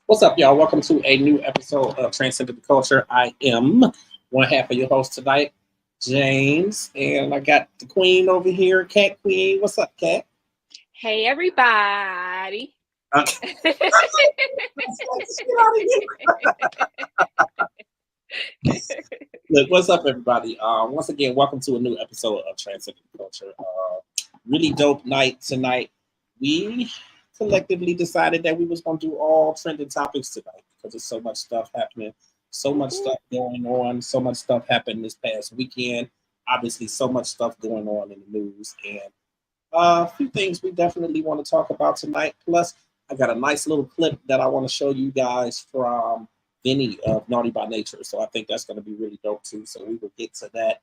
What's up, y'all? Welcome to a new episode of Transcending The Clture. I am one half of your host tonight, James, and I got the queen over here, Cat Queen. What's up, Cat? Hey, everybody. Okay. Look, what's up, everybody? Once again, welcome to a new episode of Transcending The Clture. Really dope night tonight. We collectively decided that we was going to do all trending topics tonight because there's so much stuff happening, so much stuff going on, so much stuff happened this past weekend. Obviously, so much stuff going on in the news, and a few things we definitely want to talk about tonight. Plus, I got a nice little clip that I want to show you guys from Vinny of Naughty by Nature. So I think that's going to be really dope too. So we will get to that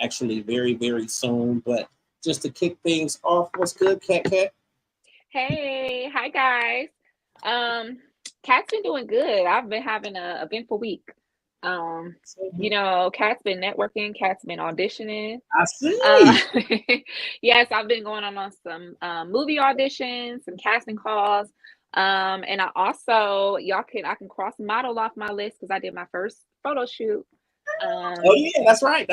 actually very, very soon. But just to kick things off, what's good, Cat? Hey, hi guys. Kat's been doing good. I've been having an eventful week. Kat's been networking, Kat's been auditioning. I see. Yes, I've been going on some movie auditions, some casting calls. And I also, I can cross model off my list because I did my first photo shoot. Oh yeah, that's right.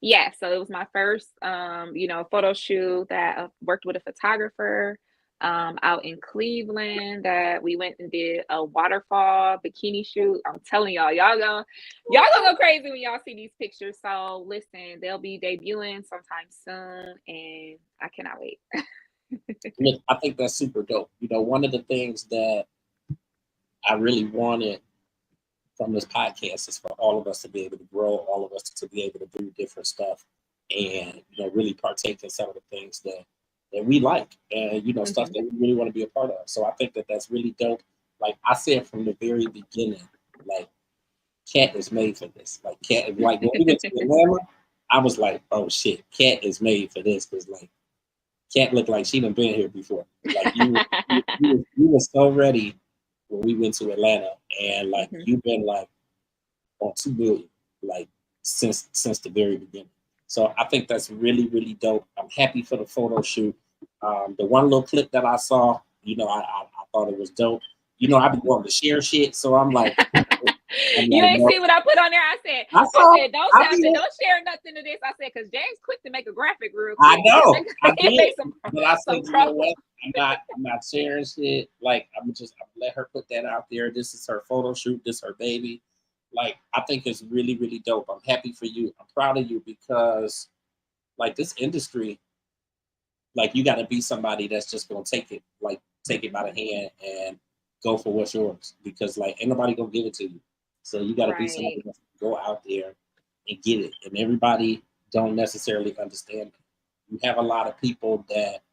Yeah, so it was my first, photo shoot that I worked with a photographer out in Cleveland that we went and did a waterfall bikini shoot. I'm telling y'all gonna go crazy when y'all see these pictures. So listen, they'll be debuting sometime soon, and I cannot wait. Look, I think that's super dope. One of the things that I really wanted from this podcast is for all of us to be able to grow, all of us to be able to do different stuff, and really partake in some of the things that we like, and stuff that we really want to be a part of. So I think that that's really dope. Like I said from the very beginning, like Cat is made for this. Like Cat, like when we went to Atlanta, I was like, oh shit, Cat is made for this because like Cat looked like she done been here before. Like you were so ready when we went to Atlanta, and like you've been like on 2 billion like since the very beginning. So I think that's really, really dope. I'm happy for the photo shoot. The one little clip that I saw, I thought it was dope. I've been wanting to share shit, so I'm like, you ain't see what I put on there. I said, don't share nothing to this. I said, because James quick to make a graphic real quick. I know. I did. But I said, you know what? I'm not sharing shit. Like I'm let her put that out there. This is her photo shoot. This is her baby. Like I think it's really, really dope. I'm happy for you. I'm proud of you because like this industry, like you got to be somebody that's just gonna take it by the hand and go for what's yours, because like ain't nobody gonna give it to you. So you got to be somebody that's gonna go out there and get it. And everybody don't necessarily understand it. You have a lot of people that,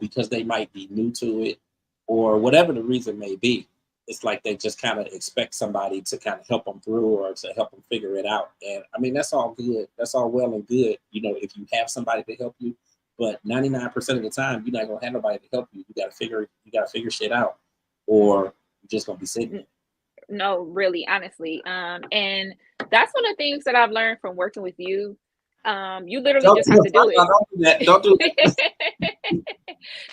because they might be new to it or whatever the reason may be, it's like they just kind of expect somebody to kind of help them through or to help them figure it out. And I mean, that's all good. That's all well and good, if you have somebody to help you. But 99% of the time, you're not gonna have nobody to help you. You gotta figure shit out, or you're just gonna be sitting. No, really, honestly. And that's one of the things that I've learned from working with you. You literally just have to do it. Don't do that.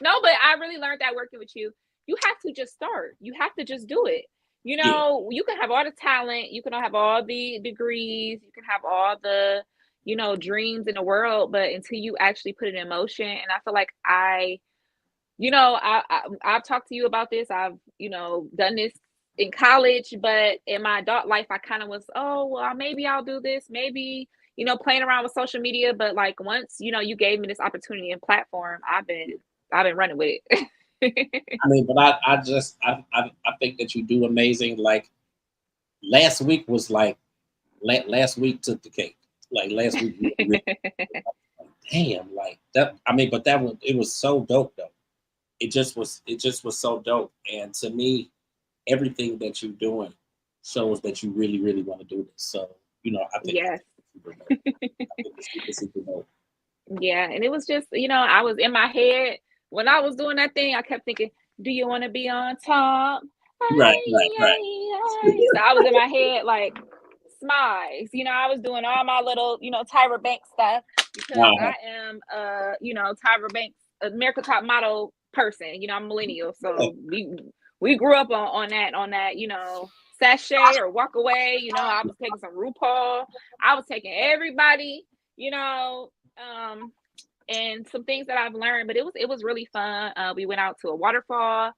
No, but I really learned that working with you. You have to just start. You have to just do it. You can have all the talent, you can have all the degrees, you can have all the, dreams in the world, but until you actually put it in motion, and I feel like I've talked to you about this. I've, done this in college, but in my adult life, I kind of was, oh, well, maybe I'll do this, maybe, playing around with social media. But like once, you gave me this opportunity and platform, I've been running with it. I mean, but I think that you do amazing. Like last week was like last week took the cake. Like last week, damn, like that. I mean, but it was so dope though. It just was so dope. And to me, everything that you're doing shows that you really, really want to do this. So, I think Yes. Super dope. I think it's super dope. Yeah, and it was just, I was in my head when I was doing that thing. I kept thinking, "Do you want to be on top?" Right. So I was in my head like smiles. I was doing all my little, Tyra Banks stuff because I am, Tyra Banks, America Top Model person. I'm millennial, so we grew up on that, sachet or walk away. I was taking some RuPaul. I was taking everybody, and some things that I've learned, but it was really fun. We went out to a waterfall.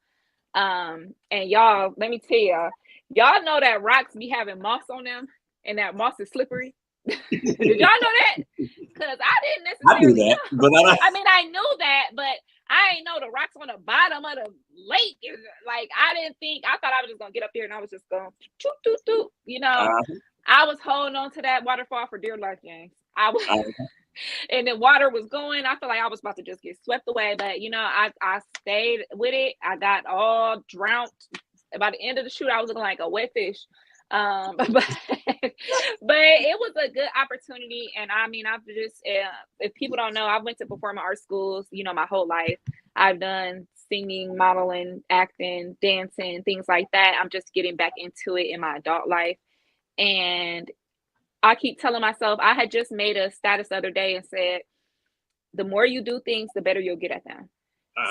And y'all, let me tell y'all know that rocks be having moss on them and that moss is slippery. Did y'all know that? Because I didn't necessarily know. But I knew that, but I didn't know the rocks on the bottom of the lake is like, I thought I was just gonna get up there and I was just going toot toot toot. I was holding on to that waterfall for dear life, James. I was and the water was going. I feel like I was about to just get swept away, but I stayed with it. I got all drowned. By the end of the shoot, I was looking like a wet fish. But it was a good opportunity, and I mean, I've just if people don't know, I went to performing art schools, my whole life. I've done singing, modeling, acting, dancing, things like that. I'm just getting back into it in my adult life, and I keep telling myself, I had just made a status the other day and said, the more you do things, the better you'll get at them.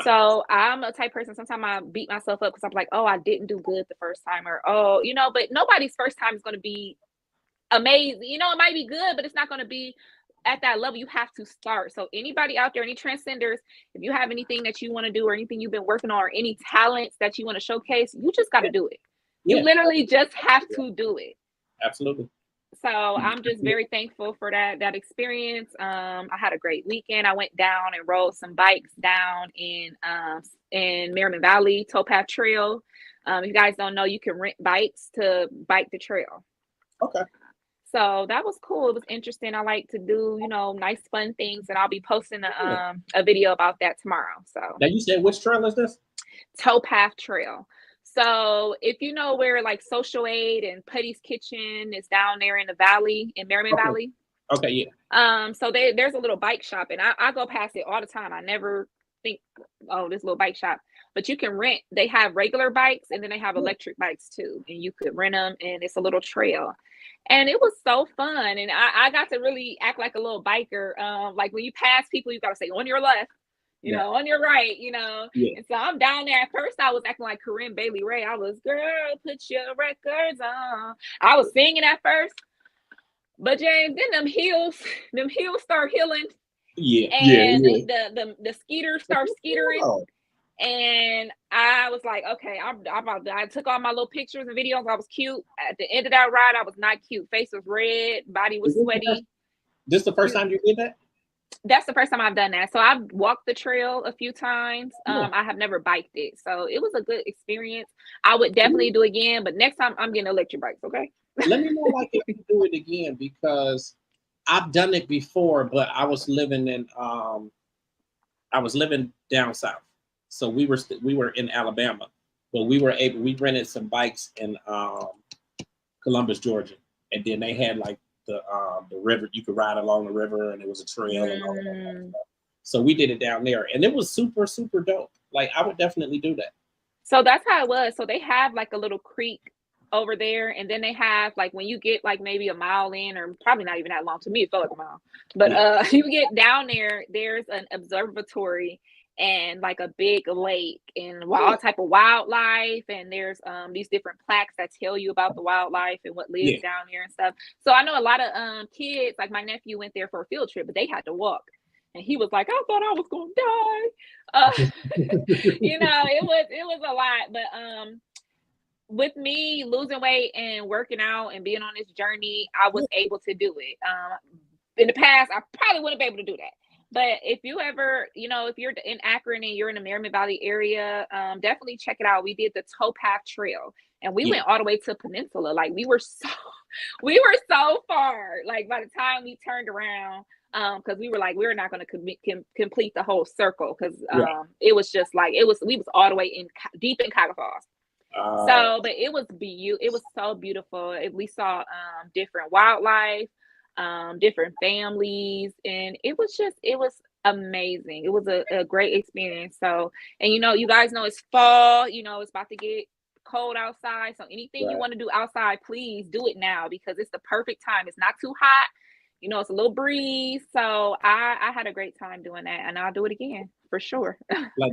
So I'm a type person, sometimes I beat myself up because I'm like, oh, I didn't do good the first time, or, oh, but nobody's first time is going to be amazing. It might be good, but it's not going to be at that level. You have to start. So anybody out there, any transcenders, if you have anything that you want to do or anything you've been working on or any talents that you want to showcase, you just got to do it. You literally just have to do it. Absolutely. So I'm just very thankful for that experience. I had a great weekend. I went down and rode some bikes down in Merriman Valley, Towpath Trail. If you guys don't know, you can rent bikes to bike the trail. Okay. So that was cool. It was interesting. I like to do, nice fun things, and I'll be posting a video about that tomorrow. So now you said which trail is this? Towpath Trail. So if you know where like Social Aid and Putty's Kitchen is down there in the valley, in Merriman Valley. Okay, yeah. So there's a little bike shop, and I go past it all the time. I never think, oh, this little bike shop. But you can rent. They have regular bikes, and then they have electric bikes too. And you could rent them, and it's a little trail. And it was so fun. And I got to really act like a little biker. Like when you pass people, you got to say on your left. On your right, Yeah. And so I'm down there. At first, I was acting like Corinne Bailey Ray. I was, girl, put your records on. I was singing at first. But James, then them heels start healing. Yeah. And the skeeters start skeetering. Oh. And I was like, okay, I took all my little pictures and videos. I was cute. At the end of that ride, I was not cute. Face was red, body was sweaty. This the first time you did that? That's the first time I've done that. So I've walked the trail a few times. I have never biked it. So it was a good experience. I would definitely do it again, but next time I'm getting electric bikes, okay? Let me know like if you do it again, because I've done it before, but I was living down south. So we were in Alabama, but we rented some bikes in Columbus, Georgia. And then they had like the river, you could ride along the river, and it was a trail and all that kind of stuff. So we did it down there, and it was super, super dope. Like I would definitely do that. So that's how it was. So they have like a little creek over there, and then they have like when you get like maybe a mile in, or probably not even that long, to me it felt like a mile, but you get down there, there's an observatory and like a big lake and all type of wildlife, and there's these different plaques that tell you about the wildlife and what lives down there and stuff. So I know a lot of kids, like my nephew went there for a field trip, but they had to walk, and he was like, I thought I was gonna die. It was a lot, but with me losing weight and working out and being on this journey, I was able to do it. In the past, I probably wouldn't be able to do that. But if you ever, if you're in Akron and you're in the Merriman Valley area, definitely check it out. We did the Towpath Trail, and we went all the way to Peninsula. Like we were so far. Like by the time we turned around, because we were like, we're not going to complete the whole circle, because it was just like we was all the way in deep in Cuyahoga Falls. So, but it was it was so beautiful. We saw different wildlife, different families, and it was amazing. It was a great experience. So, and you guys know it's fall, it's about to get cold outside. So anything you want to do outside, please do it now, because it's the perfect time. It's not too hot. It's a little breeze. So I had a great time doing that, and I'll do it again for sure. Like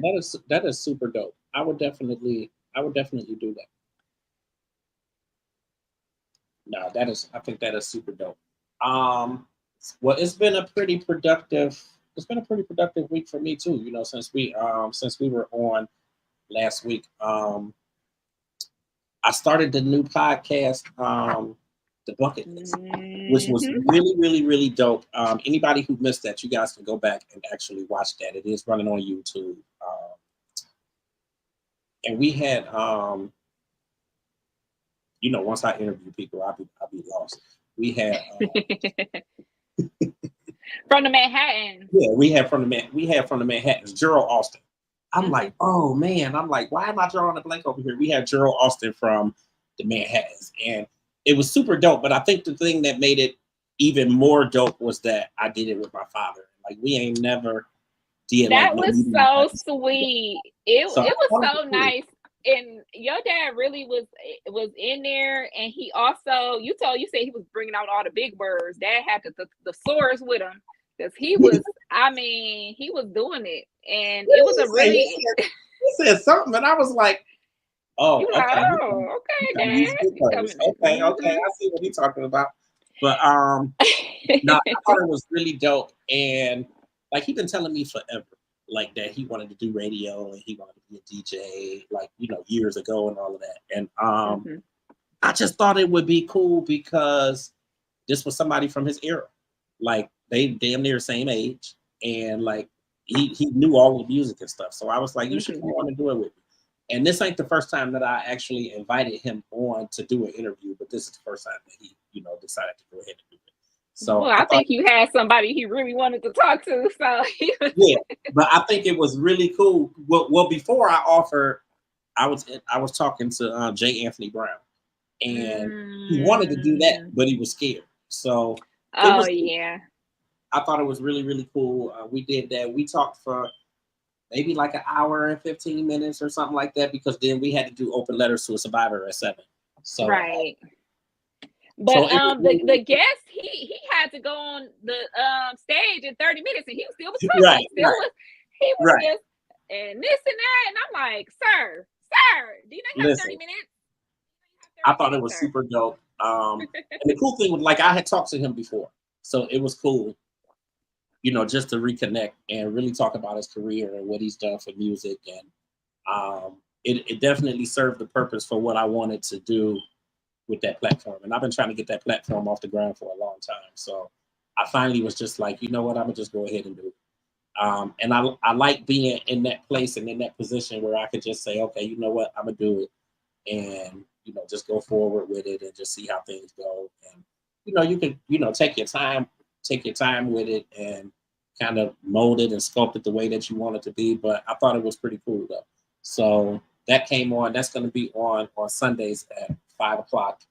that is super dope. I would definitely do that. No, I think that is super dope. Well, it's been a pretty productive week for me too. Since we were on last week. I started the new podcast, The Bucket List, which was really, really, really dope. Anybody who missed that, you guys can go back and actually watch that. It is running on YouTube. And we had, once I interview people, I'll be lost. We had from the Manhattan. Yeah, we had from the Manhattans, Gerald Austin. I'm like, oh man, why am I drawing a blank over here? We had Gerald Austin from the Manhattans, and it was super dope. But I think the thing that made it even more dope was that I did it with my father. Like we ain't never did. That was so sweet. It was so nice. And your dad really was in there, and he also you said he was bringing out all the big words. Dad had the thesaurus with him, because he was he was doing it, and it was a really he said something, and I was like, oh, okay, Dad. Okay, I see what he's talking about. But no, I thought it was really dope, and like he's been telling me forever, like that he wanted to do radio and he wanted to be a DJ, like years ago and all of that. And I just thought it would be cool because this was somebody from his era, like they damn near same age, and like he knew all the music and stuff. So I was like, you should come on and do it with me. And this ain't the first time that I actually invited him on to do an interview, but this is the first time that he, decided to go ahead and do it. So I think you had somebody he really wanted to talk to. So yeah, but I think it was really cool. Well, before I offered, I was talking to J. Anthony Brown, and he wanted to do that, but he was scared. So yeah, I thought it was really, really cool. We did that. We talked for maybe like an hour and 15 minutes or something like that, because then we had to do open letters to a survivor at 7. So right. But the guest he had to go on the stage in 30 minutes, and he still was talking. Right, he was just and this and that, and I'm like, sir, do you not have 30 minutes? I thought it was super dope. And the cool thing was, like, I had talked to him before, so it was cool, just to reconnect and really talk about his career and what he's done for music. And it definitely served the purpose for what I wanted to do with that platform. And I've been trying to get that platform off the ground for a long time. So I finally was just like, you know what, I'm gonna just go ahead and do it. And I like being in that place and in that position where I could just say, okay, you know what, I'm gonna do it, and just go forward with it and just see how things go. And you can take your time with it and kind of mold it and sculpt it the way that you want it to be. But I thought it was pretty cool though. So that came on. That's going to be on Sundays at 5 o'clock.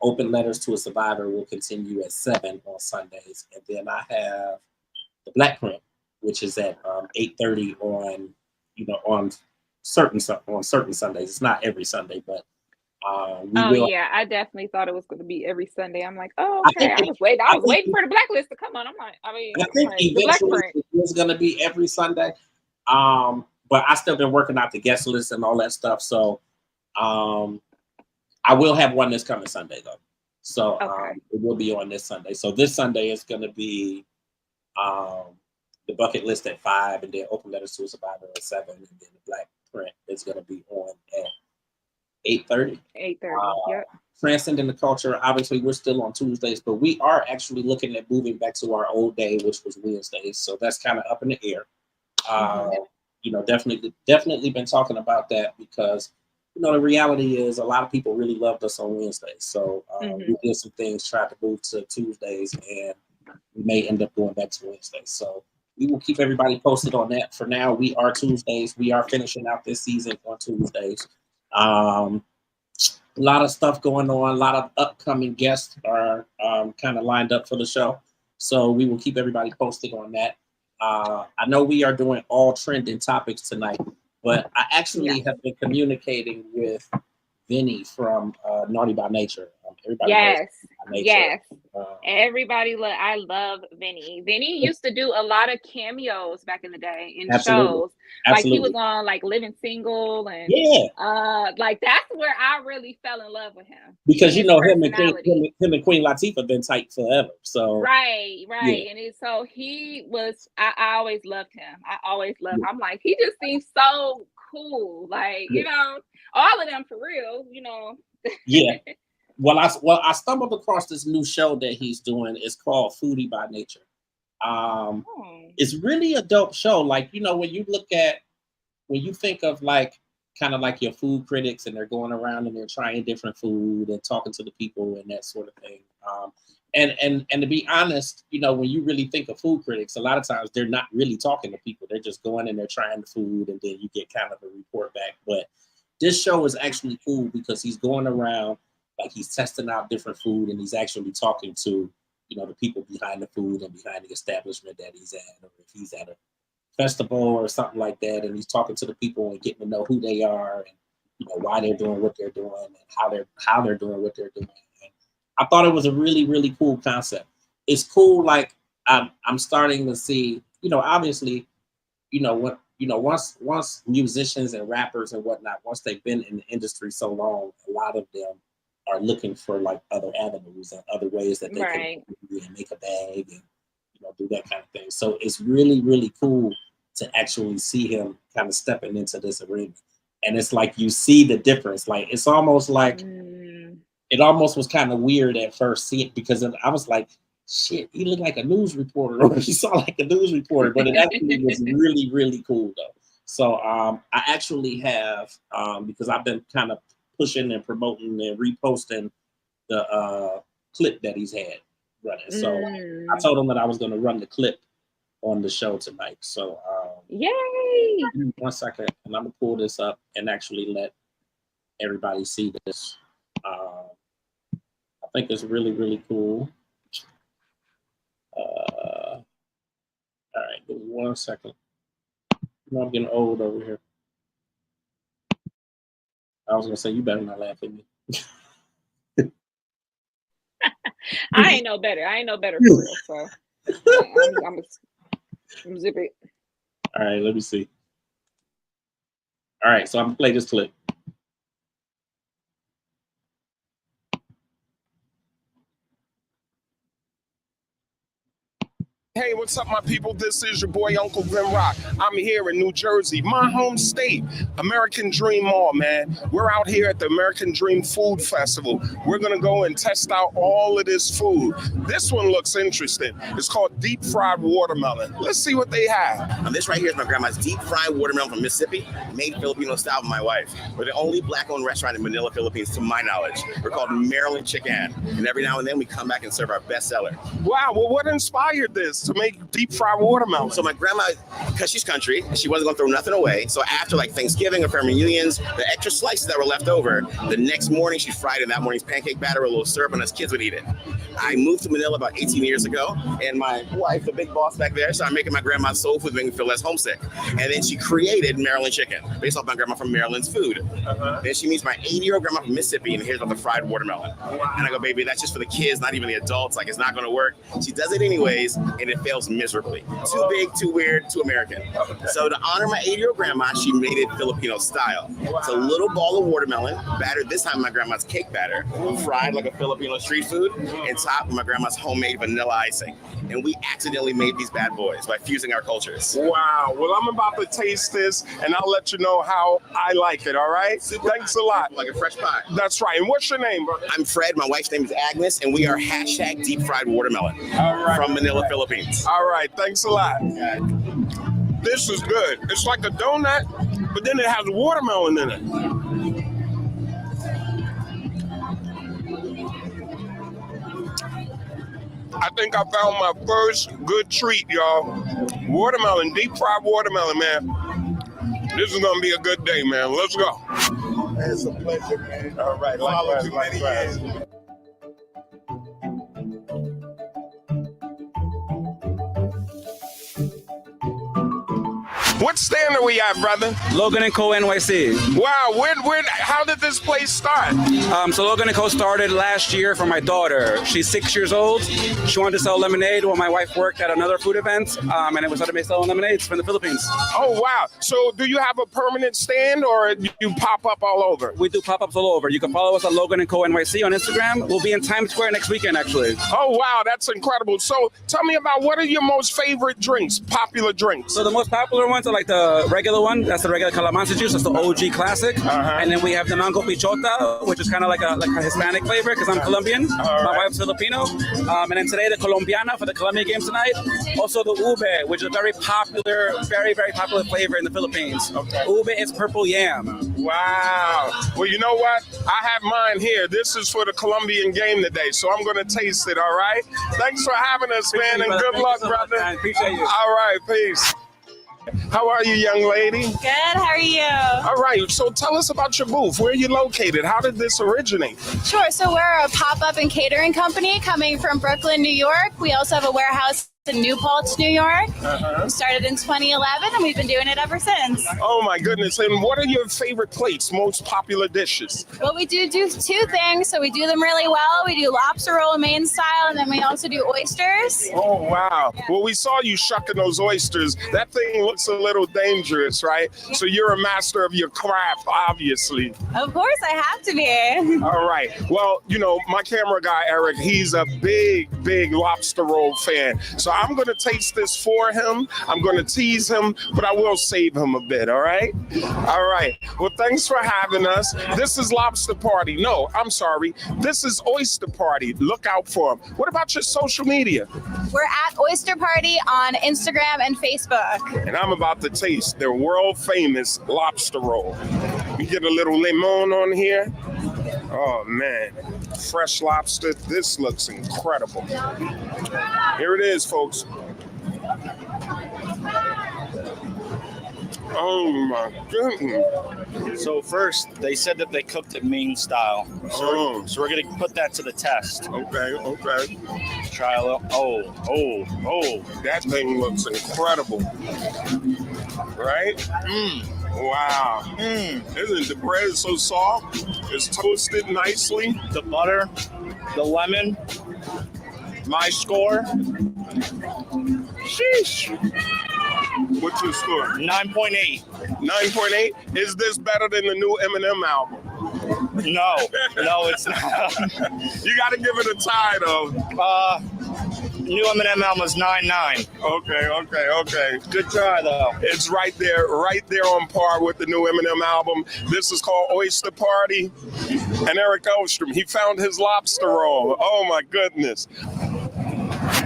Open Letters to a Survivor will continue at 7 on Sundays, and then I have the Black Print, which is at 8:30 on certain Sundays. It's not every Sunday, but yeah, I definitely thought it was going to be every Sunday. I'm like, oh, okay. I was waiting for the Blacklist to come on. I think eventually it was going to be every Sunday. But I still been working out the guest list and all that stuff. So I will have one this coming Sunday though. So it will be on this Sunday. So this Sunday is going to be the Bucket List at 5, and then Open Letters to a Survivor at 7, and then the Black Print is going to be on at 8:30. 8:30. Yep. Transcending the Culture. Obviously, we're still on Tuesdays, but we are actually looking at moving back to our old day, which was Wednesdays. So that's kind of up in the air. Definitely been talking about that because, the reality is a lot of people really loved us on Wednesdays. So we did some things, tried to move to Tuesdays, and we may end up going back to Wednesdays. So we will keep everybody posted on that. For now, we are Tuesdays. We are finishing out this season on Tuesdays. A lot of stuff going on. A lot of upcoming guests are kind of lined up for the show. So we will keep everybody posted on that. I know we are doing all trending topics tonight, but I actually have been communicating with Vinny from Naughty by Nature. Everybody knows Naughty by Nature. Everybody I love Vinny. Vinny used to do a lot of cameos back in the day in shows. Like he was on like Living Single and like that's where I really fell in love with him. Because him and Queen Latifah been tight forever. So right. Yeah. And so he was I always loved him. I'm like, he just seems so cool. Like, all of them for real, Yeah. Well, I stumbled across this new show that he's doing. It's called Foodie by Nature. It's really a dope show. Like, when you think of like kind of like your food critics and they're going around and they're trying different food and talking to the people and that sort of thing. And to be honest, when you really think of food critics, a lot of times they're not really talking to people. They're just going and they're trying the food and then you get kind of a report back. But this show is actually cool because he's going around, like he's testing out different food and he's actually talking to, the people behind the food and behind the establishment that he's at, or if he's at a festival or something like that, and he's talking to the people and getting to know who they are and why they're doing what they're doing and how they're doing what they're doing. And I thought it was a really, really cool concept. It's cool, like I'm starting to see, obviously, once musicians and rappers and whatnot, once they've been in the industry so long, a lot of them are looking for like other avenues and other ways that they can make a bag and do that kind of thing. So it's really, really cool to actually see him kind of stepping into this arena. And it's like you see the difference. Like it's almost like it almost was kind of weird at first seeing it because I was like, shit, he looked like a news reporter, or he saw like a news reporter, but it actually was really, really cool though. So I actually have because I've been kind of pushing and promoting and reposting the clip that he's had running. So I told him that I was going to run the clip on the show tonight. So yay! 1 second, and I'm gonna pull this up and actually let everybody see this. I think it's really, really cool. All right, give me 1 second. I'm getting old over here. I was gonna say you better not laugh at me. I ain't no better. For real. So I'm zip it. All right, let me see. All right, so I'm gonna play this clip. Hey, what's up, my people? This is your boy, Uncle Grim Rock. I'm here in New Jersey, my home state, American Dream Mall, man. We're out here at the American Dream Food Festival. We're going to go and test out all of this food. This one looks interesting. It's called deep fried watermelon. Let's see what they have. This right here is my grandma's deep fried watermelon from Mississippi, made Filipino style by my wife. We're the only black-owned restaurant in Manila, Philippines, to my knowledge. We're called Maryland Chicken. And every now and then we come back and serve our best seller. Wow, well, what inspired this to make deep fried watermelon? So my grandma, because she's country, she wasn't going to throw nothing away. So after like Thanksgiving or family reunions, the extra slices that were left over, the next morning she fried in that morning's pancake batter, a little syrup, and us kids would eat it. I moved to Manila about 18 years ago, and my wife, the big boss back there, started making my grandma's soul food, making me feel less homesick. And then she created Maryland Chicken, based off my grandma from Maryland's food. Then she meets my 80-year-old grandma from Mississippi, and here's about the fried watermelon. And I go, baby, that's just for the kids, not even the adults. Like, it's not going to work. She does it anyways, and it fails fails miserably. Too big, too weird, too American. So to honor my 80-year-old grandma, she made it Filipino style. It's a little ball of watermelon, battered this time with my grandma's cake batter, fried like a Filipino street food, and topped with my grandma's homemade vanilla icing. And we accidentally made these bad boys by fusing our cultures. Wow. Well, I'm about to taste this, and I'll let you know how I like it, all right? Thanks a lot. Like a fresh pie. That's right. And what's your name, brother? I'm Fred. My wife's name is Agnes, and we are hashtag deep fried watermelon from Manila, Philippines. All right. Thanks a lot. This is good. It's like a donut, but then it has watermelon in it. I think I found my first good treat, y'all. Watermelon, deep fried watermelon, man. This is gonna be a good day, man. Let's go. It's a pleasure, man. All right, likewise. What stand are we at, brother? Logan & Co. NYC. Wow, how did this place start? So Logan & Co. started last year for my daughter. She's 6 years old. She wanted to sell lemonade while my wife worked at another food event, and it was started selling lemonades from the Philippines. Oh, wow. So do you have a permanent stand, or you pop up all over? We do pop-ups all over. You can follow us at Logan & Co. NYC on Instagram. We'll be in Times Square next weekend, actually. Oh, wow, that's incredible. So tell me about what are your most favorite drinks, popular drinks? So the most popular ones are like the regular one. That's the regular calamansi juice. That's the OG classic. And then we have the mango pichota, which is kind of like a Hispanic flavor because I'm Colombian. My wife's Filipino. And then today the Colombiana for the Colombian game tonight. Also the ube, which is a very popular, very, very popular flavor in the Philippines. Ube is purple yam. Wow. Well, you know what? I have mine here. This is for the Colombian game today, so I'm going to taste it, all right? Thanks for having us, man, and good luck, brother. Appreciate you. All right, peace. How are you, young lady? Good, how are you? All right, so tell us about your booth. Where are you located? How did this originate? Sure, so we're a pop-up and catering company coming from Brooklyn, New York. We also have a warehouse in New Paltz, New York. We started in 2011 and we've been doing it ever since. Oh my goodness, and what are your favorite plates, most popular dishes? Well, we do two things, so we do them really well. We do lobster roll main style, and then we also do oysters. Oh, wow. Yeah. Well, we saw you shucking those oysters. That thing looks a little dangerous, right? So you're a master of your craft, obviously. Of course, I have to be. All right. Well, you know, my camera guy, Eric, he's a big lobster roll fan. So I'm going to taste this for him. I'm going to tease him, but I will save him a bit, all right? All right. Well, thanks for having us. This is Lobster Party. No, I'm sorry. This is Oyster Party. Look out for them. What about your social media? We're at Oyster Party on Instagram and Facebook. And I'm about to taste their world-famous lobster roll. We get a little lemon on here. Oh, man. Fresh lobster. This looks incredible. Here it is, folks. Oh, my goodness. So first, they said that they cooked it Maine style. So we're going to put that to the test. Okay. Let's try a little. Oh. That thing looks incredible. Right? Wow. Isn't the bread so soft? It's toasted nicely. The butter, the lemon. My score. Sheesh. What's your score? 9.8. 9.8? Is this better than the new Eminem album? No, it's not. You got to give it a tie, though. New Eminem album is 9.9. Okay. Good try, though. It's right there on par with the new Eminem album. This is called Oyster Party. And Eric Elstrom, he found his lobster roll. Oh, my goodness.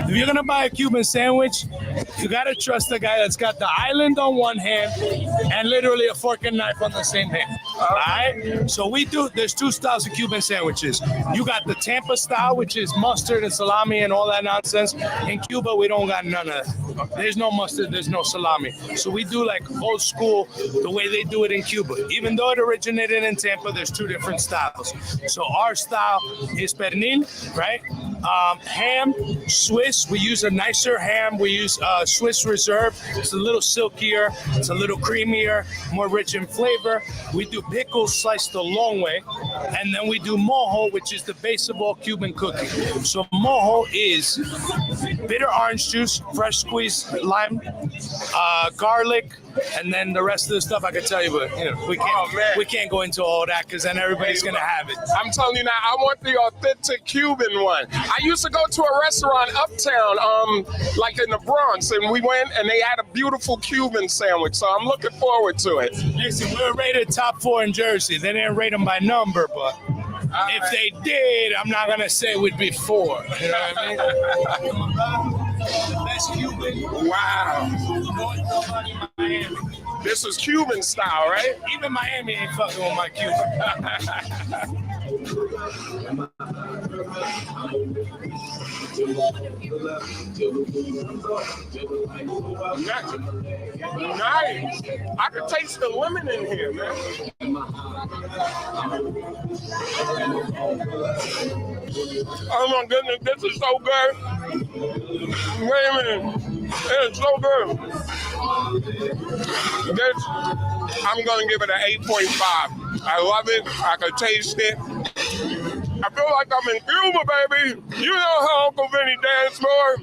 If you're gonna buy a Cuban sandwich, you gotta trust the guy that's got the island on one hand and literally a fork and knife on the same hand. All right? So there's two styles of Cuban sandwiches. You got the Tampa style, which is mustard and salami and all that nonsense. In Cuba, we don't got none of that. There's no mustard, there's no salami. So we do like old school, the way they do it in Cuba. Even though it originated in Tampa, there's two different styles. So our style is pernil, right? Ham, Swiss. We use a nicer ham. We use Swiss Reserve. It's a little silkier. It's a little creamier, more rich in flavor. We do pickles sliced the long way, And then we do mojo, which is the base of all Cuban cooking. So mojo is bitter orange juice, fresh squeezed lime, garlic, and then the rest of the stuff I could tell you, but we can't go into all that because then everybody's gonna have it. I'm telling you now, I want the authentic Cuban one. I used to go to a restaurant uptown, like in the Bronx, and we went and they had a beautiful Cuban sandwich. So I'm looking forward to it. Listen, we were rated top 4 in Jersey. They didn't rate them by number, but if they did, I'm not gonna say we'd be 4. You know what I mean? The best Cuban. Wow. This is Cuban style, right? Even Miami ain't fucking with my Cuban. Nice. I can taste the lemon in here, man. Oh my goodness, this is so good. Wait a minute. It's so good. This, I'm going to give it an 8.5. I love it. I can taste it. I feel like I'm in Cuba, baby. You know how Uncle Vinny dance more.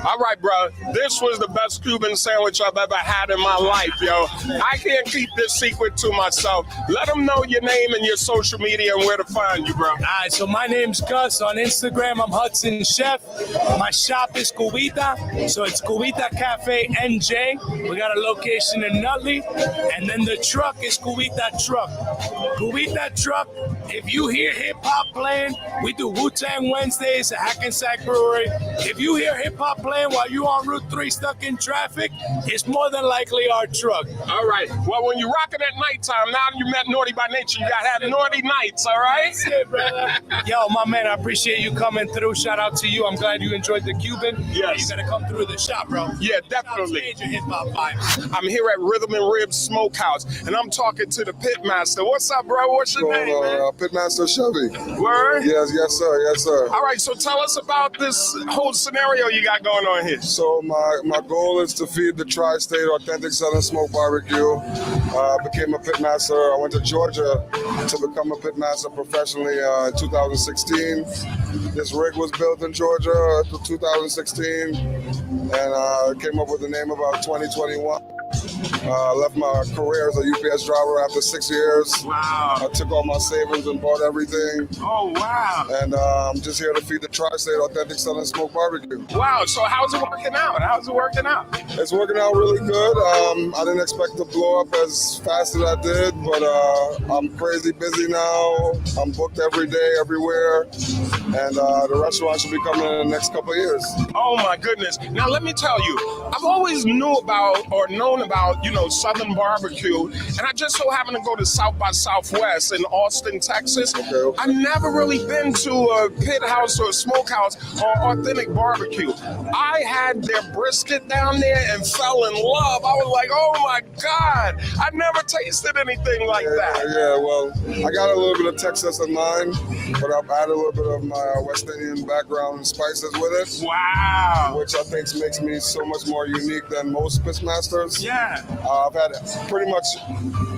All right, bro. This was the best Cuban sandwich I've ever had in my life, yo. I can't keep this secret to myself. Let them know your name and your social media and where to find you, bro. All right, so my name's Gus. On Instagram, I'm Hudson Chef. My shop is Cubita, so it's Cubita Cafe NJ. We got a location in Nutley, and then the truck is Cubita Truck. Cubita Truck, if you hear hip-hop playing, we do Wu-Tang Wednesdays at Hackensack Brewery. If you hear hip-hop playing while you on Route 3 stuck in traffic, it's more than likely our truck. All right. Well, when you're rocking at nighttime, now you met Naughty by Nature, you got to have naughty nights, all right? That's it, brother. Yo, my man, I appreciate you coming through. Shout out to you. I'm glad you enjoyed the Cuban. Yes. You got to come through the shop, bro. Yeah, definitely. Hip-hop vibes. I'm here at Rhythm and Ribs Smokehouse, and I'm talking to the pitmaster. What's up, bro? What's your name, man? Pitmaster Chevy. Word? Yes, sir. Yes, sir. All right, so tell us about this whole scenario you got going on here. So my goal is to feed the tri-state authentic Southern Smoke barbecue. Became a pitmaster. I went to Georgia to become a pitmaster professionally in 2016. This rig was built in Georgia in 2016, and came up with the name about 2021. Left my career as a UPS driver after 6 years. Wow. I took all my savings and bought everything. Oh, wow. And I'm just here to feed the tri-state authentic Southern Smoke barbecue. Wow, so how's it working out? It's working out really good. I didn't expect to blow up as fast as I did, but I'm crazy busy now. I'm booked every day, everywhere. And the restaurant should be coming in the next couple of years. Oh my goodness. Now let me tell you, I've always known about, Southern barbecue, and I just so happened to go to South by Southwest in Austin, Texas. Okay. I've never really been to a pit house or a smokehouse or authentic barbecue. I had their brisket down there and fell in love. I was like, oh my God, I never tasted anything like that. Yeah, well, I got a little bit of Texas in mine, but I've added a little bit of my West Indian background and spices with it. Wow. Which I think makes me so much more unique than most pitmasters. Yeah. I've had pretty much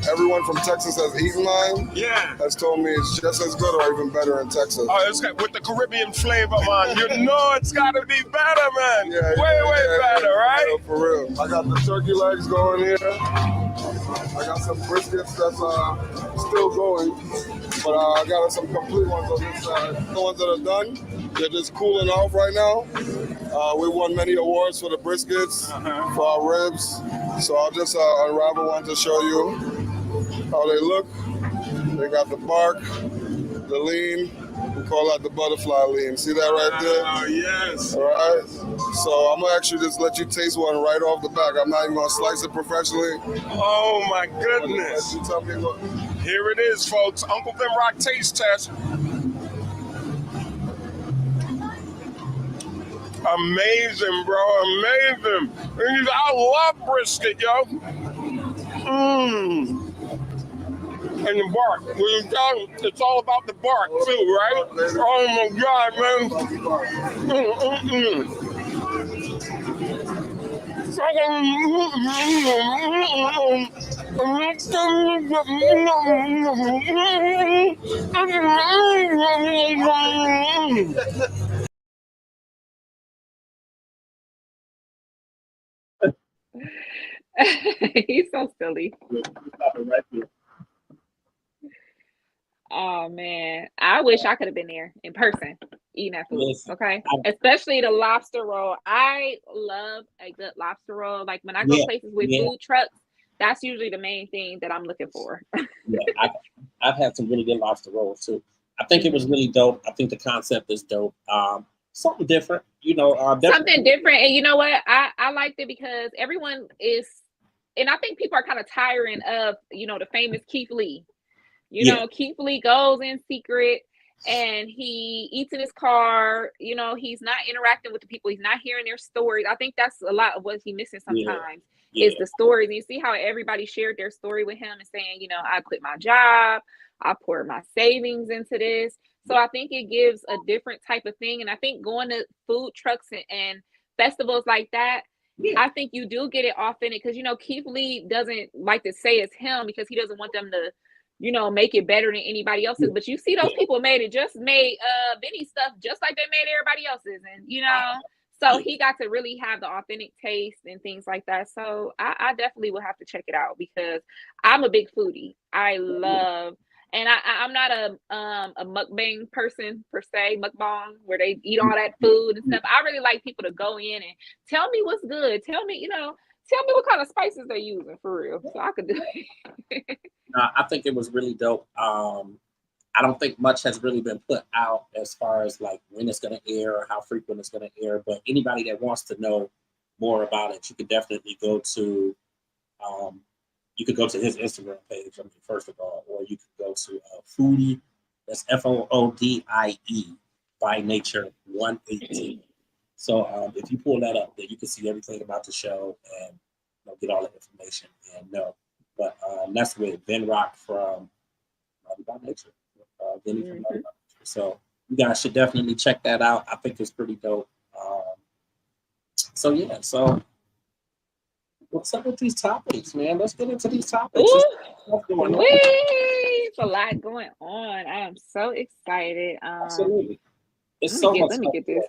everyone from Texas has eaten mine. Yeah. Has told me it's just as good or even better in Texas. Oh, it's got, with the Caribbean flavor, man. You know it's got to be better, man. Yeah, way better, right? Yeah, for real. I got the turkey legs going here. I got some briskets that's still going. But I got some complete ones on this side. The ones that are done, they're just cooling off right now. We won many awards for the briskets, for our ribs. So I'll just unravel one to show you how they look. They got the bark, the lean. We call that the butterfly lean. See that right there? Oh, yes. All right. So I'm going to actually just let you taste one right off the back. I'm not even going to slice it professionally. Oh, my goodness. You tell me what. Here it is, folks. Uncle Vin Rock taste test. Amazing, bro. Amazing. I love brisket, yo. And the bark. When you tell it's all about the bark, too, right? Oh, my God, man. He's so silly. Right here. Oh man, I wish I could have been there in person eating that food. Listen, Okay, especially the lobster roll. I love a good lobster roll. Like when I go places with food trucks, that's usually the main thing that I'm looking for. Yeah, I've had some really good lobster rolls too. I think it was really dope. I think the concept is dope. Something different, you know. Something different, and you know what? I liked it because everyone is, and I think people are kind of tiring of, you know, the famous Keith Lee. You know, Keith Lee goes in secret and he eats in his car. You know, he's not interacting with the people. He's not hearing their stories. I think that's a lot of what he's missing sometimes is the stories. And you see how everybody shared their story with him and saying, you know, I quit my job. I poured my savings into this. So I think it gives a different type of thing. And I think going to food trucks and festivals like that, I think you do get it authentic because, you know, Keith Lee doesn't like to say it's him because he doesn't want them to, you know, make it better than anybody else's. But you see those people made Benny stuff just like they made everybody else's. And, you know, so he got to really have the authentic taste and things like that. So I definitely will have to check it out because I'm a big foodie. I love, and I'm not a mukbang person per se, mukbang, where they eat all that food and stuff. I really like people to go in and tell me what's good. Tell me, you know, tell me what kind of spices they're using for real. So I could do it. I think it was really dope. I don't think much has really been put out as far as like when it's going to air or how frequent it's going to air. But anybody that wants to know more about it, you could definitely go to his Instagram page. I mean, first of all, or you could go to Foodie. That's FOODIE by Nature 118. So if you pull that up, then you can see everything about the show and, you know, get all the information and know. But that's with Ben Rock from Naughty by Nature. Benny from Naughty by Nature. So you guys should definitely check that out. I think it's pretty dope. So yeah, so what's up with these topics, man? Let's get into these topics. It's a lot going on. I am so excited. Absolutely. It's so much. Let me get this.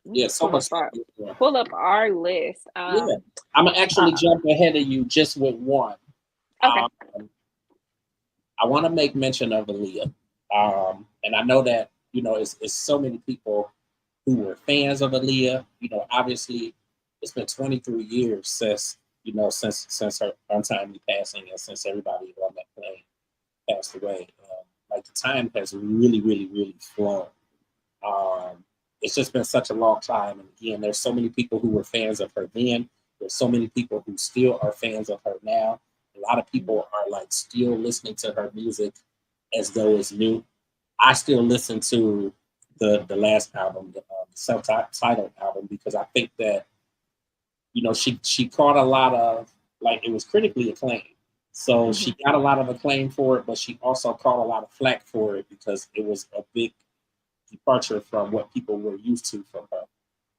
Yeah, so much. Pull up our list. I'm gonna actually jump ahead of you just with one. Okay. I want to make mention of Aaliyah, and I know that, you know, it's so many people who were fans of Aaliyah. You know, obviously, it's been 23 years since her untimely passing and since everybody on that plane passed away. Like the time has really, really, really flown. It's just been such a long time. And again, there's so many people who were fans of her then. There's so many people who still are fans of her now. A lot of people are like still listening to her music as though it's new. I still listen to the last album, the self-titled album, because I think that, you know, she caught a lot of, like, it was critically acclaimed. So she got a lot of acclaim for it, but she also caught a lot of flack for it because it was a big departure from what people were used to from her.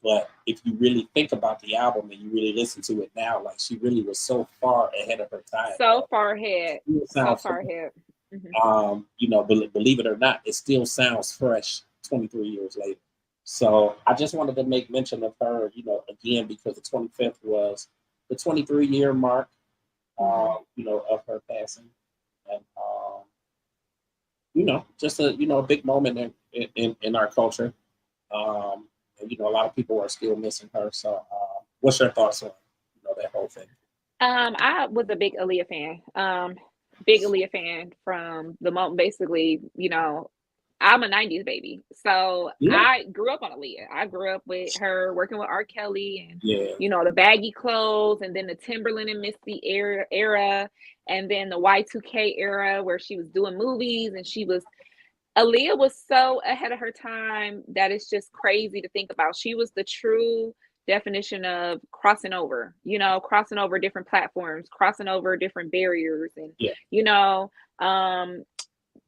But if you really think about the album and you really listen to it now, like, she really was so far ahead of her time. So far ahead. You know, believe it or not, it still sounds fresh 23 years later. So I just wanted to make mention of her, you know, again, because the 25th was the 23-year mark, you know, of her passing. And, you know, just a big moment in our culture. And, you know, a lot of people are still missing her. So what's your thoughts on, you know, that whole thing? I was a big Aaliyah fan. From the moment, basically, you know, I'm a 90s baby. So I grew up on Aaliyah. I grew up with her working with R. Kelly and, you know, the baggy clothes, and then the Timberland and Misty era, and then the Y2K era where she was doing movies, and Aaliyah was so ahead of her time that it's just crazy to think about. She was the true definition of crossing over different platforms, crossing over different barriers. And, you know,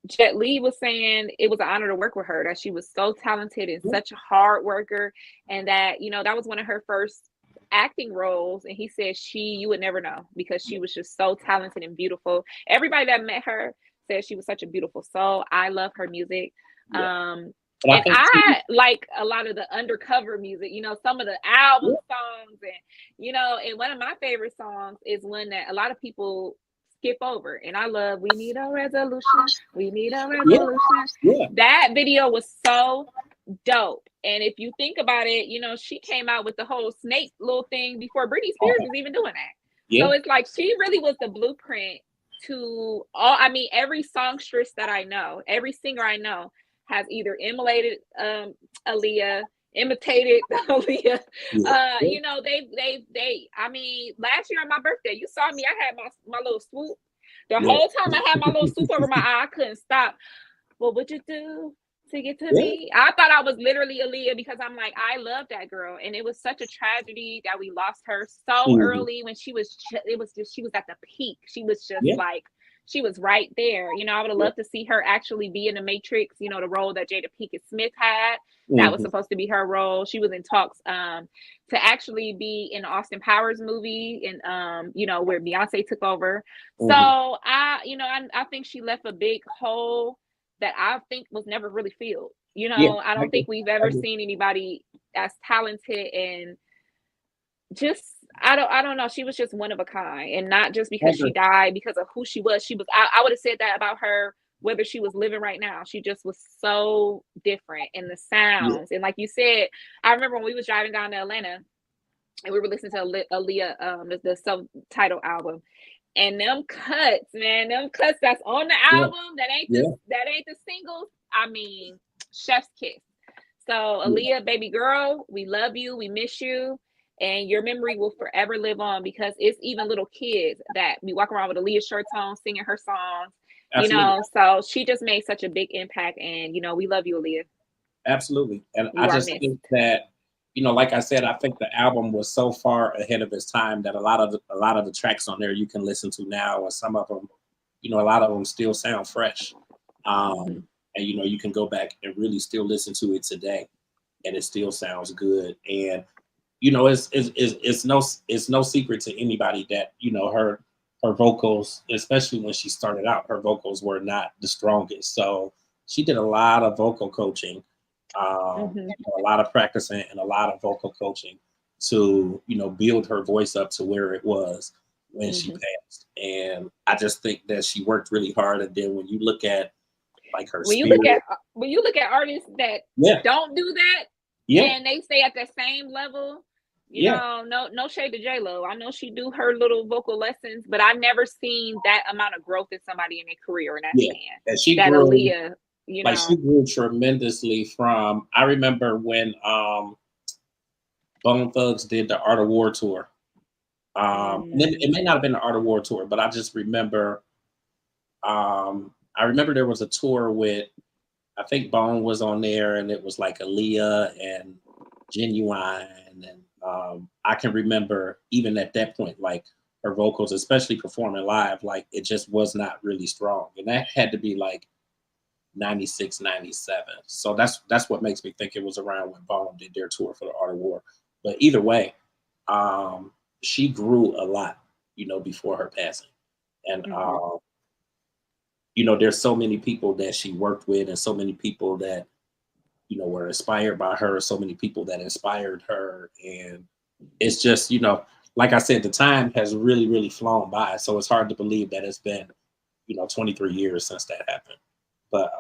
Jet Li was saying it was an honor to work with her, that she was so talented and such a hard worker. And that, you know, that was one of her first acting roles, and he said you would never know because she was just so talented and beautiful. Everybody that met her said she was such a beautiful soul. I love her music. And I like a lot of the undercover music, you know, some of the album songs, and you know, and one of my favorite songs is one that a lot of people skip over, and I love We Need a Resolution. We Need a Resolution. That video was so dope. And if you think about it, you know, she came out with the whole snake little thing before Britney Spears was even doing that. So it's like she really was the blueprint to all, I mean, every songstress that I know, every singer I know has either imitated Aaliyah, you know, they I mean, last year on my birthday, you saw me, I had my little swoop. The whole time I had my little swoop over my eye, I couldn't stop. What would you do to get to me? I thought I was literally Aaliyah because I'm like, I love that girl. And it was such a tragedy that we lost her so early when she was she was at the peak. She was just like, she was right there. You know, I would have loved to see her actually be in the Matrix, you know, the role that Jada Pinkett Smith had. That was supposed to be her role. She was in talks to actually be in the Austin Powers movie, and you know, where Beyonce took over. So I think she left a big hole that I think was never really filled. You know, I don't think we've ever seen anybody as talented, and just I don't know. She was just one of a kind, and not just because she died, because of who she was. I would have said that about her whether she was living right now. She just was so different in the sounds. And like you said, I remember when we was driving down to Atlanta and we were listening to Aaliyah, the self-titled album. And them cuts, man, that's on the album, that ain't the singles. I mean, chef's kiss. So Aaliyah, baby girl, we love you, we miss you, and your memory will forever live on, because it's even little kids that we walk around with Aaliyah shirts on, singing her songs. Absolutely. You know, so she just made such a big impact, and you know, we love you, Aaliyah. Absolutely, and I just think that, you know, like I said, I think the album was so far ahead of its time that a lot of the tracks on there you can listen to now, and some of them, you know, a lot of them still sound fresh. And you know, you can go back and really still listen to it today, and it still sounds good. And you know, it's no secret to anybody that, you know, her vocals, especially when she started out, her vocals were not the strongest. So she did a lot of vocal coaching. You know, a lot of practicing and a lot of vocal coaching to, you know, build her voice up to where it was when she passed. And I just think that she worked really hard. And then when you look at like her when you look at artists that don't do that, and they stay at the same level, you know, no shade to J-Lo. I know she do her little vocal lessons, but I've never seen that amount of growth in somebody in their career in that span. And she that grew, Aaliyah, you know, she grew tremendously from, I remember when Bone Thugs did the Art of War tour. It may not have been the Art of War tour, but I just remember, there was a tour with, I think Bone was on there, and it was like Aaliyah and Genuine, and I can remember even at that point, like her vocals, especially performing live, like it just was not really strong, and that had to be like 96, 97. So that's what makes me think it was around when Bone did their tour for the Art of War. But either way, she grew a lot, you know, before her passing. And, you know, there's so many people that she worked with, and so many people that, you know, were inspired by her, so many people that inspired her. And it's just, you know, like I said, the time has really, really flown by. So it's hard to believe that it's been, you know, 23 years since that happened. But,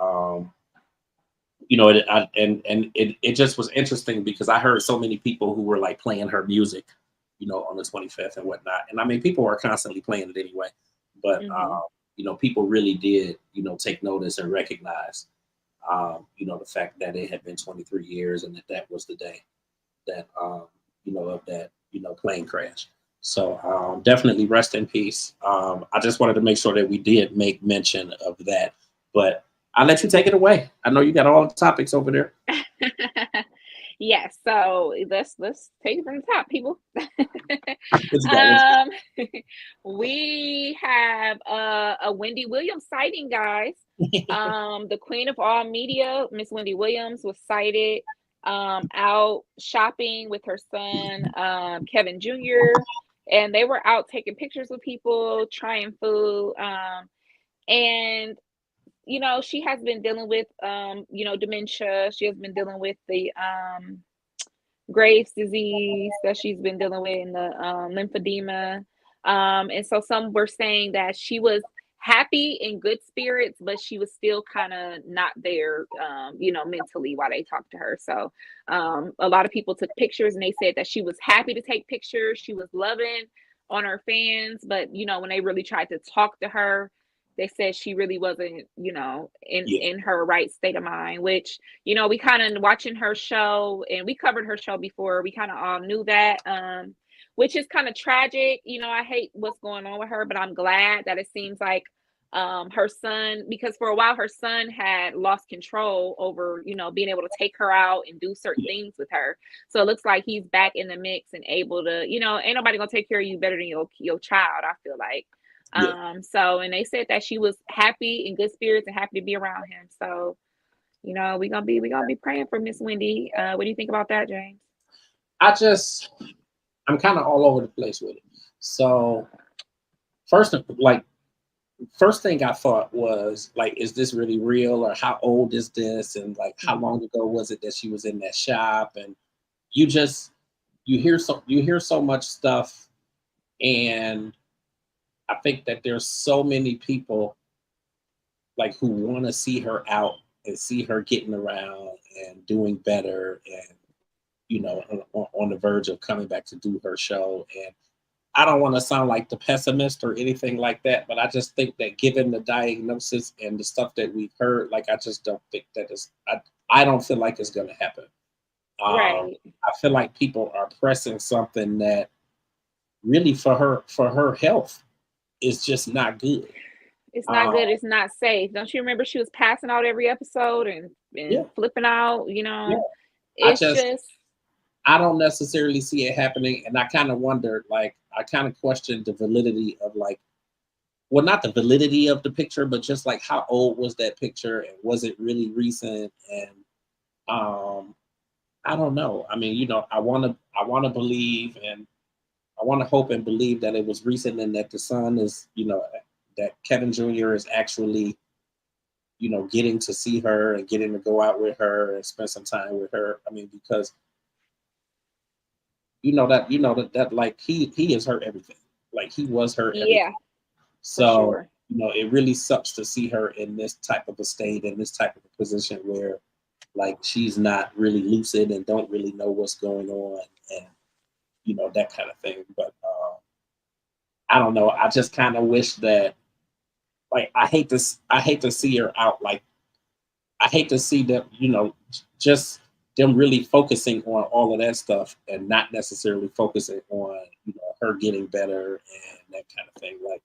you know, it just was interesting because I heard so many people who were like playing her music, you know, on the 25th and whatnot. And I mean, people were constantly playing it anyway, but, you know, people really did, you know, take notice and recognize, you know, the fact that it had been 23 years and that was the day that, you know, of that, you know, plane crash. So definitely rest in peace. I just wanted to make sure that we did make mention of that, but I'll let you take it away. I know you got all the topics over there. Yes, so let's take it from the top, people. We have a Wendy Williams sighting, guys. The queen of all media, Miss Wendy Williams, was sighted out shopping with her son, Kevin Jr., and they were out taking pictures with people, trying food. And she has been dealing with dementia. She has been dealing with the Graves' disease that she's been dealing with, and the lymphedema. And so some were saying that she was happy in good spirits, but she was still kind of not there, mentally while they talked to her. So a lot of people took pictures, and they said that she was happy to take pictures. She was loving on her fans, but when they really tried to talk to her, they said she really wasn't, in her right state of mind, which, we kind of watching her show, and we covered her show before. We kind of all knew that, which is kind of tragic. I hate what's going on with her, but I'm glad that it seems like her son, because for a while her son had lost control over, being able to take her out and do certain things with her. So it looks like he's back in the mix and able to, ain't nobody gonna take care of you better than your child, I feel like. And they said that she was happy, in good spirits, and happy to be around him. So, we're gonna be praying for Miss Wendy. What do you think about that, James? I'm kind of all over the place with it. So first thing I thought was, like, is this really real, or how old is this, and like how long ago was it that she was in that shop? And you hear so much stuff, and I think that there's so many people like who want to see her out and see her getting around and doing better, and on the verge of coming back to do her show. And I don't want to sound like the pessimist or anything like that, but I just think that given the diagnosis and the stuff that we've heard, like, I just don't think that I don't feel like it's going to happen. Right. I feel like people are pressing something that really for her health is just not good. It's not good. It's not safe. Don't you remember she was passing out every episode and flipping out? It's just I don't necessarily see it happening, and I kind of wondered, like, I kind of questioned the validity of, like, well, not the validity of the picture, but just like how old was that picture, and was it really recent? And I don't know. I mean, I want to believe, and I want to hope and believe that it was recent, and that the son is, that Kevin Jr. is actually, getting to see her and getting to go out with her and spend some time with her. I mean, because that like he is her everything. Like, he was her everything. Yeah. So, sure. It really sucks to see her in this type of a state, in this type of a position where, like, she's not really lucid and don't really know what's going on, and that kind of thing. But I don't know. I just kind of wish that, like, I hate to see her out. Like, I hate to see them, just them really focusing on all of that stuff and not necessarily focusing on, her getting better and that kind of thing. Like,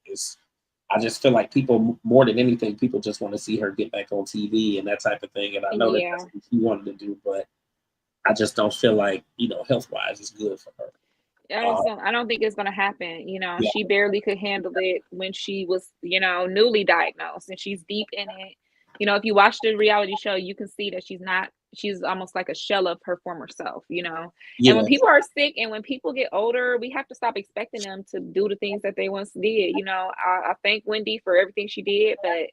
I just feel like people, more than anything, people just want to see her get back on TV and that type of thing. And I know that's what she wanted to do, but I just don't feel like, health-wise, it's good for her. I don't think it's going to happen. She barely could handle it when she was, newly diagnosed, and she's deep in it. If you watch the reality show, you can see that she's almost like a shell of her former self, And when people are sick and when people get older, we have to stop expecting them to do the things that they once did. I thank Wendy for everything she did, but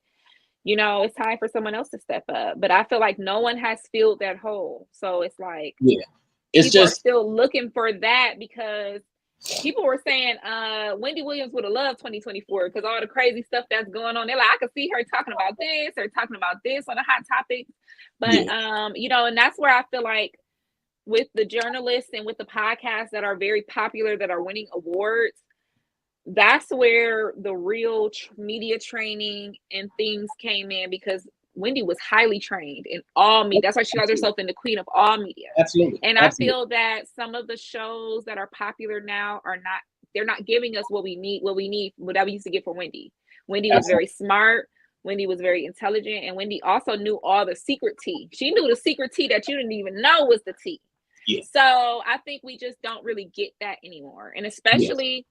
it's time for someone else to step up. But I feel like no one has filled that hole. So it's like, people are still looking for that, because people were saying Wendy Williams would have loved 2024 because all the crazy stuff that's going on. They're like, I could see her talking about this or talking about this on a hot topic. But and that's where I feel like with the journalists and with the podcasts that are very popular, that are winning awards, that's where the real media training and things came in, because Wendy was highly trained in all media. That's why she calls herself the queen of all media. Absolutely. And I feel that some of the shows that are popular now they're not giving us what we need, what we used to get from Wendy. Wendy was very smart. Wendy was very intelligent. And Wendy also knew all the secret tea. She knew the secret tea that you didn't even know was the tea. Yeah. So I think we just don't really get that anymore. And especially,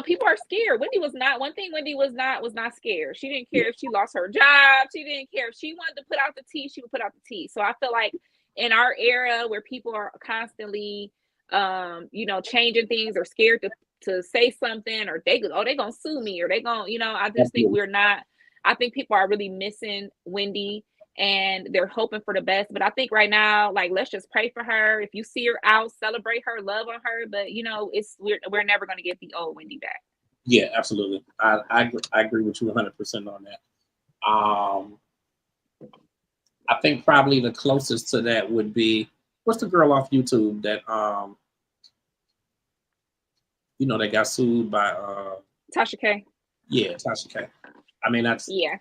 people are scared. Wendy was not scared. She didn't care if she lost her job. She didn't care if she wanted to put out the tea, she would put out the tea. So I feel like in our era where people are constantly, you know, changing things or scared to say something, or they gonna sue me, or they gonna, you know, I just think I think people are really missing Wendy, and they're hoping for the best. But I think right now, like, let's just pray for her. If you see her out, celebrate her, love on her. But you know, we're never gonna get the old Wendy back. Yeah, absolutely. I agree with you 100% on that. I think probably the closest to that would be, what's the girl off YouTube that you know, that got sued by Tasha K. Yeah, Tasha K. I mean, that's yeah.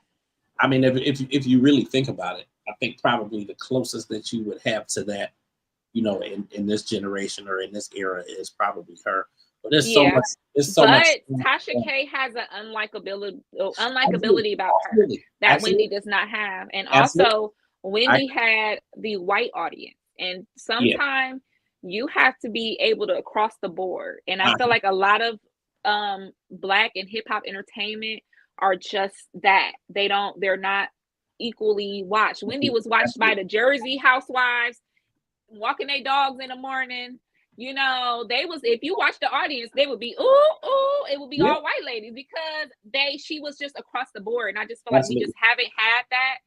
I mean, if you really think about it, I think probably the closest that you would have to that, you know, in this generation or in this era is probably her. But there's so much. There's so much. Tasha K has an unlikability about her that Wendy does not have, and also Wendy had the white audience, and sometimes you have to be able to across the board. And I feel like a lot of Black and hip hop entertainment are just that. They're not equally watched. Wendy was watched by the Jersey housewives walking their dogs in the morning. You know, if you watch the audience, they would be it would be all white ladies, because she was just across the board. And I just feel like we just haven't had that.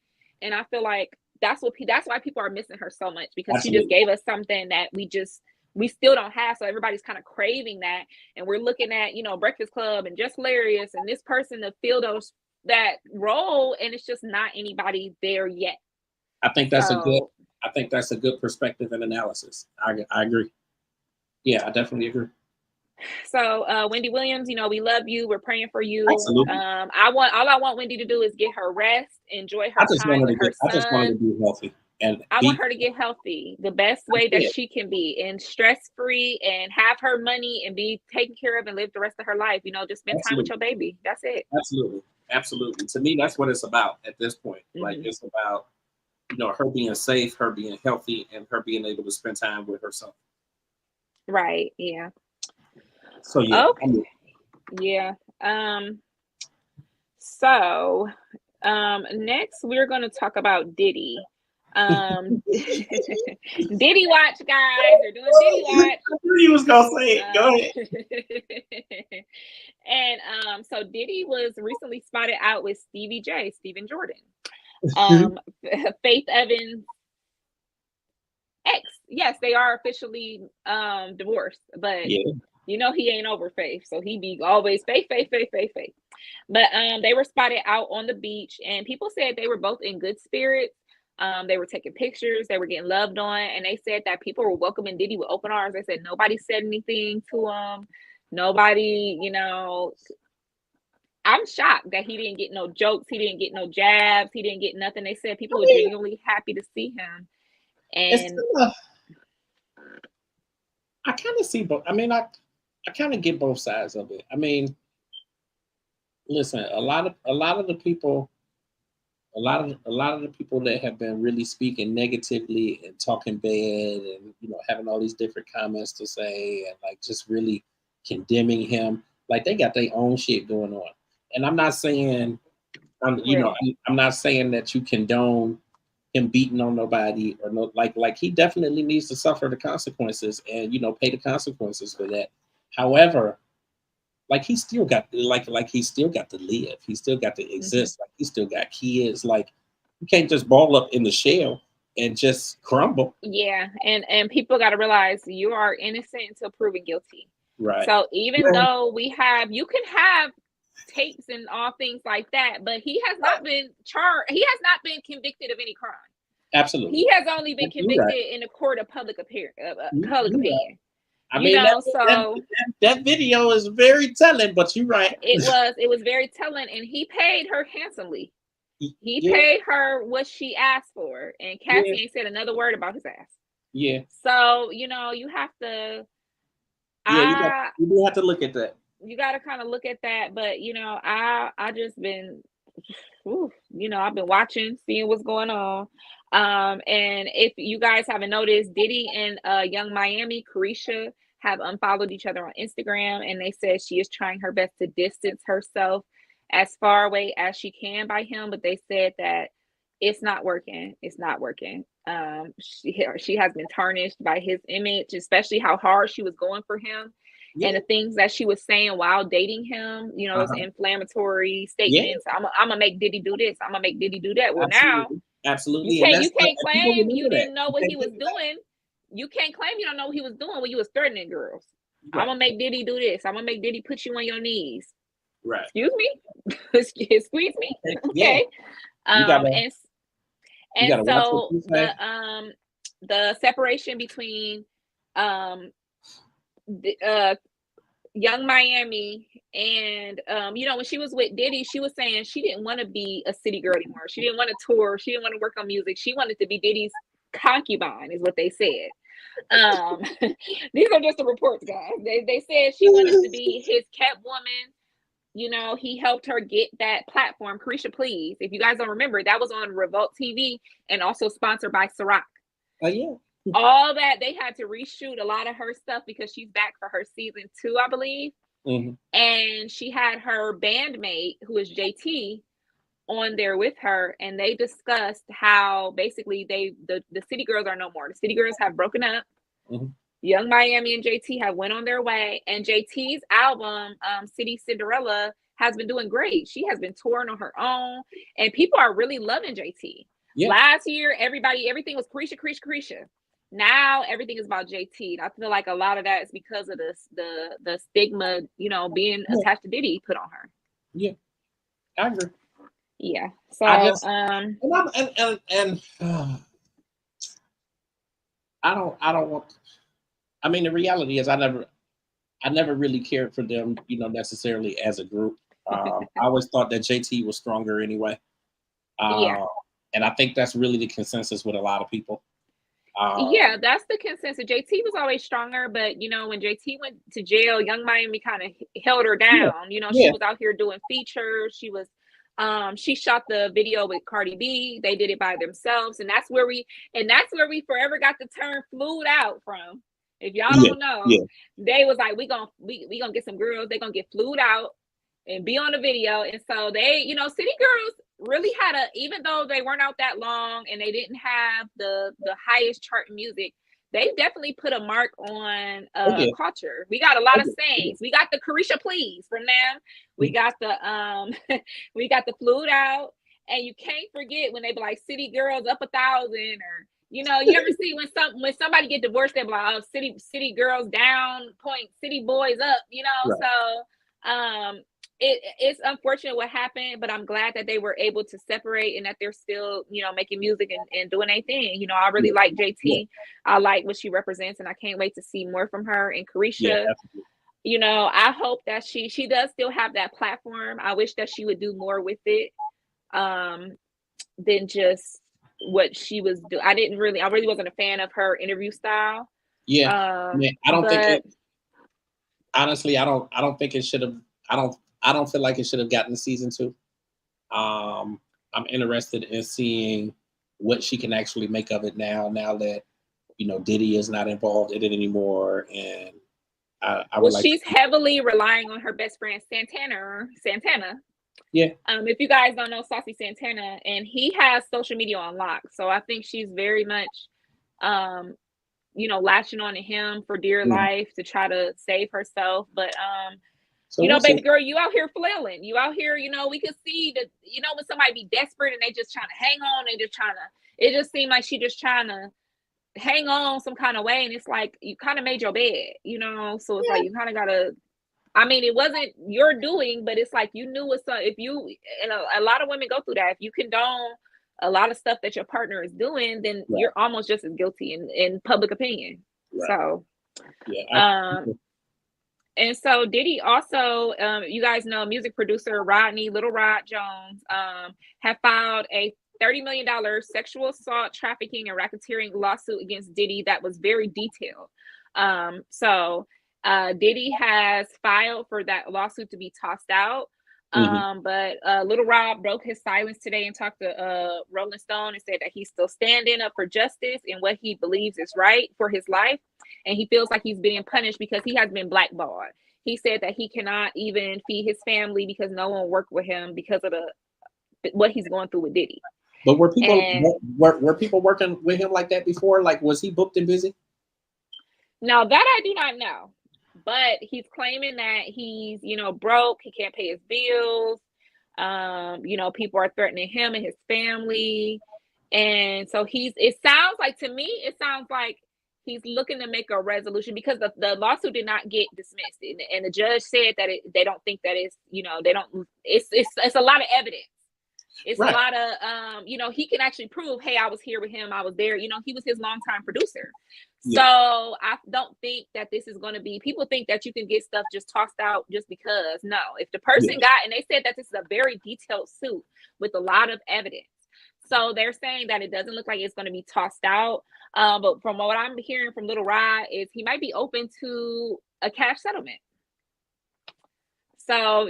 And I feel like that's why people are missing her so much, because she just gave us something that we still don't have. So everybody's kind of craving that. And we're looking at, you know, Breakfast Club and Just Hilarious and this person to fill that role. And it's just not anybody there yet. I think that's a good perspective and analysis. I agree. Yeah, I definitely agree. So Wendy Williams, you know, we love you. We're praying for you. Absolutely. All I want Wendy to do is get her rest, enjoy her time with her son. I just want her to be healthy. And I want her to get healthy the best way that she can be, and stress-free, and have her money and be taken care of and live the rest of her life. You know, just spend time with your baby. That's it. Absolutely. Absolutely. To me, that's what it's about at this point. Mm-hmm. Like, it's about, you know, her being safe, her being healthy, and her being able to spend time with her son. Right. Yeah. So yeah. Okay. Yeah. So next we're going to talk about Diddy. Diddy Watch, guys. They're doing Diddy Watch. I knew you was gonna say it. Go ahead. And so Diddy was recently spotted out with Stephen Jordan. Faith Evans' ex. Yes, they are officially divorced, but you know he ain't over Faith, so he be always Faith. But they were spotted out on the beach, and people said they were both in good spirits. They were taking pictures, they were getting loved on, and they said that people were welcoming Diddy with open arms. They said nobody said anything to him. Nobody, you know, I'm shocked that he didn't get no jokes, he didn't get no jabs, he didn't get nothing. They said people were genuinely happy to see him. And I kind of see both. I mean, I kind of get both sides of it. I mean, listen, a lot of the people that have been really speaking negatively and talking bad and, you know, having all these different comments to say and like just really condemning him, like they got their own shit going on. And I'm not saying, I'm not saying that you condone him beating on nobody or no, like he definitely needs to suffer the consequences and, you know, pay the consequences for that. However, like he still got he still got to live. He still got to exist. Like he still got kids. Like you can't just ball up in the shell and just crumble. Yeah, and people got to realize you are innocent until proven guilty. Right. So even though you can have tapes and all things like that, but he has not been charged. He has not been convicted of any crime. Absolutely. He has only been convicted in a court of public opinion. I mean, that video is very telling, but you're right. It was very telling, and he paid her handsomely. He paid her what she asked for, and Cassie ain't said another word about his ass. Yeah. So, you know, you have to. You do have to look at that. You got to kind of look at that, but you know, I just been, you know, I've been watching, seeing what's going on. And if you guys haven't noticed, Diddy and Young Miami, Carisha, have unfollowed each other on Instagram, and they said she is trying her best to distance herself as far away as she can by him. But they said that It's not working. It's not working. She has been tarnished by his image, especially how hard she was going for him. Yeah. And the things that she was saying while dating him, you know, those inflammatory statements. I'm gonna make Diddy do this. I'm gonna make Diddy do that. Well, absolutely. Now you can't claim you didn't know what he was doing. You can't claim you don't know what he was doing when you was threatening girls. Right. I'm gonna make Diddy do this. I'm gonna make Diddy put you on your knees. Right. Excuse me. Squeeze me. Okay. Yeah. And so the separation between Young Miami and you know, when she was with Diddy, she was saying she didn't want to be a city girl anymore. She didn't want to tour. She didn't want to work on music. She wanted to be Diddy's concubine, is what they said. These are just the reports, guys. They said she wanted to be his kept woman. You know, he helped her get that platform, Carisha Please. If you guys don't remember, that was on Revolt TV and also sponsored by Ciroc. Oh, yeah. All that, they had to reshoot a lot of her stuff because she's back for her season 2, I believe. Mm-hmm. And she had her bandmate, who is JT, on there with her, and they discussed how basically the City Girls are no more. The City Girls have broken up. Mm-hmm. Young Miami and JT have went on their way, and JT's album, City Cinderella, has been doing great. She has been touring on her own, and people are really loving JT. Yeah. Last year, everything was Carisha. Now everything is about JT. I feel like a lot of that is because of the stigma, you know, being attached to Diddy put on her. Yeah, I agree. Yeah. So I don't want. I mean, the reality is, I never really cared for them, you know, necessarily as a group. I always thought that JT was stronger anyway. And I think that's really the consensus with a lot of people. Yeah, that's the consensus. JT was always stronger, but you know, when JT went to jail, Young Miami kind of held her down. Yeah. You know, she was out here doing features. She was, she shot the video with Cardi B. They did it by themselves, and that's where we forever got the term "flued out" from. If y'all don't know, they was like, we gonna get some girls. They gonna get flued out and be on the video. And so they, you know, City Girls really had even though they weren't out that long and they didn't have the highest chart music, they definitely put a mark on culture. We got a lot of sayings. We got the Carisha Please from them. We got the we got the flued out, and you can't forget when they be like City Girls up 1,000, or you know, you ever see when somebody get divorced, they be like, oh, city girls down, point, city boys up, you know. Right. So it's unfortunate what happened, but I'm glad that they were able to separate and that they're still, you know, making music and doing their thing. You know, I really like JT. Yeah. I like what she represents, and I can't wait to see more from her. And Carisha, yeah, you know, I hope that she does still have that platform. I wish that she would do more with it than just what she was doing. I really wasn't a fan of her interview style. Yeah. I don't think honestly, I don't think it should have. I don't feel like it should have gotten to season 2. I'm interested in seeing what she can actually make of it now that, you know, Diddy is not involved in it anymore. And she's heavily relying on her best friend Santana. Yeah. If you guys don't know Saucy Santana, and he has social media on lock, so I think she's very much, you know, latching on to him for dear life to try to save herself. But so you know, baby girl, you out here flailing. You out here, you know, we could see that, you know, when somebody be desperate and they just trying to hang on, it just seemed like she just trying to hang on some kind of way. And it's like, you kind of made your bed, you know? So it's like, you kind of got to, I mean, it wasn't your doing, but it's like, you knew what's up. If you, and a lot of women go through that. If you condone a lot of stuff that your partner is doing, then you're almost just as guilty in public opinion. Right. So, and so Diddy also, you guys know, music producer Little Rod Jones, have filed a $30 million sexual assault, trafficking, and racketeering lawsuit against Diddy that was very detailed. So Diddy has filed for that lawsuit to be tossed out. But Little Rob broke his silence today and talked to Rolling Stone and said that he's still standing up for justice and what he believes is right for his life. And he feels like he's being punished because he has been blackballed. He said that he cannot even feed his family because no one worked with him because of what he's going through with Diddy. But were people were people working with him like that before? Like, was he booked and busy? Now that I do not know, but he's claiming that he's, broke. He can't pay his bills. People are threatening him and his family. And so it sounds like he's looking to make a resolution because the lawsuit did not get dismissed. And the judge said that they don't think that it's a lot of evidence. It's right. A lot of, he can actually prove, hey, I was here with him. I was there. He was his longtime producer. Yeah. So I don't think that this is going to be, people think that you can get stuff just tossed out just because. No, if the person and they said that this is a very detailed suit with a lot of evidence. So they're saying that it doesn't look like it's going to be tossed out. But from what I'm hearing from Little Rod is he might be open to a cash settlement. So,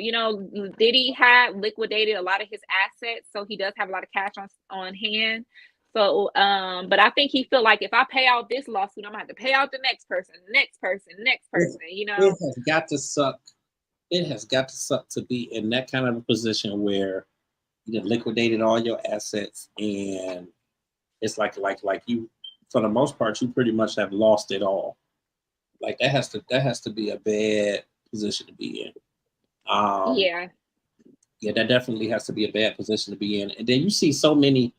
Diddy had liquidated a lot of his assets. So he does have a lot of cash on hand. So, but I think he feel like if I pay out this lawsuit, I'm gonna have to pay out the next person. It has got to suck. It has got to suck to be in that kind of a position where you liquidated all your assets and it's like you, for the most part, you pretty much have lost it all. Like that has to be a bad position to be in. Yeah, that definitely has to be a bad position to be in. And then you see so many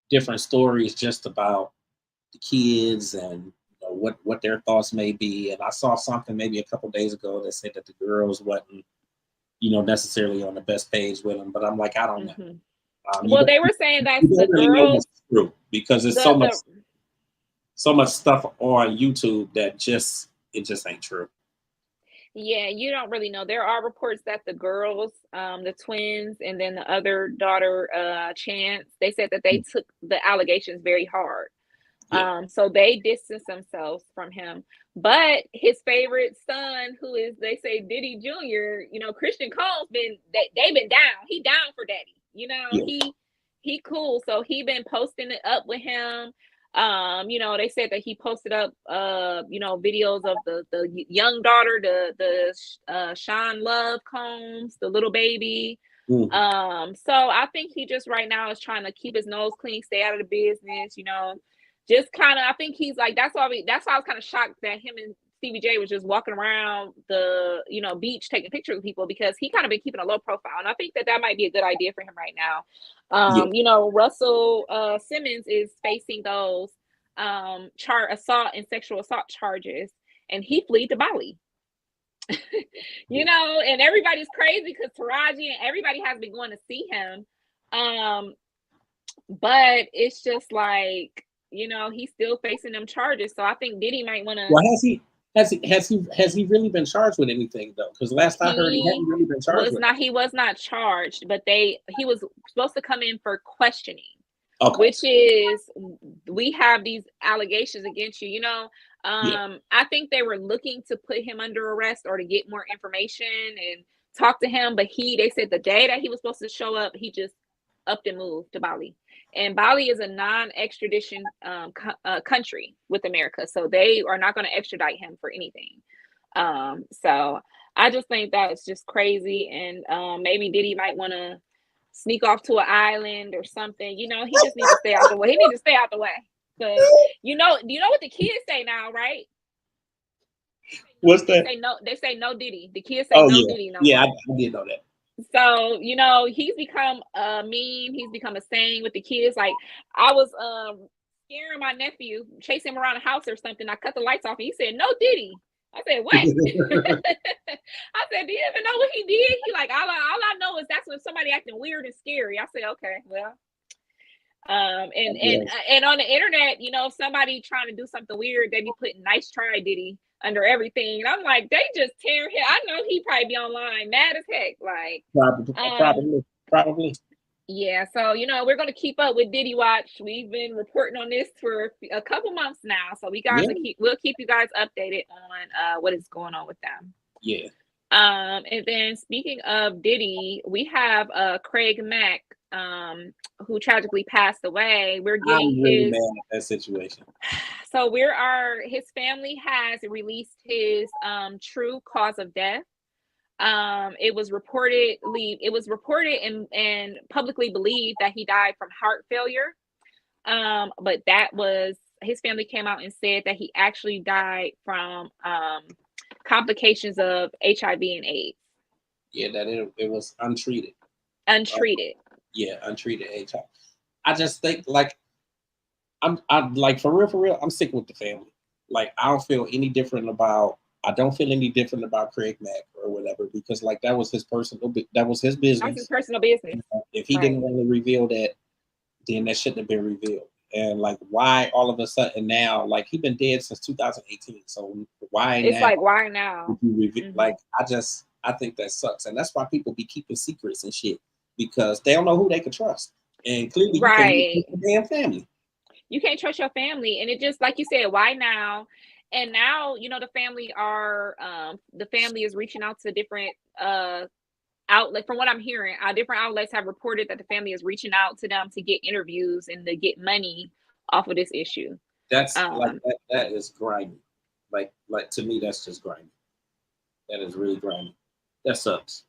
different stories just about the kids and what their thoughts may be. And I saw something maybe a couple days ago that said that the girls wasn't, necessarily on the best page with them. But I'm like, I don't know. Well, they were saying that the girls true because there's so much stuff on YouTube that it just ain't true. Yeah, you don't really know. There are reports that the girls, the twins, and then the other daughter, Chance, they said that they took the allegations very hard. Yeah. So they distanced themselves from him. But his favorite son, who is, they say, Diddy Jr., Christian Cole's they've been down. He down for Daddy. He cool. So he been posting it up with him. They said that he posted up, videos of the young daughter, the Sean Love Combs, the little baby. So I think he just right now is trying to keep his nose clean, stay out of the business, just kind of, I think he's like, that's why I was kind of shocked that him and Stevie J was just walking around the, beach taking pictures with people because he kind of been keeping a low profile. And I think that might be a good idea for him right now. Russell Simmons is facing those assault and sexual assault charges, and he fled to Bali. And everybody's crazy because Taraji and everybody has been going to see him. But it's just like, he's still facing them charges. So I think Diddy might want to. Well, has he really been charged with anything though? Because last I heard, he hadn't really been charged. He was not charged, but he was supposed to come in for questioning. Okay. Which is, we have these allegations against you. I think they were looking to put him under arrest or to get more information and talk to him. But they said the day that he was supposed to show up, he just upped and moved to Bali. And Bali is a non-extradition country with America. So they are not going to extradite him for anything. So I just think that it's just crazy. And maybe Diddy might want to sneak off to an island or something. He just needs to stay out the way. He needs to stay out the way. Because you know what the kids say now, right? What's that? They say no Diddy. The kids say Diddy no more. Yeah, I did know that. So, he's become a meme. He's become a saying with the kids. Like, I was scaring my nephew, chasing him around the house or something. I cut the lights off and he said, no Diddy. I said, what? I said, do you even know what he did? He like, all I know is that's when somebody acting weird and scary. I said, okay, well. And on the internet, if somebody trying to do something weird, they be putting nice try Diddy under everything. And I'm like, they just tear him. I know he probably be online mad as heck. Like probably. Yeah, so we're gonna keep up with Diddy Watch. We've been reporting on this for a couple months now, so we'll keep you guys updated on what is going on with them. Yeah. And then speaking of Diddy, we have Craig Mack, who tragically passed away. We're getting really mad at that situation. So his family has released his true cause of death. It was reported and publicly believed that he died from heart failure. But that was, his family came out and said that he actually died from complications of HIV and AIDS. Yeah, that it was untreated. Untreated. Untreated HIV. I just think like I'm like for real, I'm sticking with the family. Like I don't feel any different about Craig Mack or whatever, because like that was his personal, that was his business. That's his personal business. If he didn't want to reveal that, then that shouldn't have been revealed. And like why all of a sudden now, like he's been dead since 2018. So why it's now? Like why now? Like I think that sucks. And that's why people be keeping secrets and shit, because they don't know who they can trust. And clearly right. You can't trust your damn family. You can't trust your family. And it just, like you said, why now? And now, you know, the family is reaching out to different outlets. From what I'm hearing, different outlets have reported that the family is reaching out to them to get interviews and to get money off of this issue. That's that is grimy. Like to me, that's just grimy. That is really grimy. That sucks.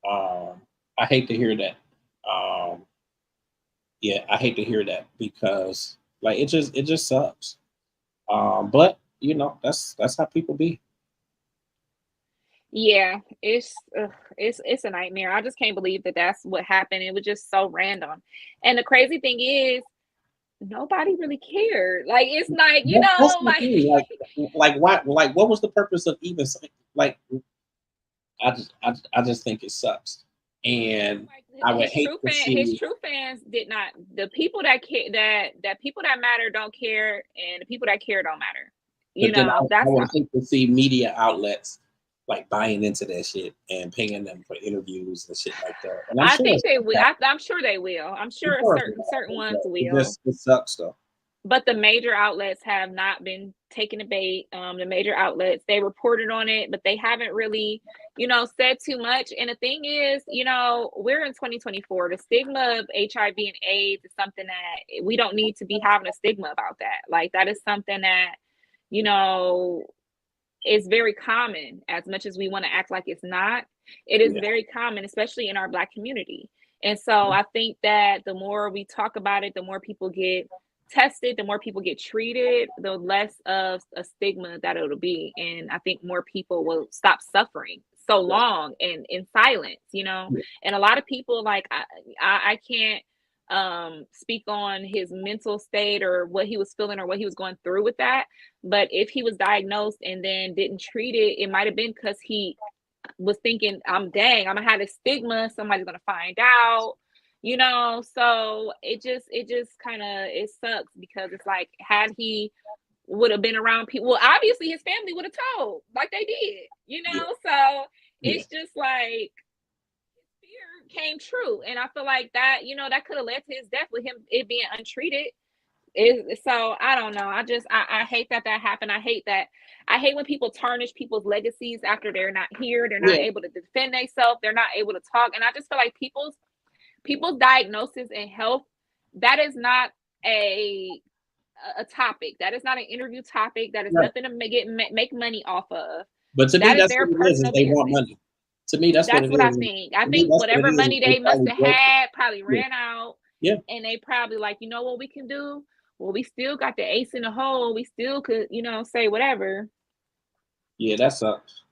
I hate to hear that. I hate to hear that, because like it just sucks. But you know, that's how people be. Yeah, it's a nightmare. I just can't believe that that's what happened. It was just so random. And the crazy thing is, nobody really cared. Like it's like, you know, like why, like what was the purpose of even saying, like I just think it sucks. And I would hate to see his true fans did not, the people that care, that people that matter don't care, and the people that care don't matter. You know, I would hate to see media outlets like buying into that shit and paying them for interviews and shit like that. And I think they will. I'm sure they will. I'm sure certain ones will. It sucks though. But the major outlets have not been taking the bait. The major outlets, they reported on it, but they haven't really, you know, said too much. And the thing is, you know, we're in 2024. The stigma of HIV and AIDS is something that we don't need to be having a stigma about that. Like that is something that, you know, is very common. As much as we want to act like it's not, it is very common, especially in our Black community. And so I think that the more we talk about it, the more people get tested, the more people get treated, the less of a stigma that it'll be. And I think more people will stop suffering so long and in silence, you know. And a lot of people, like I can't speak on his mental state or what he was feeling or what he was going through with that, but if he was diagnosed and then didn't treat it, it might have been because he was thinking, I'm gonna have this stigma, somebody's gonna find out, you know. So it just kind of, it sucks, because it's like, had he would have been around people, well, obviously his family would have told, like they did, you know. So it's just like fear came true. And I feel like that, you know, that could have led to his death with him, it being untreated. So I don't know. I hate that happened. I hate when people tarnish people's legacies after they're not here. They're not able to defend themselves. They're not able to talk. And I just feel like people's diagnosis and health, that is not a topic. That is not an interview topic. That is nothing to make money off of. But to me, that's what it is they want money. To me, that's what I think. I think whatever money they must have had probably ran out. Yeah. And they probably like, you know what we can do? Well, we still got the ace in the hole. We still could, you know, say whatever. Yeah, that sucks.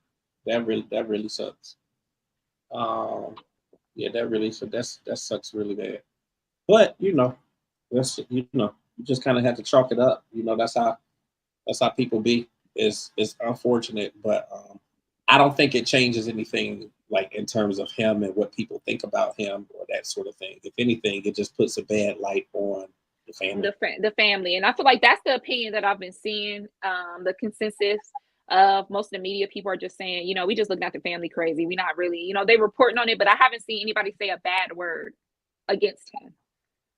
That really sucks. Yeah, that sucks really bad. But you know, you just kind of have to chalk it up. You know, that's how people be. It's unfortunate, but I don't think it changes anything, like in terms of him and what people think about him or that sort of thing. If anything, it just puts a bad light on the family. The family. And I feel like that's the opinion that I've been seeing. The consensus of most of the media people are just saying, you know, we just looking at the family crazy. We not really, you know, they reporting on it, but I haven't seen anybody say a bad word against him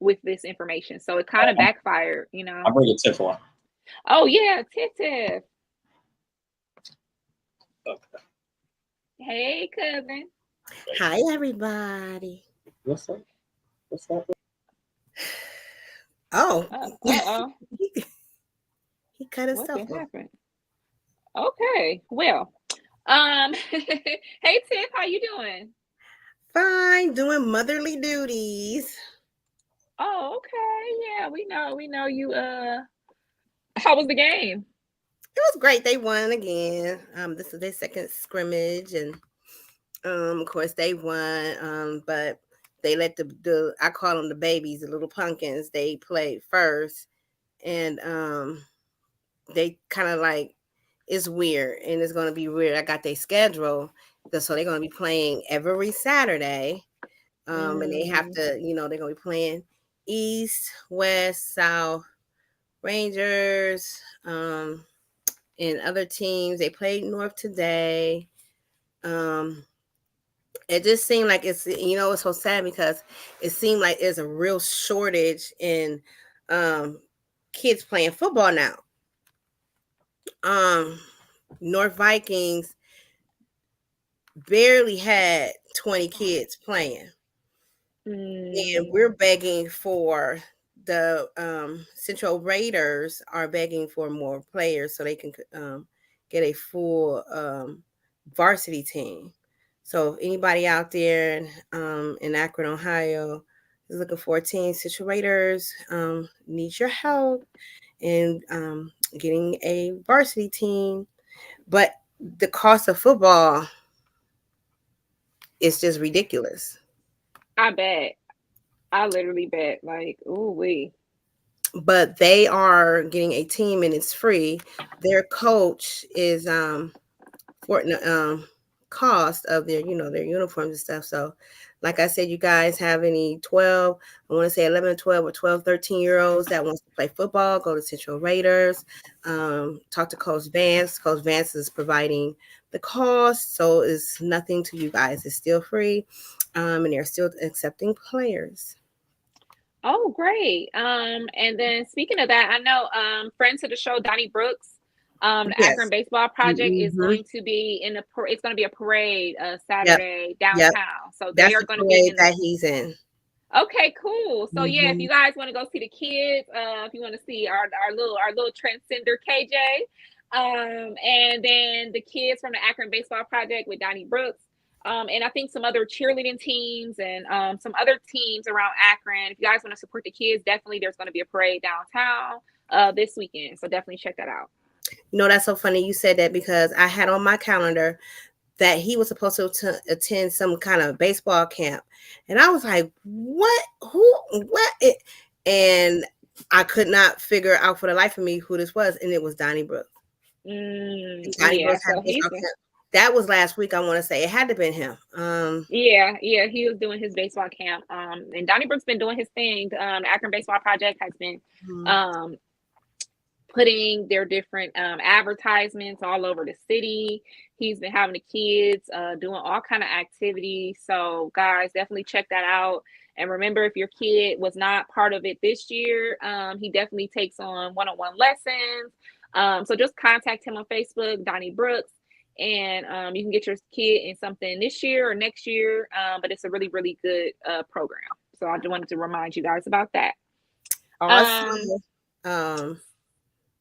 with this information. So it kind of backfired, you know. I'll bring a Tiff on. Oh yeah, Tiff. Okay. Hey, cousin. Hi, everybody. What's up? Oh. He cut himself off. Okay. Well, Hey Tiff, how you doing? Fine, doing motherly duties. Oh, okay. Yeah, we know you. How was the game? It was great. They won again. This is their second scrimmage, and of course they won. But they let the I call them the babies, the little pumpkins. They played first, and they kind of like it's weird, and it's gonna be weird. I got their schedule, so they're gonna be playing every Saturday. And they have to, they're gonna be playing East, West, South, Rangers, and other teams. They played North today. It just seemed like it's so sad because it seemed like there's a real shortage in kids playing football now. North Vikings barely had 20 kids playing. And we're begging for the Central Raiders are begging for more players so they can get a full varsity team. So if anybody out there in Akron, Ohio is looking for a team, Central Raiders needs your help in getting a varsity team. But the cost of football is just ridiculous. I bet. I literally bet. Like, ooh wee. But they are getting a team and it's free. Their coach is for cost of their their uniforms and stuff. So like I said, you guys have any 12, I want to say 11, 12 or 12, 13-year-olds that wants to play football, go to Central Raiders, talk to Coach Vance. Coach Vance is providing the cost, so it's nothing to you guys. It's still free, and they're still accepting players. Oh, great. And then speaking of that, I know friends of the show, Donnie Brooks, the Yes. Akron Baseball Project is going to be it's going to be a parade Saturday downtown. So they are going to be in that he's in. Okay, cool. So yeah, if you guys want to go see the kids, if you want to see our little transcender KJ, and then the kids from the Akron Baseball Project with Donnie Brooks, and I think some other cheerleading teams and some other teams around Akron. If you guys want to support the kids, definitely there's going to be a parade downtown this weekend. So definitely check that out. That's so funny you said that because I had on my calendar that he was supposed to attend some kind of baseball camp. And I was like, what? Who? What? And I could not figure out for the life of me who this was. And it was Donnie Brooks. Donnie Brooks had baseball camp. That was last week, I want to say. It had to have been him. Yeah, he was doing his baseball camp. And Donnie Brooks been doing his thing. The Akron Baseball Project has been putting their different advertisements all over the city. He's been having the kids doing all kind of activities. So guys, definitely check that out. And remember, if your kid was not part of it this year, he definitely takes on one-on-one lessons. So just contact him on Facebook, Donnie Brooks, and you can get your kid in something this year or next year. But it's a really, really good program. So I just wanted to remind you guys about that. Also,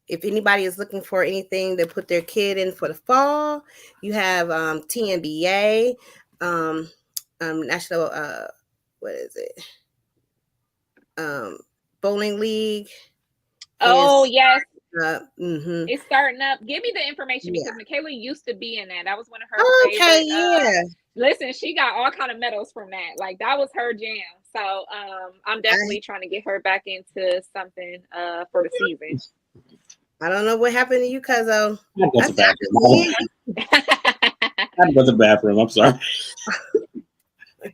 if anybody is looking for anything to put their kid in for the fall, you have TNBA, National, what is it? Bowling League. Oh, yes. It's starting up. Give me the information because Michaela used to be in that. That was one of her favorite. Listen, she got all kind of medals from that. Like that was her jam. So I'm definitely trying to get her back into something for the season. I don't know what happened to you, Cuzzo. I go to the bathroom. I'm sorry.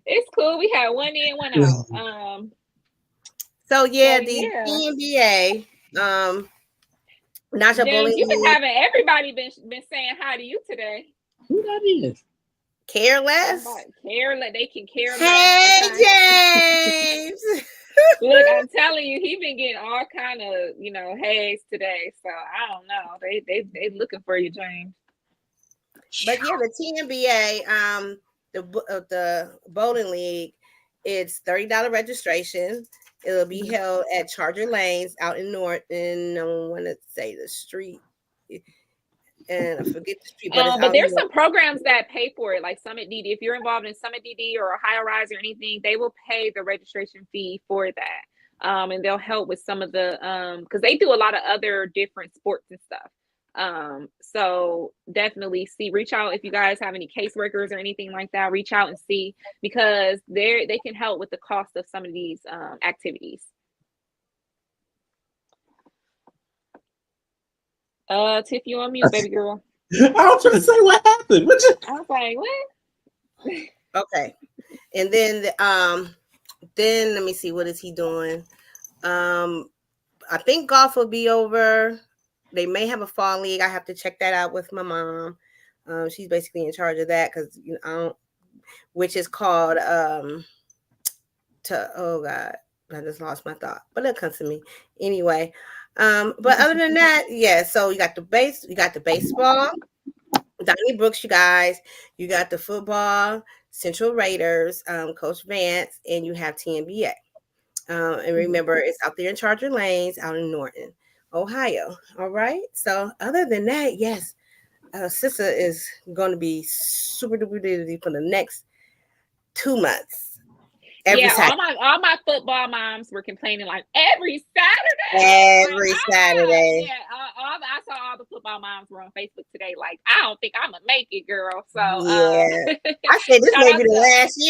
It's cool. We had one in, one out. So the NBA, National Bowling You've been having everybody been saying hi to you today. Who that is? Careless. Careless. They can care less. Hey, James. Look, I'm telling you, he been getting all kind of, haze today. So I don't know. They looking for you, James. But yeah, the TNBA, the bowling league, it's $30 registration. It'll be held at Charger Lanes out in North, and I want to say the street. and I forget the street, but there's some programs that pay for it, like Summit DD. If you're involved in Summit DD or High Rise or anything, they will pay the registration fee for that. And they'll help with some of the because they do a lot of other different sports and stuff. So definitely reach out if you guys have any caseworkers or anything like that. Reach out and see, because they can help with the cost of some of these activities. Tiff, you on mute, baby girl. I was trying to say what happened. I was like, what? Okay, and then let me see, what is he doing? I think golf will be over. They may have a fall league. I have to check that out with my mom. She's basically in charge of that, because which is called oh God, I just lost my thought, but it'll come to me anyway. But other than that, yeah. So you got the baseball, Donnie Brooks, you guys. You got the football, Central Raiders, Coach Vance, and you have TNBA. And remember, it's out there in Charger Lanes, out in Norton, Ohio. All right. So other than that, yes, Sister is going to be super duper busy for the next 2 months. Saturday. all my football moms were complaining like every Saturday. Saturday. Yeah, I saw all the football moms were on Facebook today. Like, I don't think I'm gonna make it, girl. So yeah, I said this may be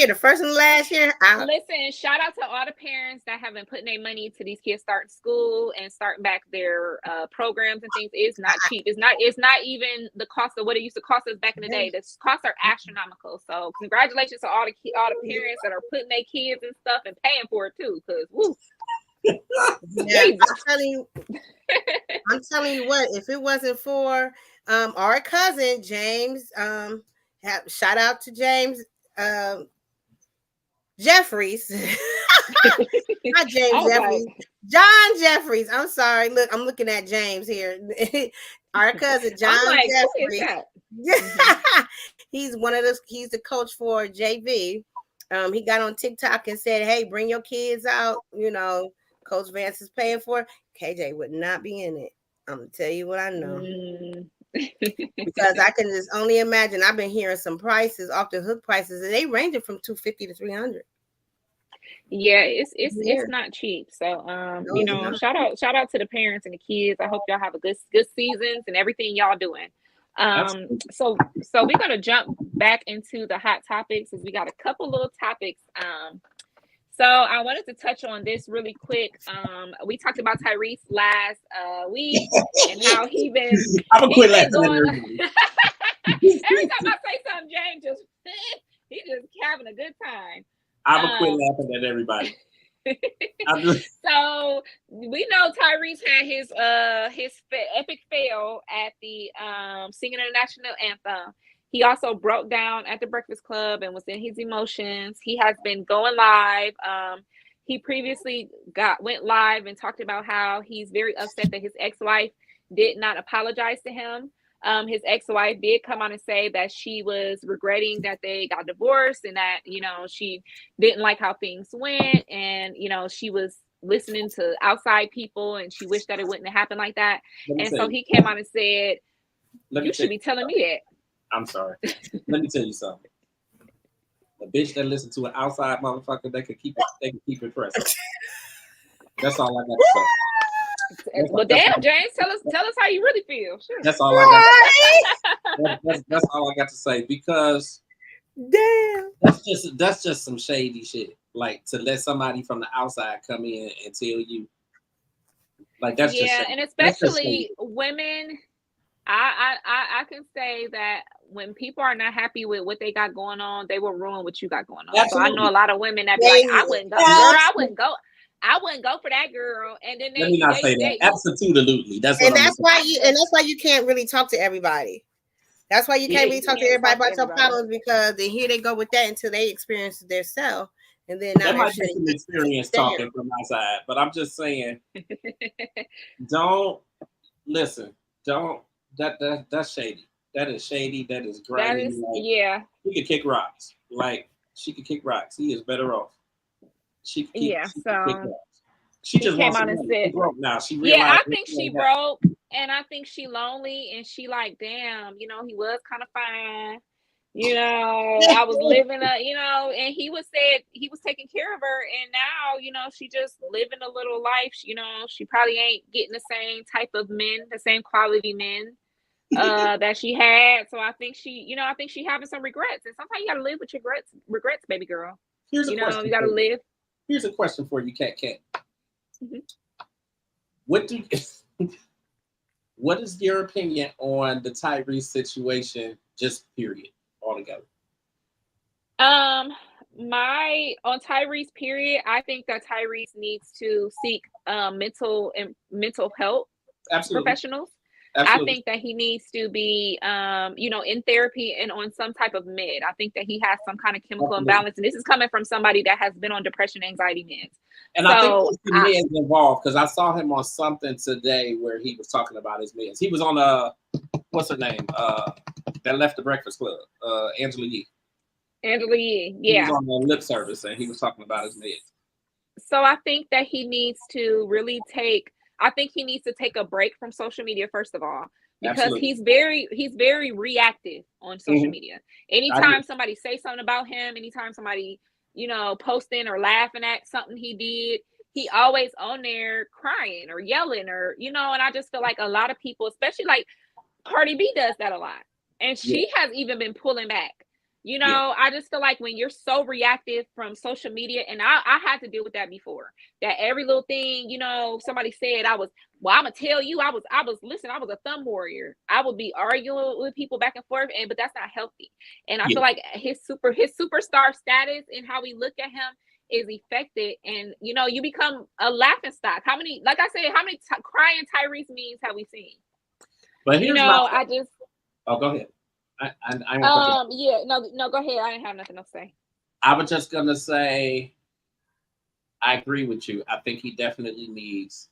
the first and last year. Listen, shout out to all the parents that have been putting their money to these kids starting school and starting back their programs and things. It's not cheap. It's not even the cost of what it used to cost us back in the day. The costs are astronomical. So congratulations to all the parents that are putting their kids and stuff and paying for it too, because woo. Yeah, I'm telling you what, if it wasn't for our cousin James, shout out to James Jeffries. Not James Jeffries. John Jeffries. I'm sorry. Look, I'm looking at James here. Our cousin John Jeffries. He's the coach for JV. He got on TikTok and said, hey, bring your kids out. Coach Vance is paying for it. KJ would not be in it. I'm going to tell you what I know. Because I can just only imagine. I've been hearing some prices, off the hook prices, and they ranging from $250 to $300. Yeah, it's not cheap. So shout out to the parents and the kids. I hope y'all have a good seasons and everything y'all doing. So we're gonna jump back into the hot topics, as we got a couple little topics. So I wanted to touch on this really quick. We talked about Tyrese last week and how he been. I'm gonna quit laughing at every time I say something, James he's just having a good time. I'm gonna quit laughing at everybody. So we know Tyrese had his epic fail at the singing the national anthem. He also broke down at the Breakfast Club and was in his emotions. He has been going live. He previously went live and talked about how he's very upset that his ex-wife did not apologize to him. His ex-wife did come on and say that she was regretting that they got divorced and that, she didn't like how things went. And, she was listening to outside people and she wished that it wouldn't have happened like that. And so he came on and said, you should be telling me that. I'm sorry. Let me tell you something. A bitch that listens to an outside motherfucker, they can keep it pressing. That's all I got to say. Well, damn, James, tell us how you really feel. Sure. That's all I got. That's all I got to say, because damn, that's just some shady shit. Like, to let somebody from the outside come in and tell you, like, that's just shady. And especially women. I can say that when people are not happy with what they got going on, they will ruin what you got going on. Absolutely. So I know a lot of women that be like, I wouldn't go, girl. I wouldn't go for that girl. And then let me not say that. Absolutely. That's why you can't really talk to everybody. That's why you can't really talk to everybody about your problems, because then here they go with that until they experience it themselves. And then that might be some experience talking from my side, but I'm just saying, that's shady. That is shady. That is grimy. Yeah. He could kick rocks. Like, she could kick rocks. He is better off. She just came on and said, broke now. She I think she broke. and I think she lonely, and she like, damn, you know, he was kind of fine. You know, I was living you know, and he was taking care of her, and now, you know, she just living a little life. You know, she probably ain't getting the same type of men, the same quality men that she had. So I think she having some regrets, and sometimes you gotta live with your regrets, baby girl. Here's a You know, question. you gotta live. Here's a question for you, Cat. Mm-hmm. What is your opinion on the Tyrese situation, just period, altogether? On Tyrese period, I think that Tyrese needs to seek mental health professionals. Absolutely. I think that he needs to be you know, in therapy and on some type of med. I think that he has some kind of chemical imbalance, and this is coming from somebody that has been on depression, anxiety meds. And so, I think the meds involved, because I saw him on something today where he was talking about his meds. He was on what's her name? That left the Breakfast Club, Angela Yee. Angela Yee, yeah. He was on the lip service, and he was talking about his meds. So I think that he needs to really take a break from social media, first of all, because Absolutely. he's very reactive on social media. Anytime somebody says something about him, anytime somebody, you know, posting or laughing at something he did, he always on there crying or yelling, or, you know, and I just feel like a lot of people, especially like Cardi B, does that a lot. And she has even been pulling back. You know, I just feel like when you're so reactive from social media, and I had to deal with that before, that every little thing, you know, somebody said, I'm gonna tell you, I was a thumb warrior. I would be arguing with people back and forth, but that's not healthy. And I feel like his superstar status and how we look at him is affected, and, you know, you become a laughing stock. How many crying Tyrese memes have we seen? But here's go ahead. No, go ahead. I didn't have nothing else to say. I was just gonna say, I agree with you. I think he definitely needs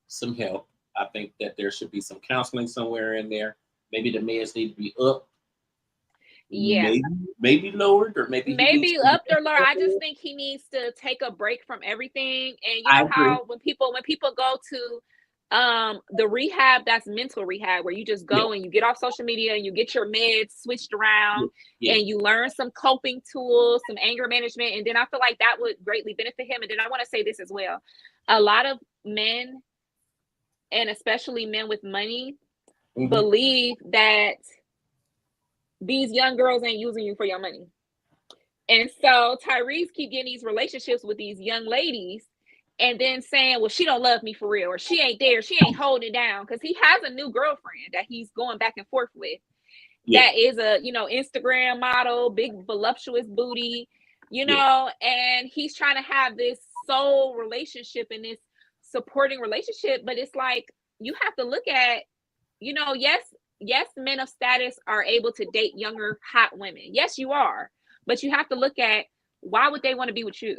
some help. I think that there should be some counseling somewhere in there. Maybe the meds need to be up. Yeah. Maybe lowered, or maybe up or lower. I just think he needs to take a break from everything. And you know how when people go to the rehab, that's mental rehab, where you just go and you get off social media and you get your meds switched around and you learn some coping tools, some anger management. And then I feel like that would greatly benefit him. And then I want to say this as well. A lot of men, and especially men with money, believe that these young girls ain't using you for your money. And so Tyrese keep getting these relationships with these young ladies, and then saying, well, she don't love me for real, or she ain't there, she ain't holding it down, because he has a new girlfriend that he's going back and forth with. That is a, you know, Instagram model, big voluptuous booty, you know, and he's trying to have this soul relationship and this supporting relationship. But it's like, you have to look at, you know, yes, men of status are able to date younger, hot women. Yes, you are. But you have to look at, why would they want to be with you?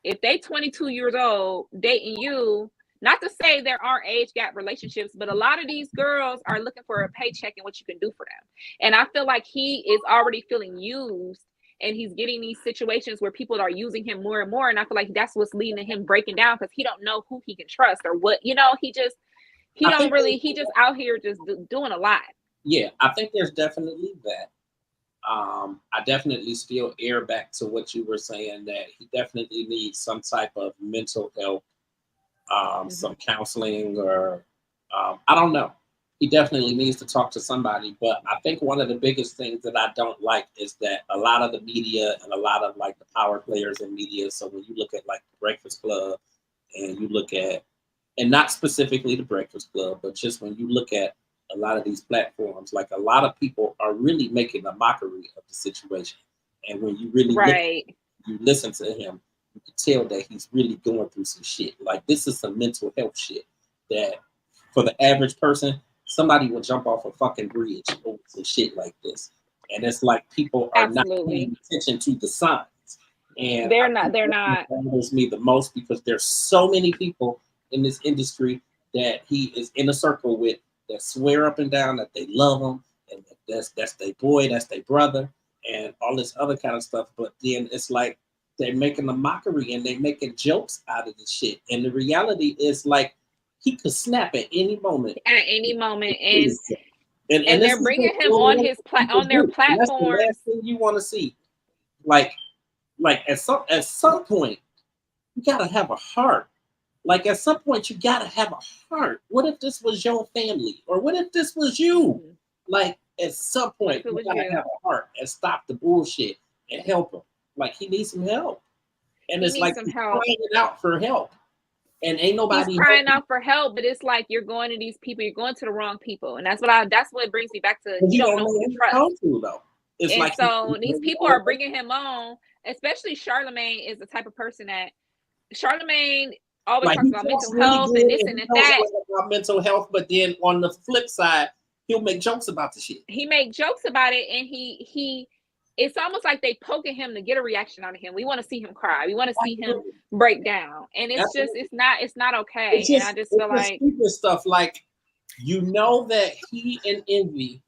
If they 22 years old dating you, not to say there aren't age gap relationships, but a lot of these girls are looking for a paycheck and what you can do for them. And I feel like he is already feeling used, and he's getting these situations where people are using him more and more. And I feel like that's what's leading to him breaking down, because he don't know who he can trust or what, you know, he just out here just doing a lot. Yeah, I think there's definitely that. I definitely still air back to what you were saying, that he definitely needs some type of mental health, some counseling, or I don't know. He definitely needs to talk to somebody. But I think one of the biggest things that I don't like is that a lot of the media and a lot of like the power players in media. So when you look at like the Breakfast Club, and you look at, and not specifically the Breakfast Club, but just when you look at a lot of these platforms, like a lot of people are really making a mockery of the situation. And when you really you listen to him, you can tell that he's really going through some shit. Like, this is some mental health shit that for the average person, somebody will jump off a fucking bridge over some shit like this. And it's like people are not paying attention to the signs. And they're not. That bothers me the most, because there's so many people in this industry that he is in a circle with, that swear up and down that they love him, and that's their boy, that's their brother, and all this other kind of stuff. But then it's like they're making a mockery and they're making jokes out of the shit. And the reality is, like, he could snap at any moment. At any moment, and this they're is bringing him what on their and that's the platforms. last thing you want to see. Like at some point, you gotta have a heart. Like at some point, you gotta have a heart. What if this was your family, or what if this was you? Like at some point, you gotta have a heart and stop the bullshit and help him. Like he needs some help, and it's like he's crying out for help, and ain't nobody. He's crying out for help, but it's like you're going to these people, you're going to the wrong people, and that's what brings me back to you don't know who to trust. Though. It's and like so these people are bringing him on, especially Charlemagne is the type of person that Charlemagne always talks about mental health and this and that. About mental health, but then on the flip side, he'll make jokes about the shit. He makes jokes about it, and he it's almost like they poking him to get a reaction out of him. We want to see him cry. We want to see him break down, and it's just it's not okay. And I just feel like stupid stuff like that he and Envy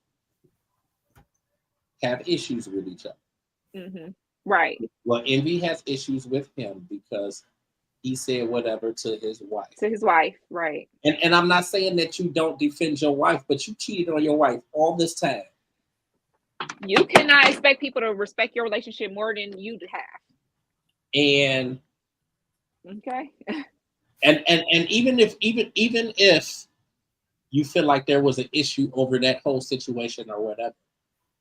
have issues with each other. Mm-hmm. Right. Well, Envy has issues with him because he said whatever to his wife. To his wife, right. And I'm not saying that you don't defend your wife, but you cheated on your wife all this time. You cannot expect people to respect your relationship more than you have. And okay. and even if you feel like there was an issue over that whole situation or whatever,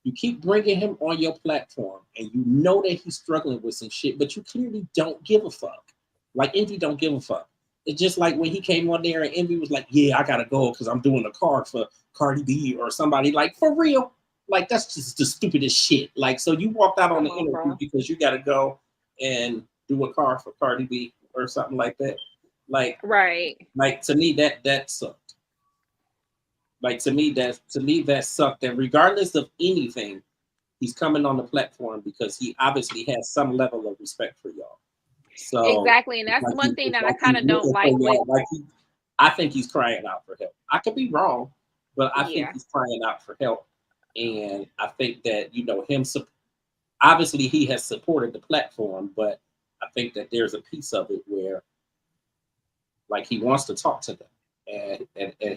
you keep bringing him on your platform, and you know that he's struggling with some shit, but you clearly don't give a fuck. Like Envy don't give a fuck. It's just like when he came on there and Envy was like, "Yeah, I gotta go because I'm doing a card for Cardi B or somebody." Like for real. Like that's just the stupidest shit. Like so you walked out on the interview because you gotta go and do a card for Cardi B or something like that. Like right. Like to me that sucked. Like to me that sucked. And regardless of anything, he's coming on the platform because he obviously has some level of respect for y'all. So exactly, and that's like one thing that I kind of don't like. I think he's crying out for help. I could be wrong, but I think he's crying out for help. And I think that, him, obviously he has supported the platform, but I think that there's a piece of it where like he wants to talk to them and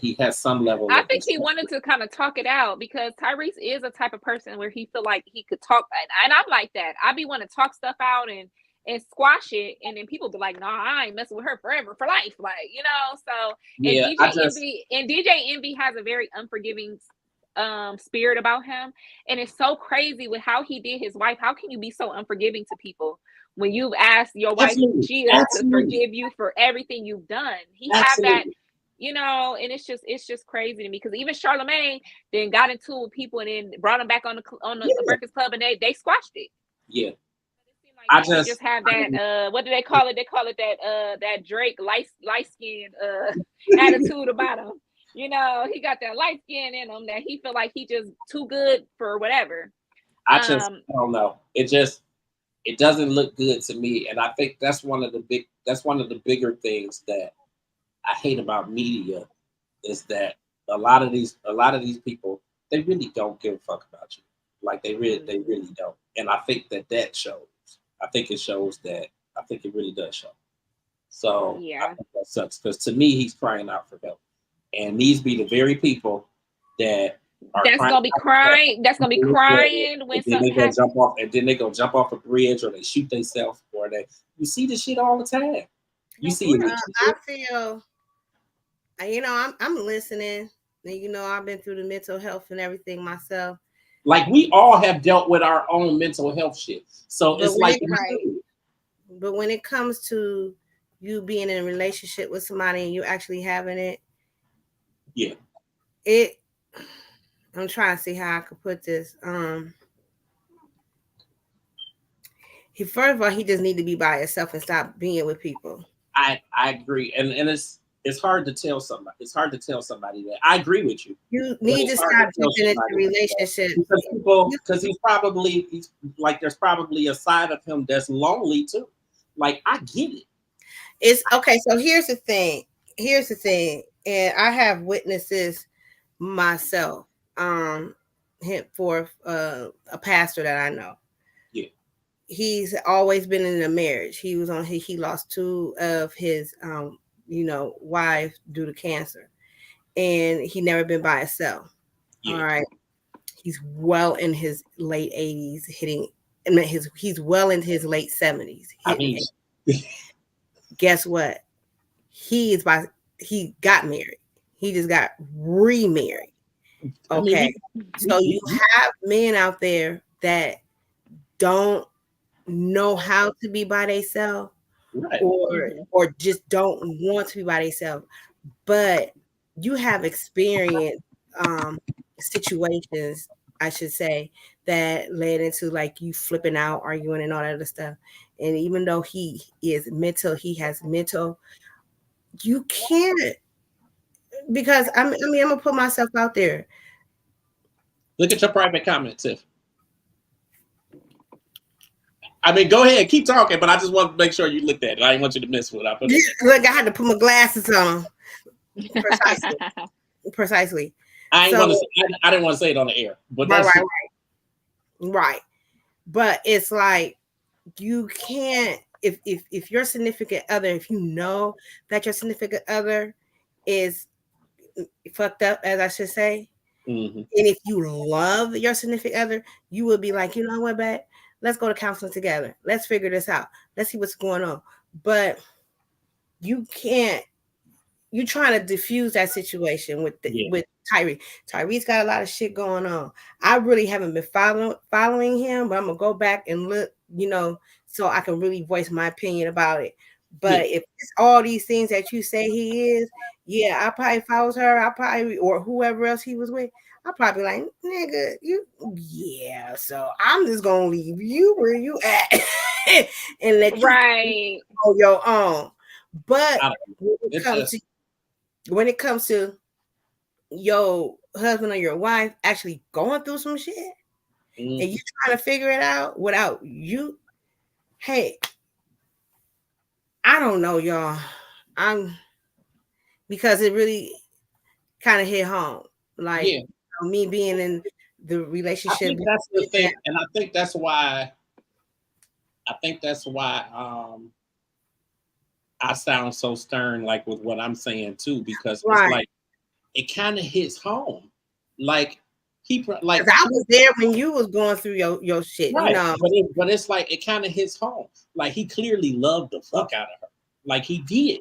he has some level. I think he wanted to kind of talk it out because Tyrese is a type of person where he feel like he could talk. And I'm like that. I be wanting to talk stuff out and squash it. And then people be like, "Nah, I ain't messing with her forever for life." Like, so yeah, and DJ Envy has a very unforgiving spirit about him, and it's so crazy with how he did his wife. How can you be so unforgiving to people when you've asked your wife Gia to forgive you for everything you've done? He have that, and it's just crazy to me because even Charlemagne then got into it with people and then brought him back on the Breakfast Club and they squashed it. Yeah. Like I just have that what do they call it? They call it that Drake light skin attitude about him. He got that light skin in him that he feel like he just too good for whatever. I don't know. It doesn't look good to me, and I think that's one of the bigger things that I hate about media is that a lot of these people, they really don't give a fuck about you. Like they really don't, and I think that shows. I think it shows that. I think it really does show. So yeah, I think that sucks because to me, he's crying out for help. And these be the very people that are gonna be crying. That's gonna be crying when something happens. Then they go jump off a bridge or they shoot themselves or you see this shit all the time. You see it. I feel, I'm listening. And I've been through the mental health and everything myself. Like we all have dealt with our own mental health shit. So it's like but when it comes to you being in a relationship with somebody and you actually having it. Yeah. I'm trying to see how I could put this. First of all, he just need to be by himself and stop being with people. I agree. And it's hard to tell somebody. It's hard to tell somebody that. I agree with you. You need to stop jumping into relationships. Because there's probably a side of him that's lonely too. Like I get it. It's okay. So here's the thing. And I have witnesses myself. For a pastor that I know. Yeah. He's always been in a marriage. He lost two of his wife due to cancer, and he never been by himself. Yeah. All right, he's well in his late 80s, he's well into his late 70s. Guess what? He got married. He just got remarried. Okay, so you have men out there that don't know how to be by themselves, right, or just don't want to be by themselves, but you have experienced situations, I should say, that led into like you flipping out, arguing, and all that other stuff. And even though he has mental, you can't, because I'm gonna put myself out there. Look at your private comments, Tiff. I mean, go ahead, keep talking, but I just want to make sure you looked at it. I didn't want you to miss what I put. Look, I had to put my glasses on. Precisely. I didn't want to say it on the air, but right. But it's like you can't, if your significant other, if you know that your significant other is fucked up, as I should say, and if you love your significant other, you would be like, you know what, babe? Let's go to counseling together. Let's figure this out. Let's see what's going on. But you can't. You're trying to diffuse that situation with Tyree. Tyree's got a lot of shit going on. I really haven't been following him, but I'm gonna go back and look, so I can really voice my opinion about it. But if it's all these things that you say he is, I probably follows her. Or whoever else he was with. I'll probably like, nigga, so I'm just gonna leave you where you at and let you on your own. But when it comes to your husband or your wife actually going through some shit, and you trying to figure it out without you, hey, I don't know, y'all. Because it really kind of hit home. Like, me being in the relationship. I think that's the thing, and I think that's why I sound so stern, like with what I'm saying too, because it's like it kind of hits home. Like I was there when you was going through your shit, right? But it's like it kind of hits home. Like he clearly loved the fuck out of her, like he did.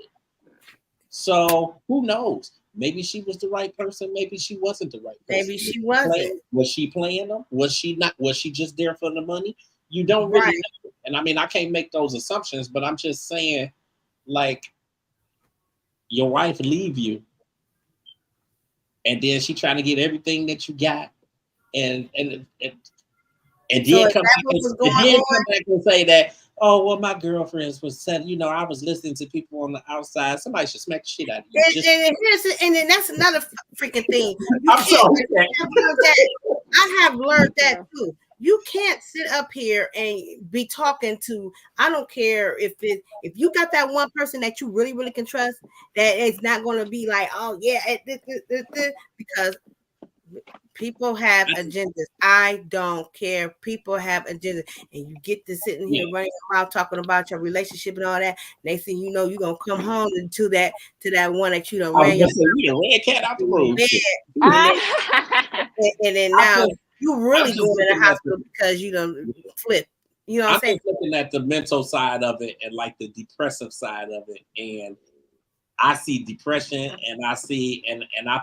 So who knows? Maybe she was the right person. Maybe she wasn't the right person. Maybe she wasn't. Was she playing them? Was she not? Was she just there for the money? You don't really know. And I mean, I can't make those assumptions, but I'm just saying, like, your wife leave you, and then she trying to get everything that you got, and then come back and say that, oh, well, my girlfriends was saying, I was listening to people on the outside. Somebody should smack the shit out of you. And then that's another freaking thing. I'm sorry. I have learned that too. You can't sit up here and be talking to, I don't care if you got that one person that you really, really can trust, that it's not going to be like, oh, yeah, because people have agendas. I don't care. People have agendas. And you get to sitting here running around talking about your relationship and all that. Next thing you know, you're going to come home to that one that you done ran your red cat out the room. And then now you really going to the hospital because you done flip. You know what I'm saying? I'm looking at the mental side of it and like the depressive side of it. And I see depression and I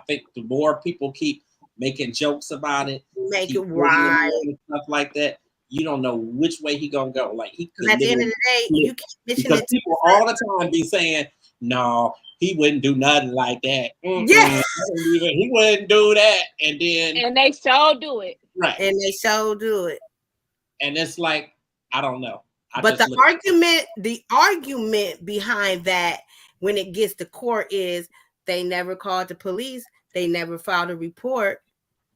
think the more people keep making jokes about it, make it right, and stuff like that, you don't know which way he gonna go. Like he could at the end of the day, you keep because people all the time be saying, no, he wouldn't do nothing like that. He wouldn't do that, and they so do it. Right. And they so do it. And it's like, I don't know. But the argument behind that when it gets to court is they never called the police, they never filed a report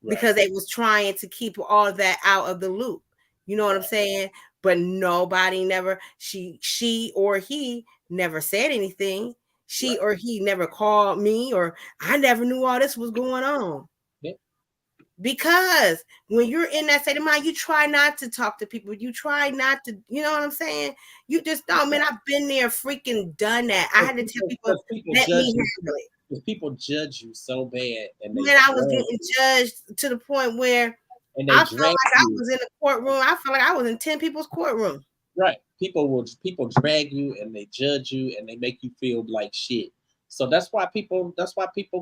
because they was trying to keep all that out of the loop. You know what I'm saying? But nobody never, she or he never said anything. She or he never called me, or I never knew all this was going on. Because when you're in that state of mind, you try not to talk to people. You try not to, you know what I'm saying? You just don't, man. I've been there, freaking done that. I had to tell people, let me handle it. Because people judge you so bad, and man, I was getting judged to the point where I felt like I was in a courtroom. I felt like I was in 10 people's courtroom. Right. People drag you and they judge you and they make you feel like shit. So that's why people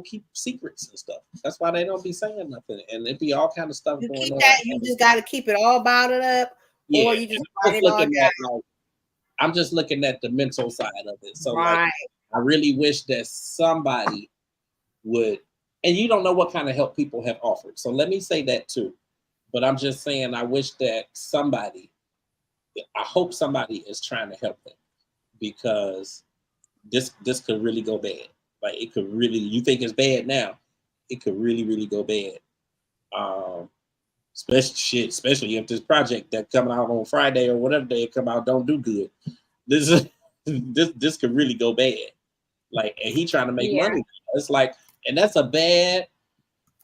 keep secrets and stuff. That's why they don't be saying nothing, and it be all kind of stuff you going keep on. That, you just got to keep it all bottled up, or you just write it all down. I'm just looking at the mental side of it. So right. like, I really wish that somebody would, and you don't know what kind of help people have offered. So let me say that too. But I'm just saying, I wish that I hope somebody is trying to help them, because this could really go bad. Like, it could really, you think it's bad now, it could really, really go bad. Especially if this project that coming out on Friday or whatever day it come out don't do good. This could really go bad. Like, and he trying to make money. It's like, and that's a bad,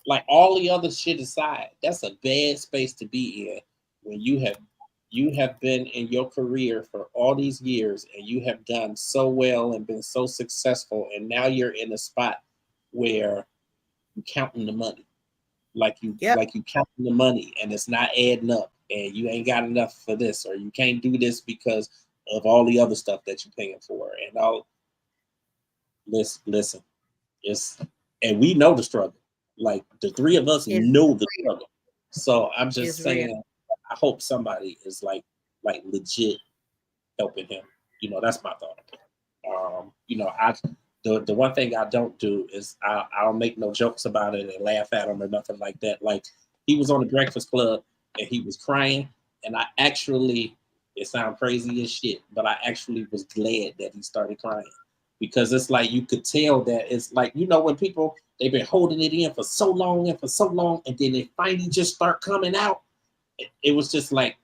like, all the other shit aside, that's a bad space to be in when you have been in your career for all these years and you have done so well and been so successful, and now you're in a spot where you're counting the money. Like you counting the money and it's not adding up, and you ain't got enough for this, or you can't do this because of all the other stuff that you're paying for. And all, listen, and we know the struggle. Like, the three of us know the struggle. So I'm just saying, real. I hope somebody is like legit helping him. You know, that's my thought. You know, the one thing I don't do is I don't make no jokes about it and laugh at him or nothing like that. Like, he was on the Breakfast Club and he was crying, and I actually, it sounds crazy as shit, but I actually was glad that he started crying, because it's like, you could tell that it's like, you know, when people, they've been holding it in for so long, and then they finally just start coming out. It was just like,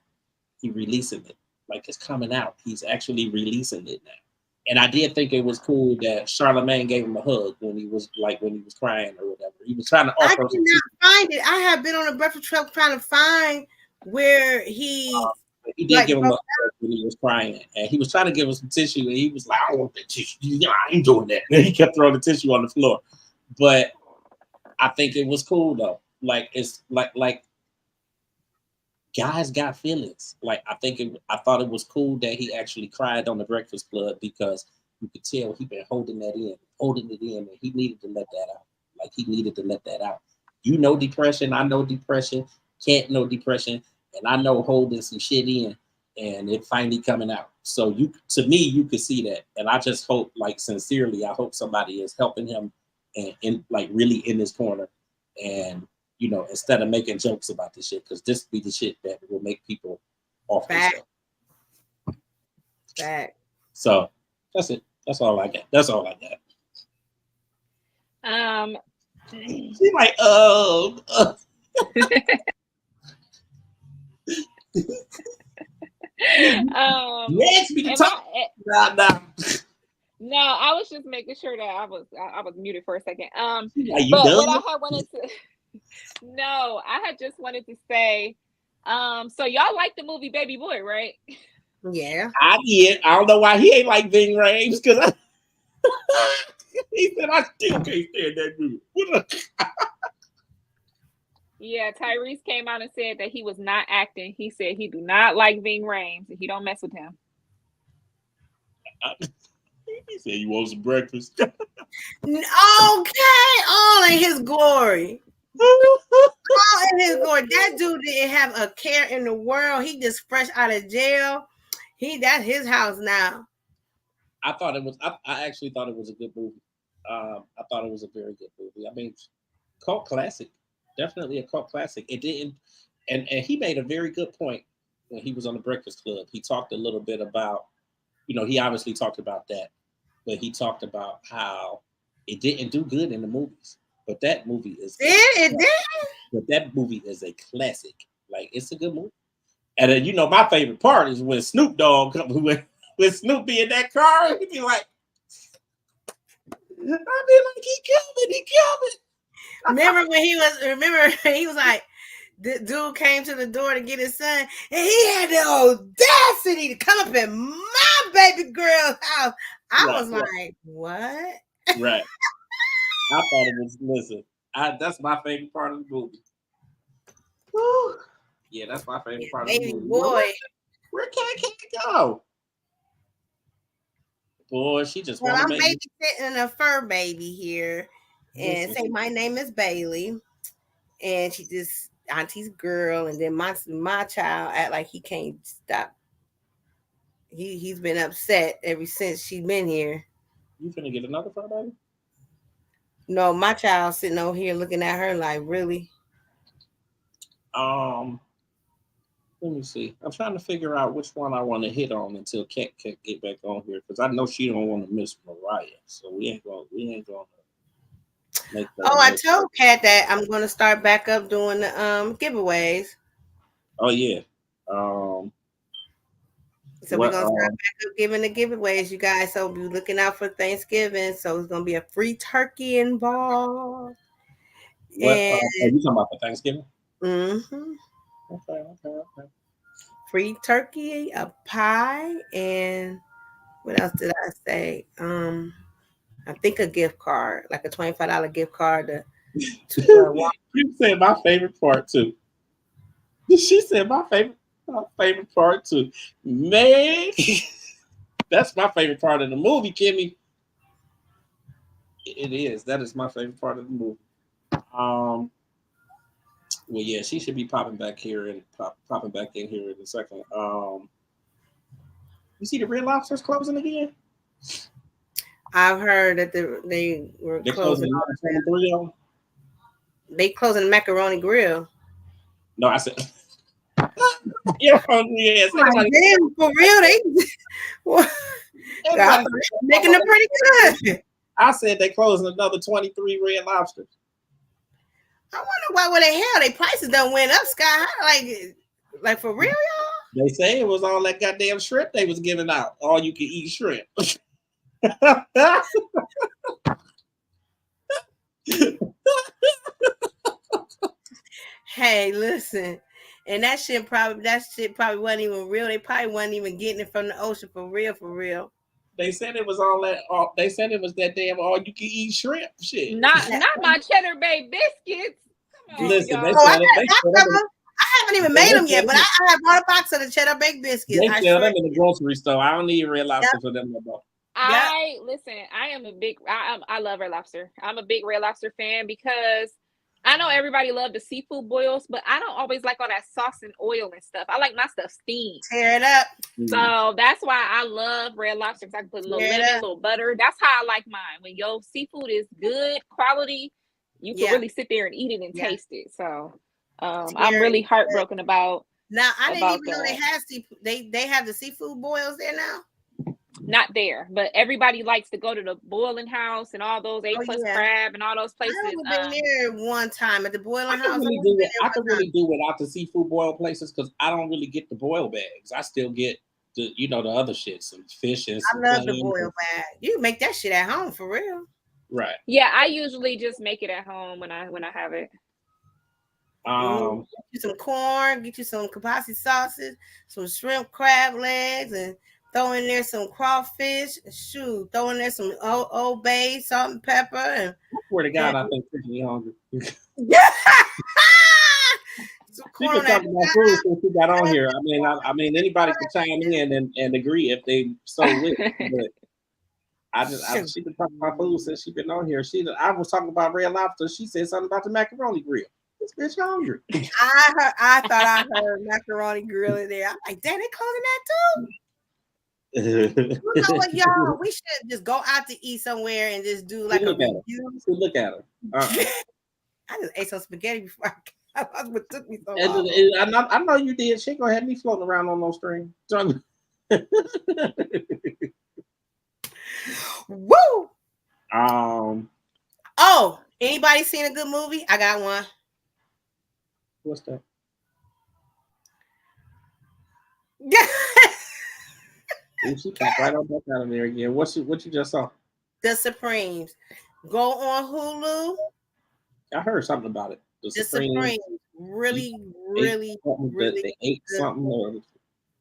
he releasing it. Like, it's coming out. He's actually releasing it now. And I did think it was cool that Charlamagne gave him a hug when he was crying or whatever. He was trying to offer. I did not find it. I have been on a Breakfast Club trying to find where he did give him a hug when he was crying, and he was trying to give him some tissue, and he was like, "I don't want that tissue. I ain't doing that." And he kept throwing the tissue on the floor. But I think it was cool though. Like, it's like guys got feelings. Like, I thought it was cool that he actually cried on the Breakfast Club, because you could tell he been holding it in, and he needed to let that out. Like, he needed to let that out. You know depression, I know depression, Can't know depression, and I know holding some shit in, and it finally coming out. So to me, you could see that, and I just hope, like, sincerely, I hope somebody is helping him and in like really in his corner, and you know, instead of making jokes about this shit, because this be the shit that will make people off themselves. Fact. So that's it. That's all I got. She's like, Next, we can talk. Nah. No, I was just making sure that I was muted for a second. Like, but what I had wanted to, no, I had just wanted to say, so y'all like the movie Baby Boy, right? Yeah, I did. I don't know why he ain't like Ving Rhames, because he said I still can't stand that movie. Yeah, Tyrese came out and said that he was not acting. He said he do not like Ving Rhames and he don't mess with him. He said you want some breakfast. Okay, all in his glory. All in his glory. That dude didn't have a care in the world. He just fresh out of jail. That's his house now. I actually thought it was a good movie. I thought it was a very good movie. I mean, cult classic. Definitely a cult classic. It didn't, and he made a very good point when he was on the Breakfast Club. He talked a little bit about, you know, he obviously talked about that, but he talked about how it didn't do good in the movies. But that movie is it did. But that movie is a classic. Like, it's a good movie. And then, you know, my favorite part is when Snoop Dogg comes, when Snoop be in that car, he'd be like, he coming. Remember when he was like, the dude came to the door to get his son, and he had the audacity to come up in my baby girl's house. I was like, what? Right. I thought it was, listen, that's my favorite part of the movie. Woo. Yeah, that's my favorite part of the movie. Boy. Where can go? Boy, she just Well, want I'm to make babysitting a fur baby here, and Listen. say my name is Bailey, and she just auntie's girl, and then my child act like he can't stop. He's been upset ever since she's been here. You finna get another fur baby? No, my child sitting over here looking at her like, really? Let me see. I'm trying to figure out which one I want to hit on until Kat can get back on here, because I know she don't want to miss Mariah, so we ain't gonna make that. Oh, I told Kat that I'm gonna start back up doing the giveaways. Oh yeah. So we're gonna start back up giving the giveaways, you guys. So be looking out for Thanksgiving. So it's gonna be a free turkey involved. What are you talking about for Thanksgiving? Mm-hmm. Okay. Free turkey, a pie, and what else did I say? I think a gift card, like a $25 gift card. You said my favorite part too. She said my favorite part too. Man, that's my favorite part of the movie, Kimmy. It is. That is my favorite part of the movie. Well, yeah, she should be popping back here and popping back in here in a second. You see the Red Lobster's closing again? I've heard that they were closing. They closing the Macaroni Grill. No, I said. Yeah, for real, they making them pretty good. I said they closing another 23 Red Lobsters. I wonder why the hell they prices done went up sky high, like for real, y'all. They say it was all that goddamn shrimp they was giving out. All you can eat shrimp. Hey, listen. And that shit probably wasn't even real. They probably wasn't even getting it from the ocean for real. They said it was all that. They said it was that damn all you can eat shrimp shit. Not my Cheddar Bay biscuits. Come on, listen, I haven't even made them yet, but I have bought a box of the Cheddar Bay biscuits. They sell them in the grocery store. I don't need Red Lobster for them no more. Listen. I am a big. I love Red Lobster. I'm a big Red Lobster fan because I know everybody love the seafood boils, but I don't always like all that sauce and oil and stuff. I like my stuff steamed. Tear it up. So that's why I love Red Lobster, because I can put a little lemon, a little butter. That's how I like mine. When your seafood is good quality, you can really sit there and eat it and taste it. So I'm really heartbroken about. Now I didn't even know they had they have the seafood boils there now. Not there, but everybody likes to go to the Boiling House and all those A+ crab and all those places. I've been there one time at the Boiling House. I can really do without the seafood boil places because I don't really get the boil bags. I still get the the other shit, some fish and some I love the boil bag. You make that shit at home for real. Right. Yeah, I usually just make it at home when I have it. Get you some corn, get you some kapasi sauces, some shrimp crab legs, and throw in there some crawfish. Throw in there some Old Bay, salt and pepper. And I swear to God, I think Tiffany hungry. She can talk about food since she got on here. I mean, anybody can chime in and agree if they so wish. But she been talking about food since she been on here. I was talking about Red Lobster. She said something about the macaroni grill. This bitch hungry. I thought I heard macaroni grill in there. I'm like, damn, they closing that too. You know what, y'all? We should just go out to eat somewhere and just do like a review. Look at her. I just ate some spaghetti before that's what took me so long. I know you did. She gonna have me floating around on those strings. Woo! Oh, anybody seen a good movie? I got one. What's that? Yeah. She popped right on back out of there again. What you just saw? The Supremes. Go on Hulu. I heard something about it. The Supreme, really they ate something. Or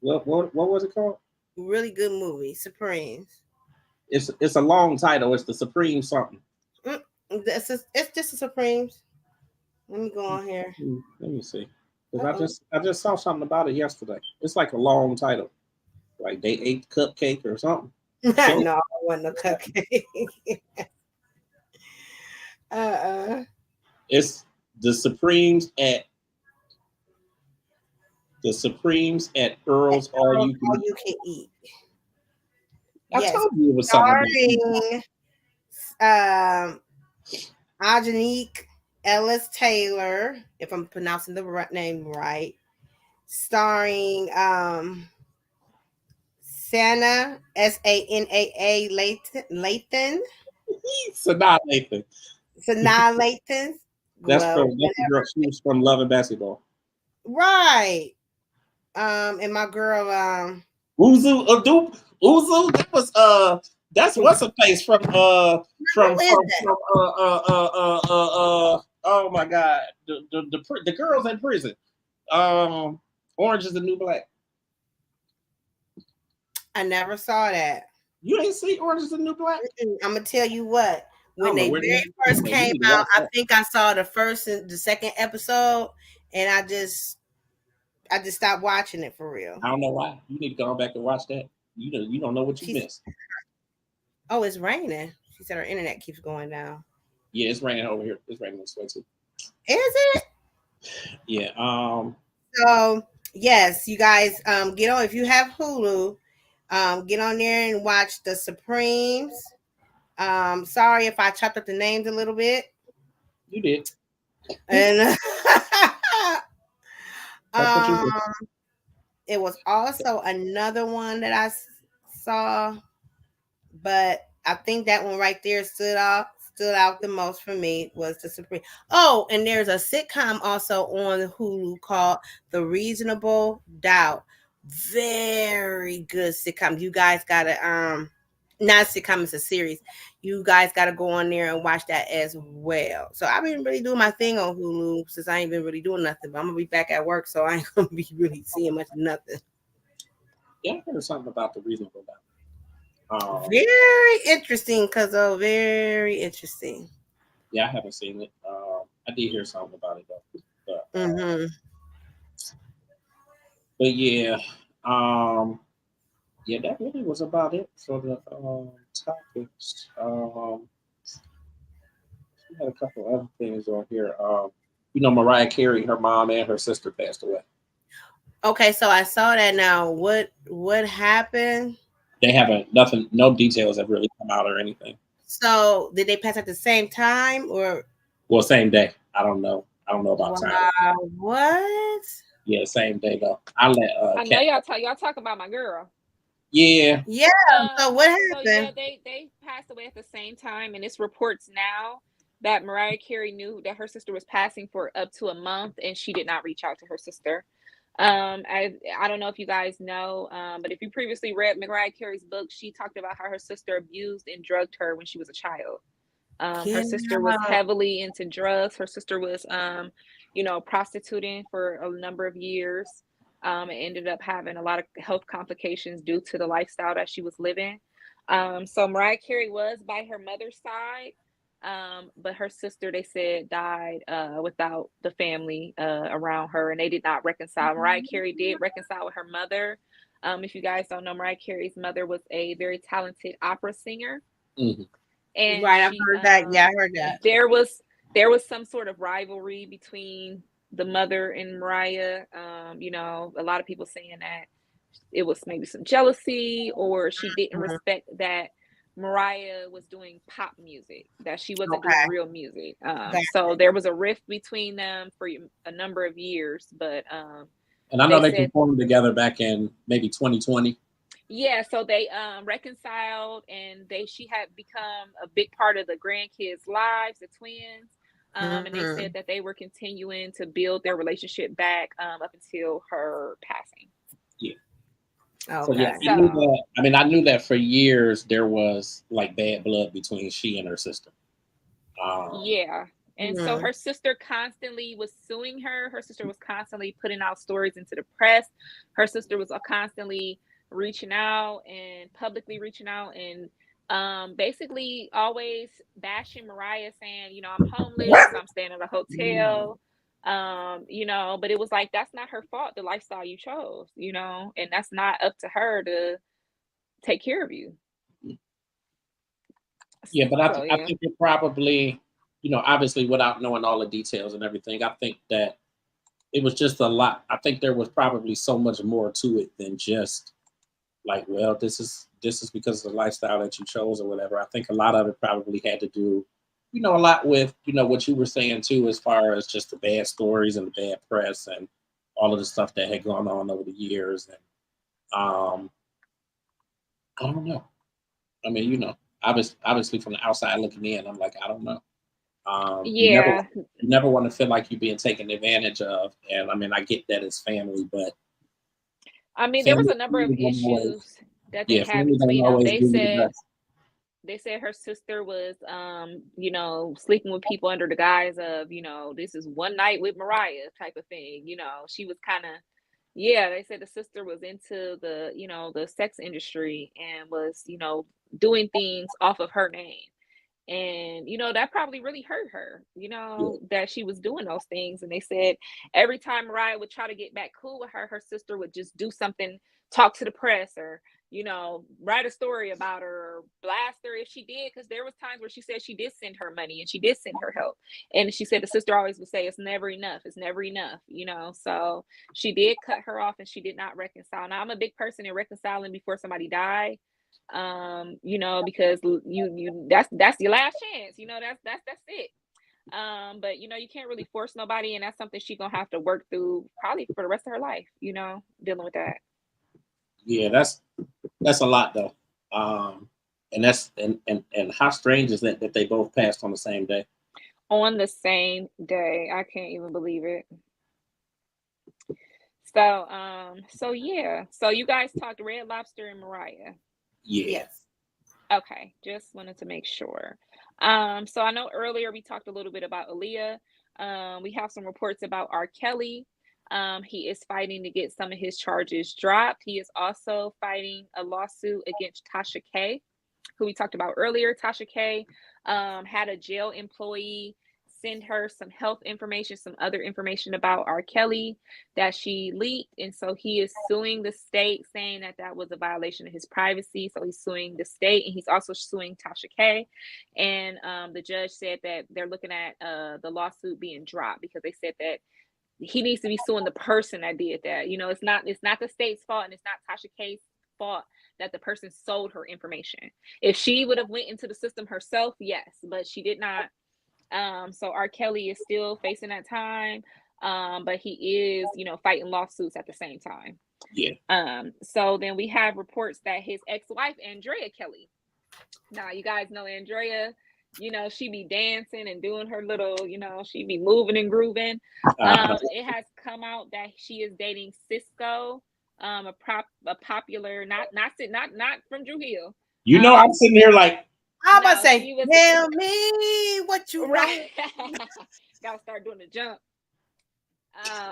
what was it called? Really good movie, Supremes. It's a long title. It's the Supreme something. It's just the Supremes. Let me go on here. Let me see. Because I just saw something about it yesterday. It's like a long title. Like they ate cupcake or something. No, I wasn't no cupcake. It's the Supremes at Earl's All You Can Eat. I told you it was something. Starring Ajanique Ellis Taylor, if I'm pronouncing the name right. Starring Sanaa Sanaa Lathan. Sanaa Lathan. Sanaa Lathan. That's the girl. She was from Love and Basketball. Right. And my girl Uzu. That was that's what's her face from oh my God, the girls in prison. Orange is the New Black. I never saw that. You ain't see Orange is the New Black? I'm gonna tell you what. When they very first came out, I think I saw the first and the second episode, and I just stopped watching it for real. I don't know why. You need to go back and watch that. You don't know what you missed. Oh, it's raining. She said her internet keeps going down. Yeah, it's raining over here. It's raining this way too. Is it? Yeah. So yes, you guys get on if you have Hulu, get on there and watch the Supremes. Sorry if I chopped up the names a little bit. You did. And it was also another one that I saw, but I think that one right there stood out the most for me was the Supreme. Oh, and there's a sitcom also on Hulu called The Reasonable Doubt. Very good sitcom. You guys gotta not a sitcom, it's a series. You guys gotta go on there and watch that as well. So I've been really doing my thing on Hulu since I ain't been really doing nothing, but I'm gonna be back at work, so I ain't gonna be really seeing much of nothing. Yeah, I heard something about The Reasonable Doubt. Very interesting, very interesting. Yeah, I haven't seen it. I did hear something about it though. But yeah, yeah, that really was about it for the topics. We had a couple other things on here. Mariah Carey, her mom and her sister passed away. Okay, so I saw that now. What happened? They haven't no details have really come out or anything. So did they pass at the same time or? Well, same day. I don't know about time. What? Yeah, same day though. I know y'all talk about my girl. Yeah. Yeah. So what happened? So yeah, they passed away at the same time, and it's reports now that Mariah Carey knew that her sister was passing for up to a month, and she did not reach out to her sister. I don't know if you guys know, but if you previously read Mariah Carey's book, she talked about how her sister abused and drugged her when she was a child. Her sister was heavily into drugs. Her sister was, prostituting for a number of years. And ended up having a lot of health complications due to the lifestyle that she was living. So Mariah Carey was by her mother's side. But her sister, they said, died without the family around her, and they did not reconcile. Mariah Carey did reconcile with her mother. If you guys don't know, Mariah Carey's mother was a very talented opera singer. Mm-hmm. And right, I've heard that. Yeah, I heard that. There was some sort of rivalry between the mother and Mariah. A lot of people saying that it was maybe some jealousy, or she didn't respect that Mariah was doing pop music, that she wasn't doing real music. So there was a rift between them for a number of years, but and I know they performed together back in maybe 2020. Yeah, so they reconciled, and she had become a big part of the grandkids' lives, the twins. And they said that they were continuing to build their relationship back up until her passing. Yeah. Okay. So, yeah, I knew that for years there was like bad blood between she and her sister. Yeah. And so her sister constantly was suing her. Her sister was constantly putting out stories into the press. Her sister was constantly reaching out and publicly reaching out and basically always bashing Mariah, saying, you know, I'm homeless, I'm staying at a hotel, you know, but it was like, that's not her fault, the lifestyle you chose, you know, and that's not up to her to take care of you. Yeah, but I think it probably, you know, obviously without knowing all the details and everything, I think that it was just a lot. I think there was probably so much more to it than just like, well, this is because of the lifestyle that you chose or whatever. I think a lot of it probably had to do, you know, a lot with, you know, what you were saying too, as far as just the bad stories and the bad press and all of the stuff that had gone on over the years. And I don't know. I mean, you know, obviously from the outside looking in, I'm like, I don't know. Yeah. You never want to feel like you're being taken advantage of. And I mean, I get that it's family, but I mean, there was a number of issues that they had between them. They said her sister was, you know, sleeping with people under the guise of, you know, this is one night with Mariah type of thing. You know, she was kind of, they said the sister was into the, you know, the sex industry and was, you know, doing things off of her name. And, you know, that probably really hurt her, you know, that she was doing those things. And they said every time Mariah would try to get back cool with her, her sister would just do something, talk to the press or, you know, write a story about her or blast her if she did. Because there was times where she said she did send her money and she did send her help. And she said the sister always would say, it's never enough. It's never enough, you know. So she did cut her off and she did not reconcile. Now, I'm a big person in reconciling before somebody died. You know, because you that's your last chance, you know, that's it. But you know, you can't really force nobody, and that's something she's gonna have to work through probably for the rest of her life, you know, dealing with that. Yeah, that's a lot though. And that's and how strange is that they both passed on the same day? On the same day. I can't even believe it. So yeah. So you guys talked Red Lobster and Mariah. Yeah. Yes. Okay, just wanted to make sure. So I know earlier we talked a little bit about Aaliyah. We have some reports about R. Kelly. He is fighting to get some of his charges dropped. He is also fighting a lawsuit against Tasha K, who we talked about earlier. Tasha K had a jail employee send her some health information, some other information about R. Kelly that she leaked. And so he is suing the state, saying that that was a violation of his privacy. So he's suing the state and he's also suing Tasha K. And the judge said that they're looking at the lawsuit being dropped because they said that he needs to be suing the person that did that. You know, it's not the state's fault and it's not Tasha K's fault that the person sold her information. If she would have went into the system herself, yes, but she did not. So R. Kelly is still facing that time, but he is, you know, fighting lawsuits at the same time. Yeah. So then we have reports that his ex-wife, Andrea Kelly. Now, you guys know Andrea, you know, she be dancing and doing her little, you know, she be moving and grooving. It has come out that she is dating Cisco, a popular, not from Drew Hill. You know, I'm sitting here like, I'm about to say, tell me what you right. Gotta start doing the jump.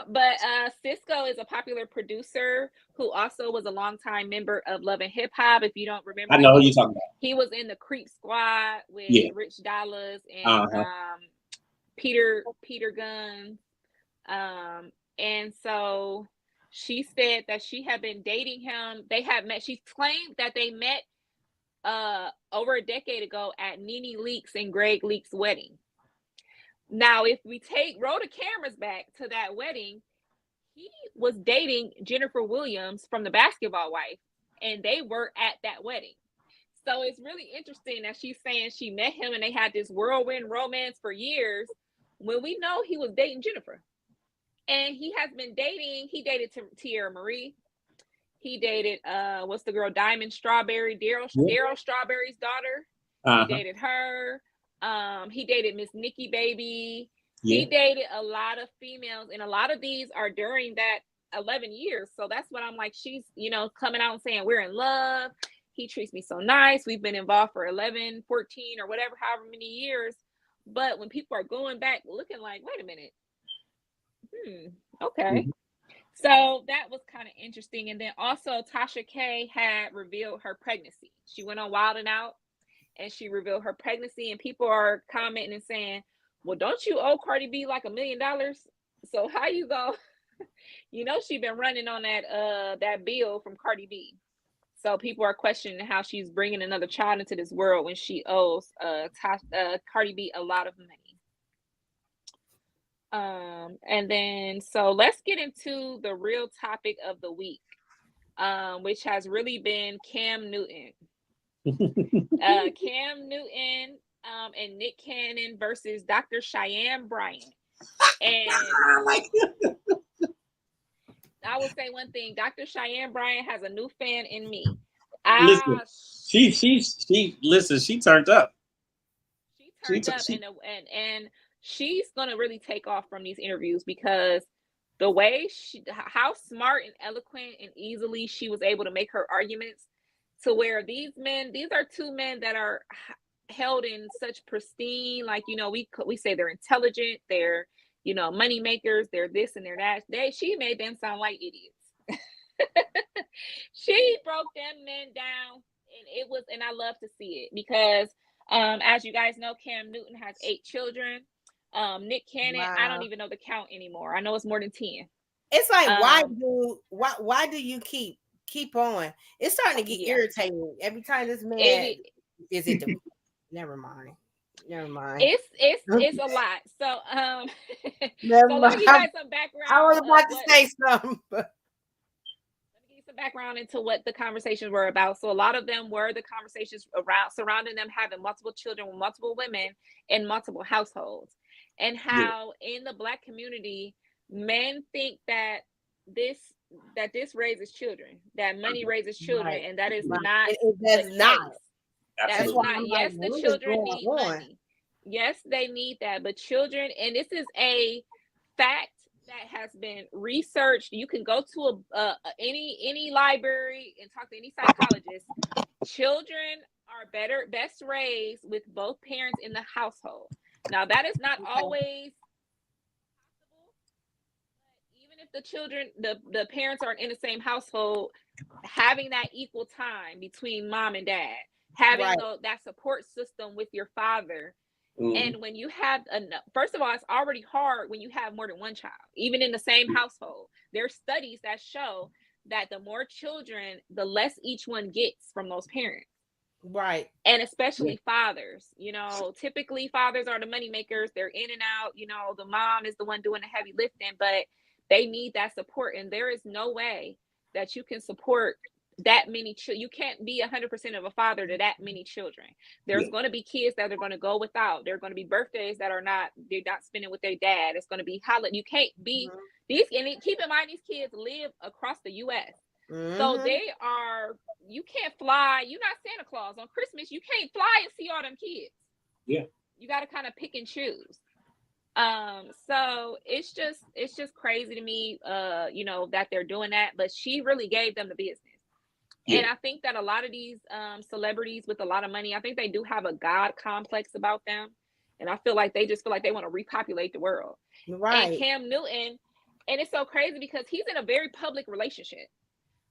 But Cisco is a popular producer who also was a longtime member of Love and Hip Hop. If you don't remember, I know who you're talking about. He was in the Creep Squad with Rich Dollaz and Peter Gunn. And so she said that she had been dating him. They had met. She claimed that they met over a decade ago at Nene Leakes and Greg Leakes' wedding. Now, if we roll the cameras back to that wedding, he was dating Jennifer Williams from The Basketball Wife, and they were at that wedding. So it's really interesting that she's saying she met him and they had this whirlwind romance for years when we know he was dating Jennifer. And he dated Tierra Marie. He dated, what's the girl, Diamond Strawberry, Daryl Strawberry's daughter. He dated her. He dated Miss Nikki Baby. He dated a lot of females, and a lot of these are during that 11 years. So that's what I'm like, she's, you know, coming out and saying we're in love. He treats me so nice. We've been involved for 11, 14 or whatever, however many years. But when people are going back looking like, wait a minute, okay. So that was kind of interesting. And then also Tasha K had revealed her pregnancy. She went on Wild 'N Out and she revealed her pregnancy, and people are commenting and saying, well, don't you owe Cardi B like $1 million? So how you go? You know, she been running on that bill from Cardi B. So people are questioning how she's bringing another child into this world when she owes Cardi B a lot of money. And then so let's get into the real topic of the week, which has really been Cam Newton. Cam Newton and Nick Cannon versus Dr. Cheyenne Bryant. And I will say one thing: Dr. Cheyenne Bryant has a new fan in me. Listen, she turned up. She turned up, and she's gonna really take off from these interviews because the way how smart and eloquent and easily she was able to make her arguments, to where these are two men that are held in such pristine, like, you know, we say they're intelligent, they're, you know, money makers, they're this and they're that. She made them sound like idiots. She broke them men down, and I love to see it because as you guys know, Cam Newton has 8 children. Nick Cannon, wow. I don't even know the count anymore. I know it's more than 10. It's like, why do you keep on? It's starting to get irritating every time this man never mind. It's a lot. So so let me give you guys some background. I was about to say something, but let me give you some background into what the conversations were about. So a lot of them were the conversations surrounding them having multiple children with multiple women in multiple households, and how in the Black community, men think that this raises children, that money raises children, and that is not. It does not. That's not. Yes, the children need money. Yes, they need that, but children, and this is a fact that has been researched. You can go to any library and talk to any psychologist. Children are best raised with both parents in the household. Now, that is not always possible. Even if the children, the parents aren't in the same household, having that equal time between mom and dad, having that support system with your father. And when you have first of all, it's already hard when you have more than one child, even in the same household. There's studies that show that the more children, the less each one gets from those parents. Right. And especially fathers, you know, typically fathers are the money makers. They're in and out, you know, the mom is the one doing the heavy lifting, but they need that support. And there is no way that you can support that many children. You can't be 100% of a father to that many children. There's going to be kids that are going to go without. There are going to be birthdays that they're not spending with their dad. It's going to be holiday. You can't be these, and keep in mind, these kids live across the U.S. So you can't fly. You're not Santa Claus on Christmas. You can't fly and see all them kids. Yeah. You got to kind of pick and choose. So it's just crazy to me, you know, that they're doing that, but she really gave them the business. Yeah. And I think that a lot of these celebrities with a lot of money, I think they do have a God complex about them. And I feel like they just feel like they want to repopulate the world. Right. And Cam Newton, and it's so crazy because he's in a very public relationship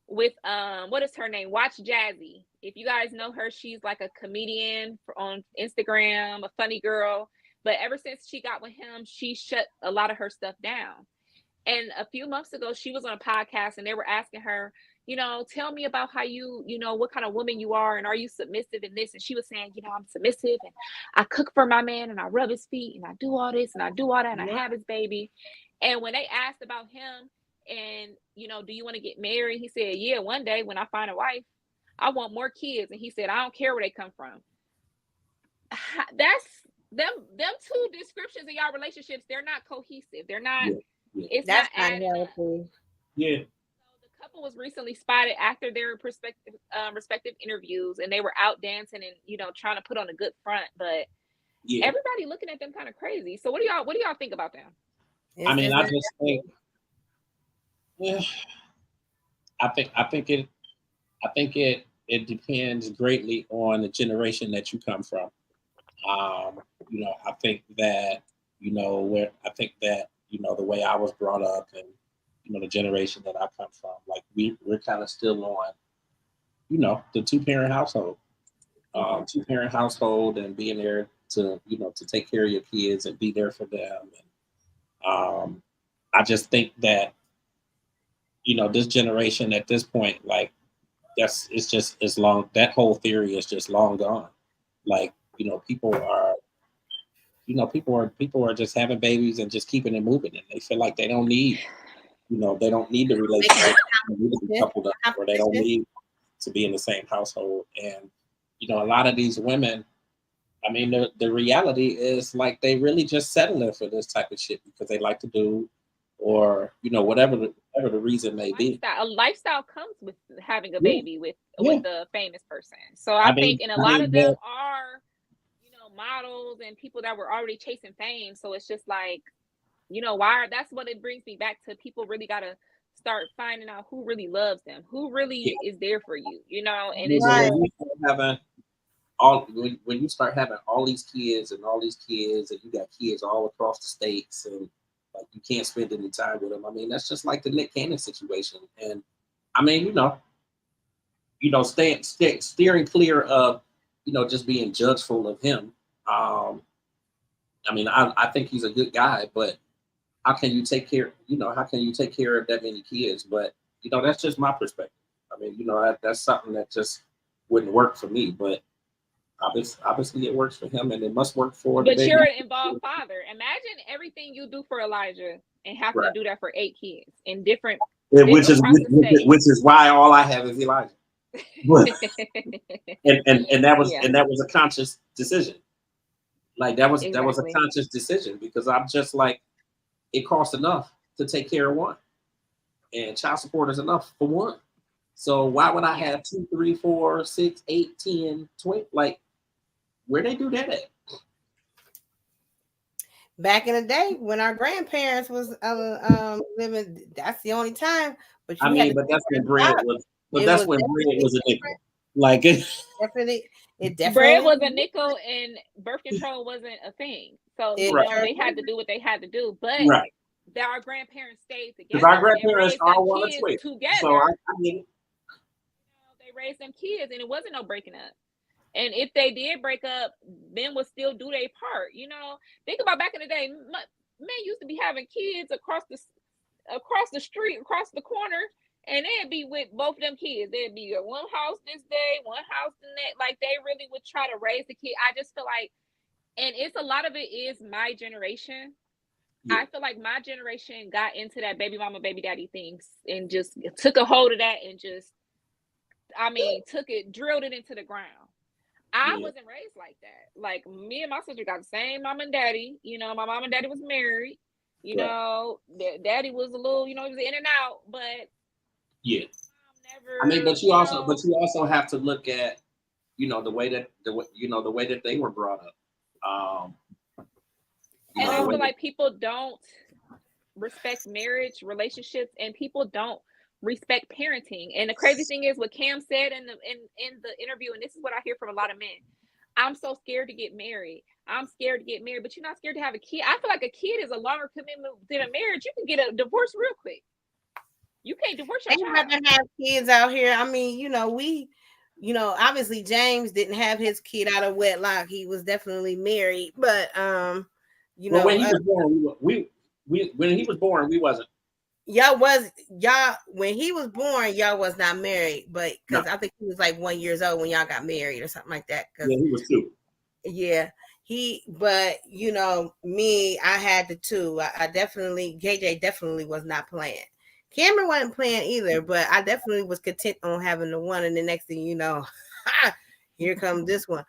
with what is her name? Watch Jazzy. If you guys know her, she's like a comedian on Instagram, a funny girl. But ever since she got with him, she shut a lot of her stuff down. And a few months ago, she was on a podcast and they were asking her, you know, tell me about how you know, what kind of woman you are, and are you submissive in this? And she was saying, you know, I'm submissive and I cook for my man and I rub his feet and I do all this and I do all that and I have his baby. And when they asked about him and, you know, do you want to get married? He said, yeah, one day when I find a wife, I want more kids. And he said, I don't care where they come from. That's them two descriptions of y'all relationships. They're not cohesive. They're not. It's that's not healthy. Yeah. So the couple was recently spotted after their respective interviews, and they were out dancing and, you know, trying to put on a good front, but everybody looking at them kind of crazy. So what do y'all think about them? I mean, I just think, I think it depends greatly on the generation that you come from. You know, I think that, you know, the way I was brought up and, you know, the generation that I come from, like we're kind of still on, you know, the two-parent household. Two-parent household and being there to, you know, to take care of your kids and be there for them. And I just think that, you know, this generation at this point, like it's long, that whole theory is just long gone. Like, you know, people are just having babies and just keeping it moving, and they feel like they don't need, you know, they don't need the relationship, they don't need to be coupled up, or they don't need to be in the same household. And, you know, a lot of these women, I mean, the reality is like they really just settling for this type of shit because they like to do, or, you know, whatever the reason may be. A lifestyle comes with having a Yeah. baby with Yeah. a famous person. So I think, and a lot of them are, you know, models and people that were already chasing fame. So it's just like, you know, that's what it brings me back to. People really gotta start finding out who really loves them, who really is there for you, you know. And it's when you start having all these kids and you got kids all across the states, and like you can't spend any time with them. I mean, that's just like the Nick Cannon situation. And I mean, steering clear of, you know, just being judgeful of him. I mean, I think he's a good guy, but how can you take care of that many kids? But, you know, that's just my perspective. I mean, you know, that's something that just wouldn't work for me, but obviously it works for him, and it must work for the But baby. you're an involved father. Imagine everything you do for Elijah and having to do that for 8 kids in different, which is why all I have is Elijah. and that was a conscious decision. Like that was a conscious decision, because I'm just like, it costs enough to take care of one, and child support is enough for one. So why would I have 2, 3, 4, 6, 8, 10, 20? Like, where they do that at? Back in the day when our grandparents was living, that's the only time. But I mean, but that's when bread was. But that's when bread was a nickel. Like it definitely. Bread was a nickel, and birth control wasn't a thing. So you know, they had to do what they had to do. But our grandparents stayed together. Because our grandparents are one of 12 together. So I mean, you know, they raised them kids, and it wasn't no breaking up. And if they did break up, men would still do their part. You know, think about back in the day, men used to be having kids across the street, across the corner, and they'd be with both of them kids. They'd be at one house this day, one house the next. Like, they really would try to raise the kid. I just feel like, and it's a lot of it is my generation. I feel like my generation got into that baby mama, baby daddy things and just took a hold of that and just, I mean, drilled it into the ground. I wasn't raised like that. Like, me and my sister got the same mom and daddy. You know, my mom and daddy was married. You know, daddy was a little, you know, he was in and out, but I mean, but you also have to look at, you know, the way that they were brought up. And I feel like people don't respect marriage, relationships, and people don't respect parenting. And the crazy thing is, what Cam said in the interview, and this is what I hear from a lot of men: I'm so scared to get married. I'm scared to get married, but you're not scared to have a kid. I feel like a kid is a longer commitment than a marriage. You can get a divorce real quick. You can't divorce your child. They have kids out here. I mean, you know, obviously James didn't have his kid out of wedlock. He was definitely married, but you know, when he was born, when he was born, we wasn't. When he was born, y'all was not married, but because I think he was like 1 year old when y'all got married or something like that. Yeah, he was 2. Yeah, but you know, me, I had the 2. I definitely, KJ definitely was not playing. Cameron wasn't playing either, but I definitely was content on having the 1, and the next thing you know, here comes this one.